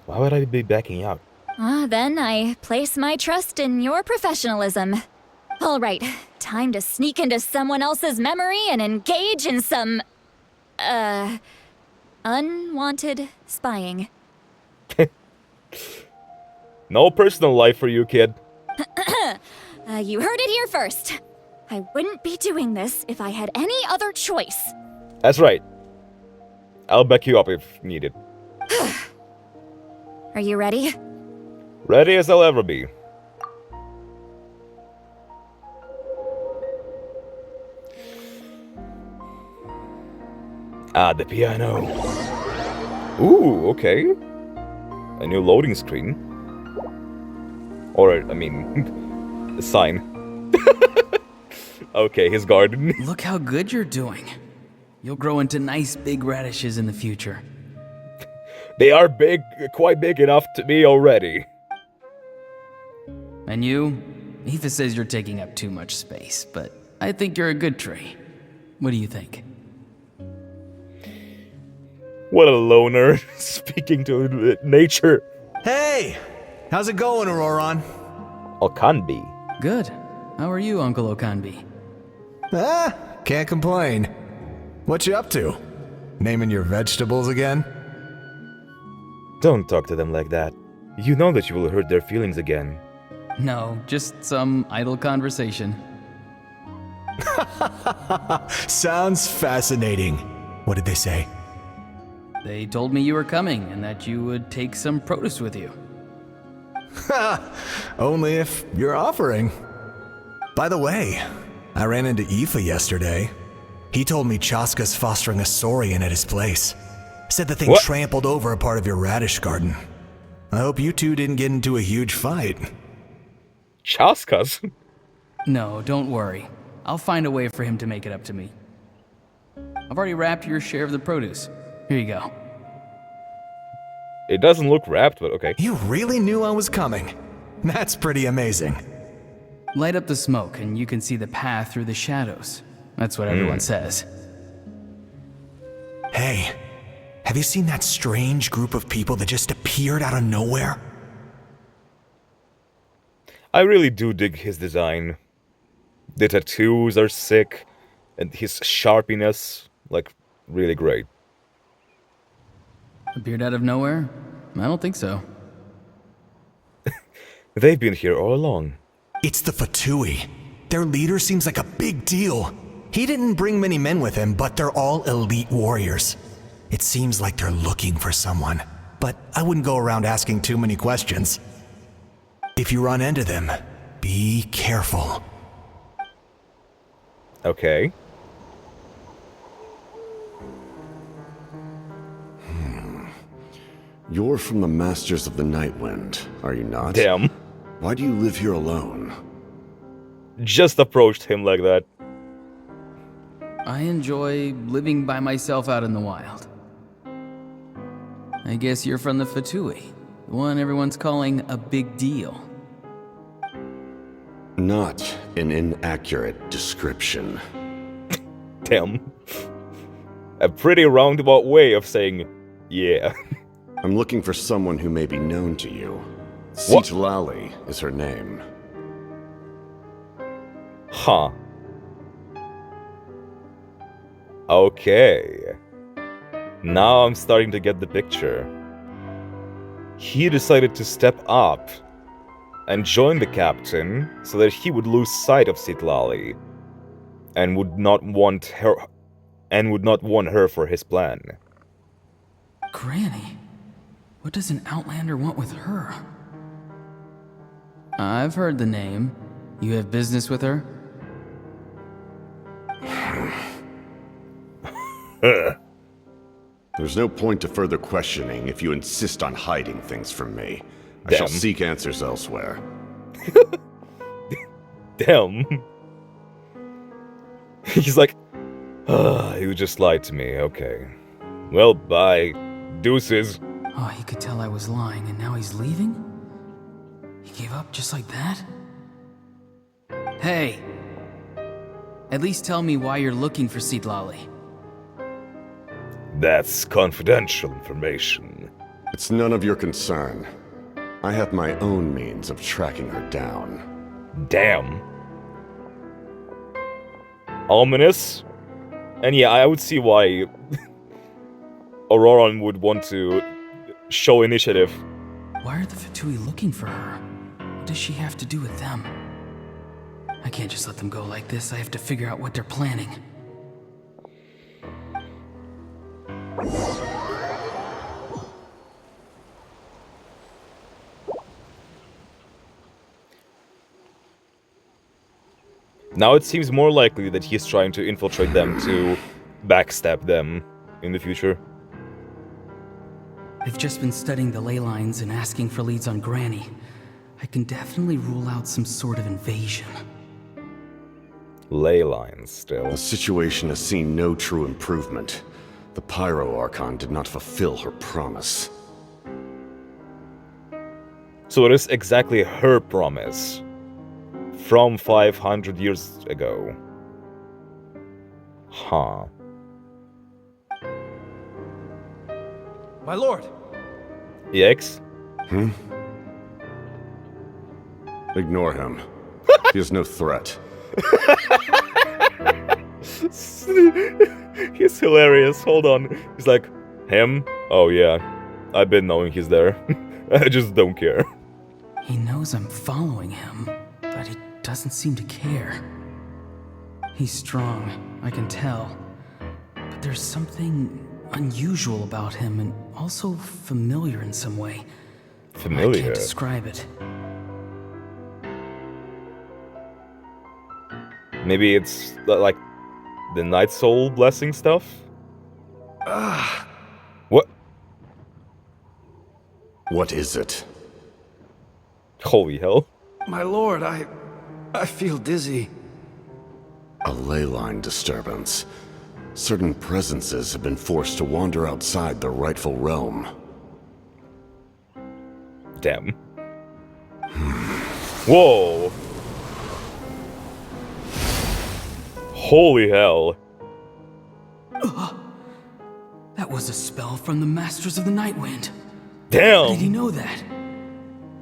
Why would I be backing out? Then I place my trust in your professionalism. All right, time to sneak into someone else's memory and engage in some, unwanted spying. No personal life for you, kid. You heard it here first. I wouldn't be doing this if I had any other choice. That's right. I'll back you up if needed. Are you ready? Ready as I'll ever be. The piano. Ooh, okay. A new loading screen. Or, I mean, a sign. Okay, his garden. Look how good you're doing. You'll grow into nice big radishes in the future. They are big, quite big enough to me already. And you? Aoife says you're taking up too much space, but I think you're a good tree. What do you think? What a loner, speaking to nature. Hey! How's it going, Auroran? Okanbi. Good. How are you, Uncle Okanbi? Can't complain. What you up to? Naming your vegetables again? Don't talk to them like that. You know that you will hurt their feelings again. No, just some idle conversation. Sounds fascinating. What did they say? They told me you were coming and that you would take some produce with you. Ha! Only if you're offering. By the way, I ran into Aoife yesterday. He told me Chaska's fostering a saurian at his place. Said the thing trampled over a part of your radish garden. I hope you two didn't get into a huge fight. Chaska's? No, don't worry. I'll find a way for him to make it up to me. I've already wrapped your share of the produce. Here you go. It doesn't look wrapped, but okay. You really knew I was coming. That's pretty amazing. Light up the smoke and you can see the path through the shadows. That's what everyone says. Hey, have you seen that strange group of people that just appeared out of nowhere? I really do dig his design. The tattoos are sick, and his sharpiness, like, really great. Appeared out of nowhere? I don't think so. They've been here all along. It's the Fatui. Their leader seems like a big deal. He didn't bring many men with him, but they're all elite warriors. It seems like they're looking for someone, but I wouldn't go around asking too many questions. If you run into them, be careful. Okay. You're from the Masters of the Nightwind, are you not? Damn. Why do you live here alone? Just approached him like that. I enjoy living by myself out in the wild. I guess you're from the Fatui, the one everyone's calling a big deal. Not an inaccurate description. Damn. A pretty roundabout way of saying, yeah. I'm looking for someone who may be known to you. Citlali is her name. Huh. Okay. Now I'm starting to get the picture. He decided to step up and join the captain so that he would lose sight of Citlali and would not want her for his plan. Granny? What does an Outlander want with her? I've heard the name. You have business with her? There's no point to further questioning if you insist on hiding things from me. I Damn. shall seek answers elsewhere. Damn. He's like, you just lied to me, okay. Well, bye. Deuces. Oh, he could tell I was lying and now he's leaving? He gave up just like that? Hey! At least tell me why you're looking for Citlali. That's confidential information. It's none of your concern. I have my own means of tracking her down. Damn. Ominous? And yeah, I would see why Auroran would want to show initiative. Why are the Fatui looking for her? What does she have to do with them? I can't just let them go like this. I have to figure out what they're planning. Now it seems more likely that he's trying to infiltrate them to backstab them in the future. I've just been studying the ley lines and asking for leads on Granny. I can definitely rule out some sort of invasion. Ley lines, still. The situation has seen no true improvement. The Pyro Archon did not fulfill her promise. So what is exactly her promise? From 500 years ago. Huh. My lord! EX? Ignore him. He is no threat. He's hilarious. Hold on. He's like, him? Oh yeah. I've been knowing he's there. I just don't care. He knows I'm following him, but he doesn't seem to care. He's strong, I can tell. But there's something unusual about him and also familiar in some way. I Familiar? can't describe it. Maybe it's like the Night Soul blessing stuff? What? What is it? Holy hell. My lord, I feel dizzy. A ley line disturbance. Certain presences have been forced to wander outside their rightful realm. Damn. Whoa. Holy hell. That was a spell from the Masters of the Nightwind. Damn! How did he know that?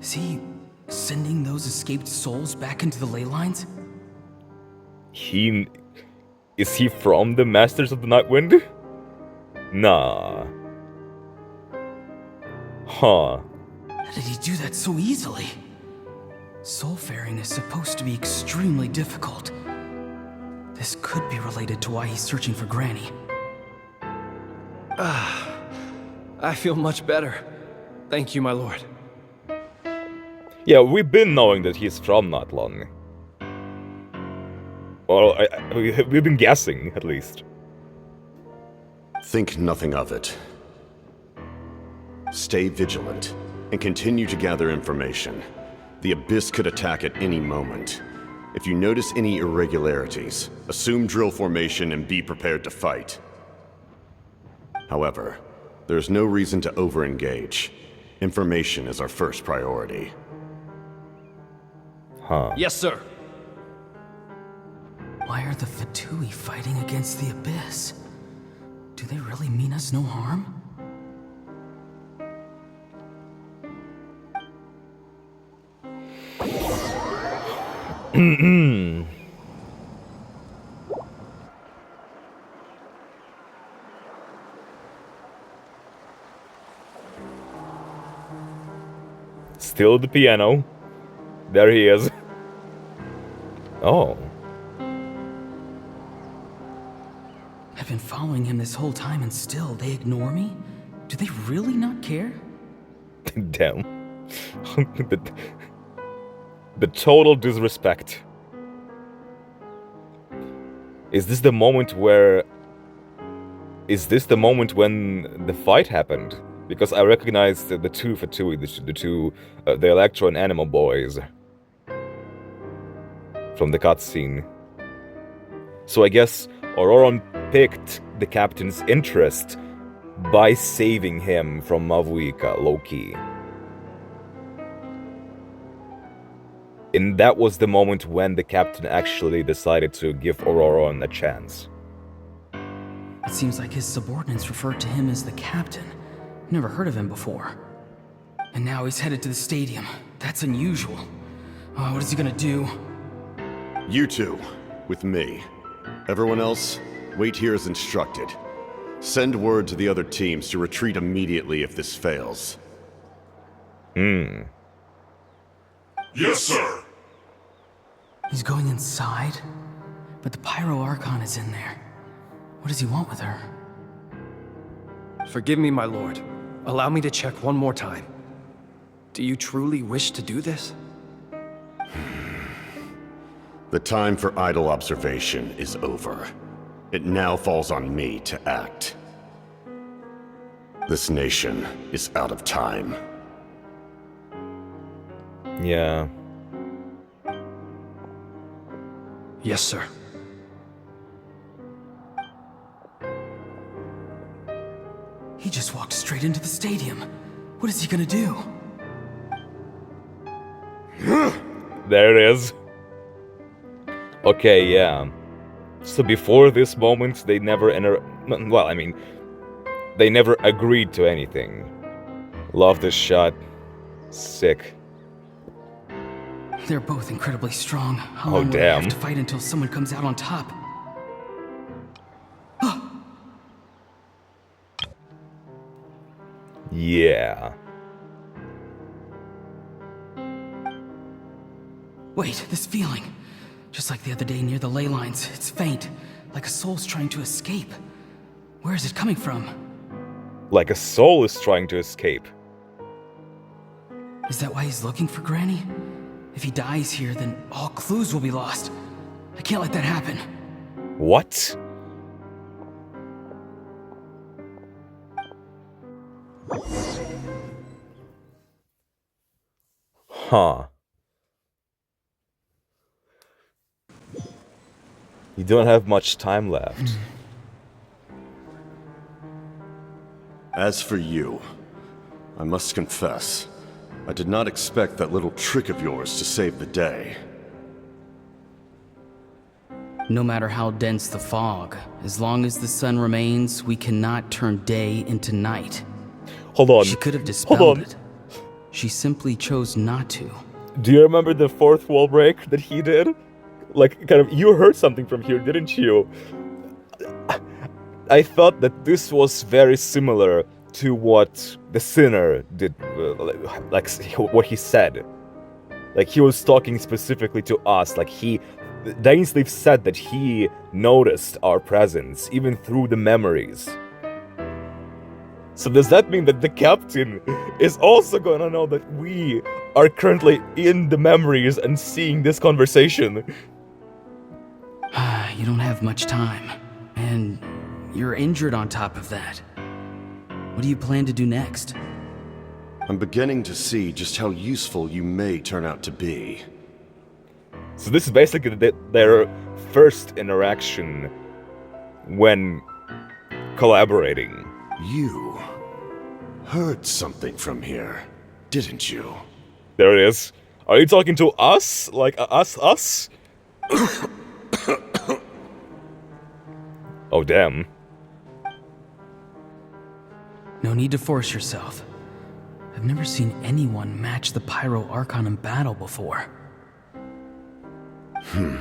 Is he sending those escaped souls back into the ley lines? Is he from the Masters of the Nightwind? Nah. Huh. How did he do that so easily? Soulfaring is supposed to be extremely difficult. This could be related to why he's searching for Granny. I feel much better. Thank you, my lord. Yeah, we've been knowing that he's from Natlan. Well, we've been guessing, at least. Think nothing of it. Stay vigilant, and continue to gather information. The Abyss could attack at any moment. If you notice any irregularities, assume drill formation and be prepared to fight. However, there's no reason to overengage. Information is our first priority. Huh. Yes, sir. Why are the Fatui fighting against the Abyss? Do they really mean us no harm? Still the piano. There he is. Oh. I've been following him this whole time and still they ignore me? Do they really not care? Damn. The total disrespect. Is this the moment when the fight happened? Because I recognized the two Fatui, the Electro and Animal boys from the cutscene. So I guess Auroron picked the captain's interest by saving him from Mavuika, low-key. And that was the moment when the captain actually decided to give Auroron a chance. It seems like his subordinates referred to him as the captain. Never heard of him before. And now he's headed to the stadium. That's unusual. Oh, what is he gonna do? You two, with me. Everyone else, wait here as instructed. Send word to the other teams to retreat immediately if this fails. Hmm. Yes, sir. He's going inside? But the Pyro Archon is in there. What does he want with her? Forgive me, my lord. Allow me to check one more time. Do you truly wish to do this? The time for idle observation is over. It now falls on me to act. This nation is out of time. Yeah. Yes, sir. He just walked straight into the stadium. What is he gonna do? There it is. Okay, yeah. So before this moment, they never they never agreed to anything. Love this shot. Sick. They're both incredibly strong. How Oh, long will they damn. have to fight until someone comes out on top? Yeah. Wait, this feeling. Just like the other day near the ley lines, it's faint, like a soul's trying to escape. Where is it coming from? Like a soul is trying to escape. Is that why he's looking for Granny? If he dies here, then all clues will be lost. I can't let that happen. What? Huh. You don't have much time left. As for you, I must confess, I did not expect that little trick of yours to save the day. No matter how dense the fog, as long as the sun remains, we cannot turn day into night. Hold on. She could have dispelled it. She simply chose not to. Do you remember the fourth wall break that he did? Like, kind of, you heard something from here, didn't you? I thought that this was very similar to what the sinner did, like what he said. Like, he was talking specifically to us, like Dainsleif said that he noticed our presence, even through the memories. So does that mean that the captain is also gonna know that we are currently in the memories and seeing this conversation? You don't have much time, and you're injured on top of that. What do you plan to do next? I'm beginning to see just how useful you may turn out to be. So this is basically their first interaction when collaborating. You heard something from here, didn't you? There it is. Are you talking to us? Like us? Oh, damn. No need to force yourself. I've never seen anyone match the Pyro Archon in battle before. I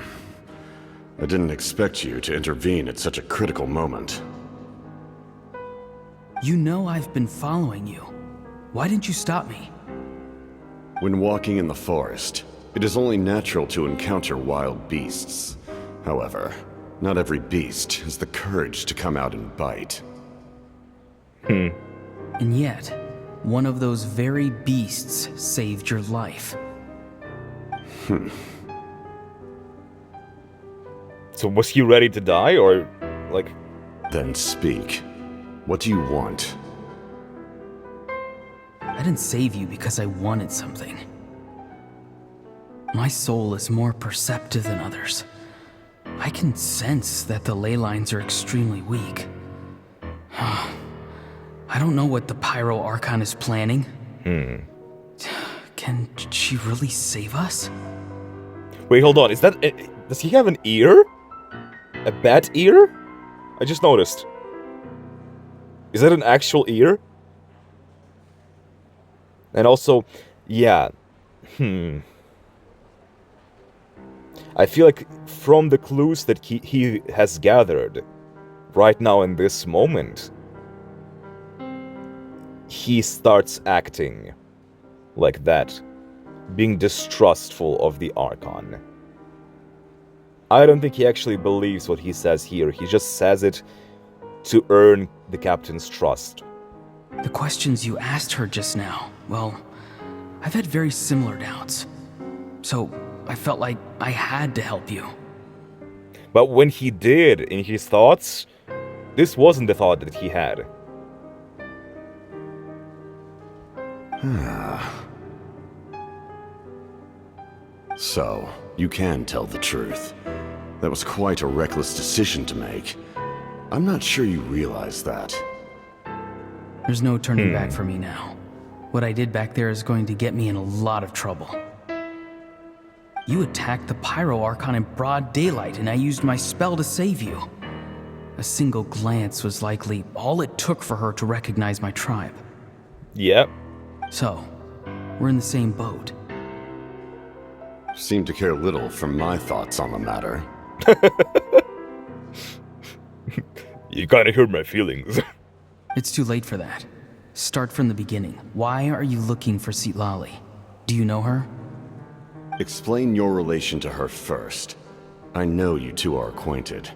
didn't expect you to intervene at such a critical moment. You know I've been following you. Why didn't you stop me? When walking in the forest, it is only natural to encounter wild beasts. However, not every beast has the courage to come out and bite. And yet, one of those very beasts saved your life. So was he ready to die, or, like... Then speak. What do you want? I didn't save you because I wanted something. My soul is more perceptive than others. I can sense that the ley lines are extremely weak. I don't know what the Pyro Archon is planning. Can she really save us? Wait, hold on. Is that... does he have an ear? A bat ear? I just noticed. Is that an actual ear? And also, yeah. I feel like from the clues that he has gathered right now in this moment, he starts acting like that, being distrustful of the Archon. I don't think he actually believes what he says here. He just says it to earn the captain's trust. The questions you asked her just now, well, I've had very similar doubts. So I felt like I had to help you. But when he did, in his thoughts, this wasn't the thought that he had. So, you can tell the truth. That was quite a reckless decision to make. I'm not sure you realize that. There's no turning back for me now. What I did back there is going to get me in a lot of trouble. You attacked the Pyro Archon in broad daylight, and I used my spell to save you. A single glance was likely all it took for her to recognize my tribe. Yep. So, we're in the same boat. Seem to care little for my thoughts on the matter. You kinda hurt my feelings. It's too late for that. Start from the beginning. Why are you looking for Citlali? Do you know her? Explain your relation to her first. I know you two are acquainted.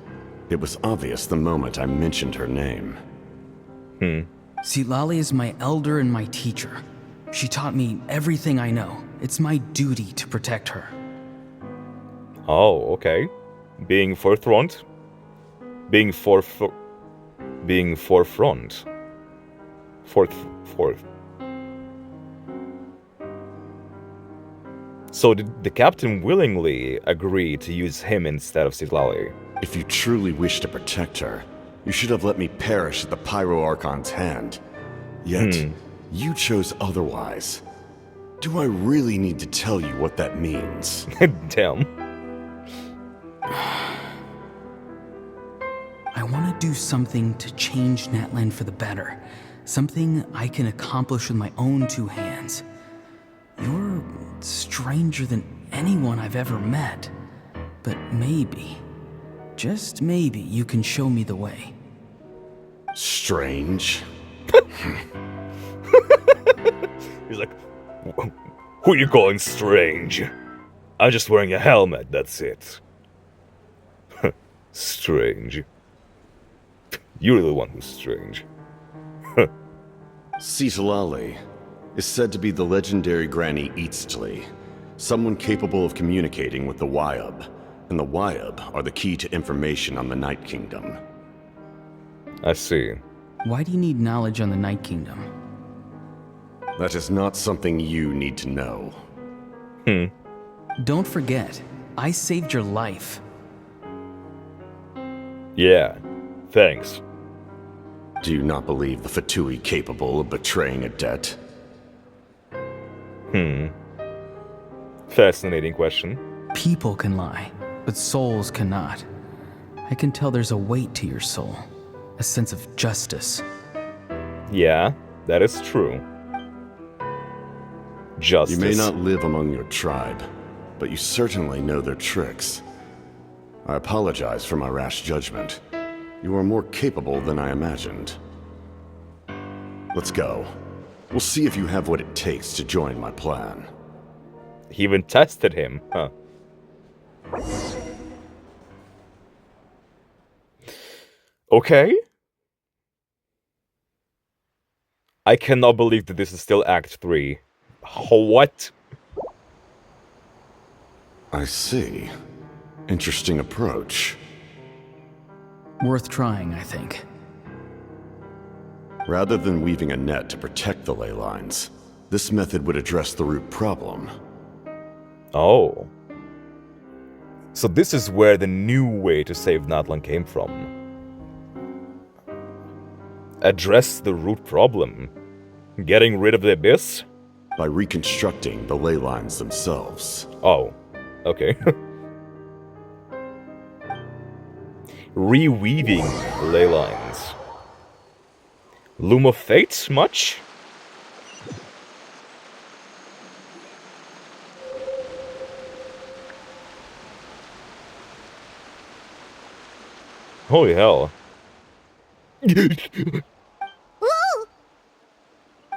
It was obvious the moment I mentioned her name. Citlali is my elder and my teacher. She taught me everything I know. It's my duty to protect her. Oh, okay. Being forefront? Being forefront. Fourth. So did the captain willingly agree to use him instead of Citlali? If you truly wish to protect her, you should have let me perish at the Pyro Archon's hand. Yet, you chose otherwise. Do I really need to tell you what that means? Damn. I want to do something to change Natlan for the better. Something I can accomplish with my own two hands. You're stranger than anyone I've ever met. But maybe, just maybe, you can show me the way. Strange? He's like, who are you calling strange? I'm just wearing a helmet, that's it. Strange. You're the one who's strange. Citlali is said to be the legendary Granny Eastly, someone capable of communicating with the Wyub, and the Wyub are the key to information on the Night Kingdom. I see. Why do you need knowledge on the Night Kingdom? That is not something you need to know. Don't forget, I saved your life. Yeah, thanks. Do you not believe the Fatui capable of betraying a debt? Fascinating question. People can lie, but souls cannot. I can tell there's a weight to your soul, a sense of justice. Yeah, that is true. Justice. You may not live among your tribe, but you certainly know their tricks. I apologize for my rash judgment. You are more capable than I imagined. Let's go. We'll see if you have what it takes to join my plan. He even tested him, huh? Okay. I cannot believe that this is still Act 3. What? I see. Interesting approach. Worth trying, I think. Rather than weaving a net to protect the ley lines, this method would address the root problem. Oh. So this is where the new way to save Natlan came from. Address the root problem. Getting rid of the abyss? By reconstructing the ley lines themselves. Oh, okay. Reweaving ley lines. Loom of Fate, much? Holy hell.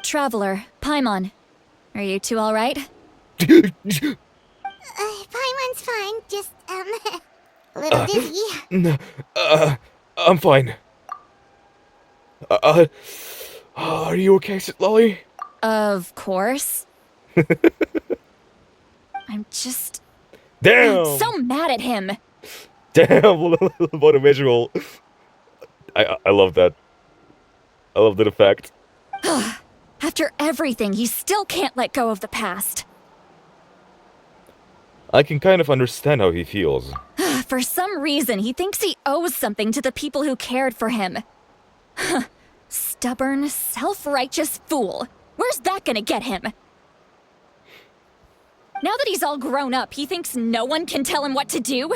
Traveler, Paimon, are you two all right? Paimon's fine, just, a little dizzy. I'm fine. Are you okay, Citlali? Of course. I'm just... Damn! I'm so mad at him! Damn, what a visual. I love that. I love that effect. After everything, he still can't let go of the past. I can kind of understand how he feels. For some reason, he thinks he owes something to the people who cared for him. Stubborn, self-righteous fool. Where's that gonna get him? Now that he's all grown up, he thinks no one can tell him what to do?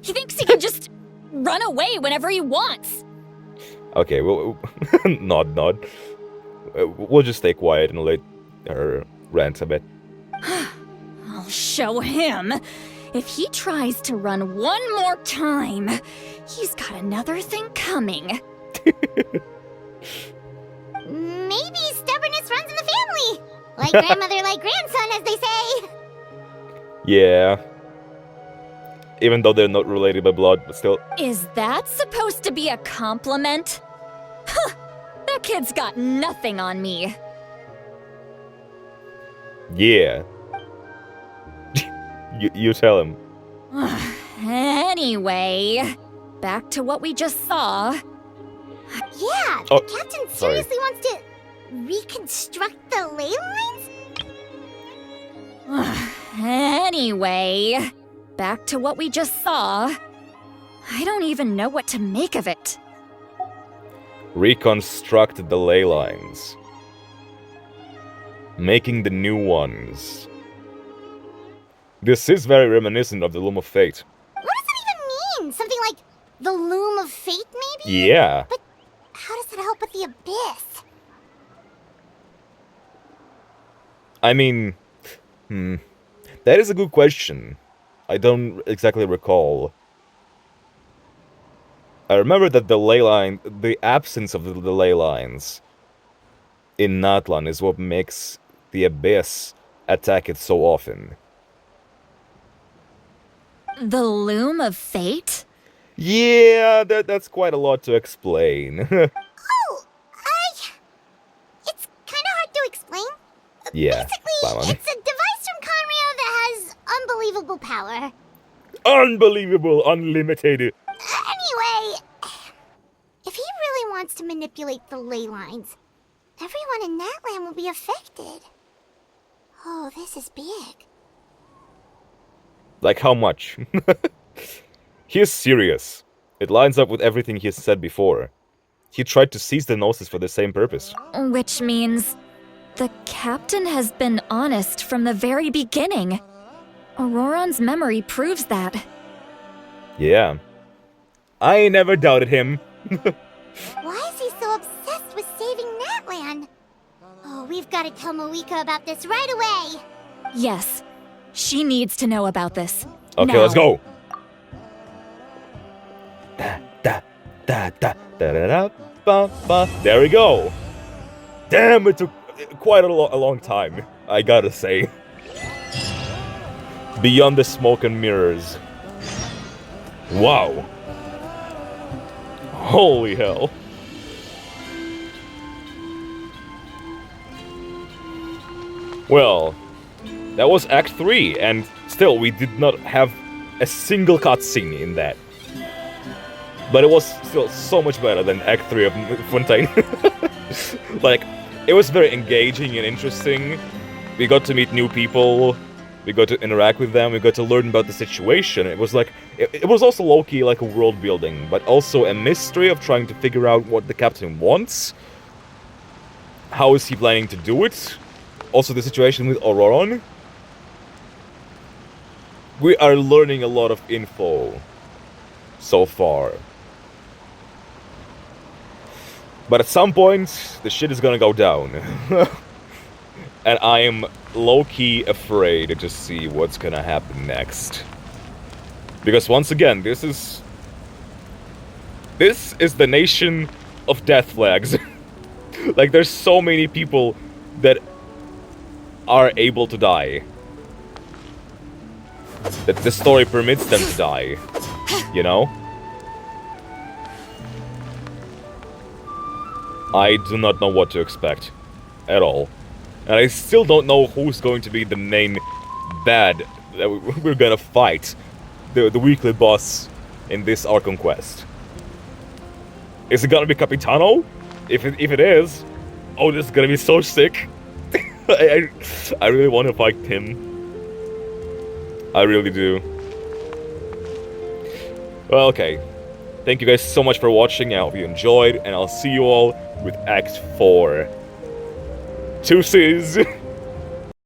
He thinks he can just run away whenever he wants. Okay, well, nod. We'll just stay quiet and let her rant a bit. I'll show him. If he tries to run one more time, he's got another thing coming. Maybe stubbornness runs in the family. Like grandmother, like grandson, as they say. Yeah. Even though they're not related by blood, but still. Is that supposed to be a compliment? Huh, that kid's got nothing on me. Yeah. you tell him. Anyway, back to what we just saw. Yeah, the captain seriously wants to reconstruct the ley lines? Anyway, back to what we just saw. I don't even know what to make of it. Reconstruct the ley lines. Making the new ones. This is very reminiscent of the Loom of Fate. What does that even mean? Something like the Loom of Fate, maybe? Yeah. But how does that help with the Abyss? I mean... That is a good question. I don't exactly recall. I remember that the absence of the ley lines in Natlan is what makes the Abyss attack it so often. The Loom of Fate? Yeah, that's quite a lot to explain. It's kind of hard to explain. Yeah, Basically, it's a device from Conrio that has unbelievable power. Unbelievable, unlimited. Anyway, if he really wants to manipulate the ley lines, everyone in Natlan will be affected. Oh, this is big. Like how much? He's serious. It lines up with everything he's said before. He tried to seize the Gnosis for the same purpose. Which means the captain has been honest from the very beginning. Auroron's memory proves that. Yeah. I never doubted him. Why is he so obsessed with saving Natlan? Oh, we've got to tell Moika about this right away. Yes. She needs to know about this. Okay, now. let's go. There we go. Damn, it took quite a long time, I gotta say. Beyond the smoke and mirrors. Wow. Holy hell. Well, that was Act 3, and still, we did not have a single cutscene in that. But it was still so much better than Act 3 of Fontaine. Like, it was very engaging and interesting. We got to meet new people, we got to interact with them, we got to learn about the situation. It was like, it was also low-key like a world building, but also a mystery of trying to figure out what the captain wants. How is he planning to do it? Also the situation with Auroron. We are learning a lot of info so far. But at some point, the shit is gonna go down. And I am low-key afraid to see what's gonna happen next. Because once again, this is the nation of death flags. Like, there's so many people that are able to die. That the story permits them to die. You know? I do not know what to expect. At all. And I still don't know who's going to be the main bad that we're gonna fight. The weekly boss in this Archon quest. Is it gonna be Capitano? If it is, oh, this is gonna be so sick. I really want to fight him. I really do. Well, okay. Thank you guys so much for watching. I hope you enjoyed, and I'll see you all with Act 4. Deuces!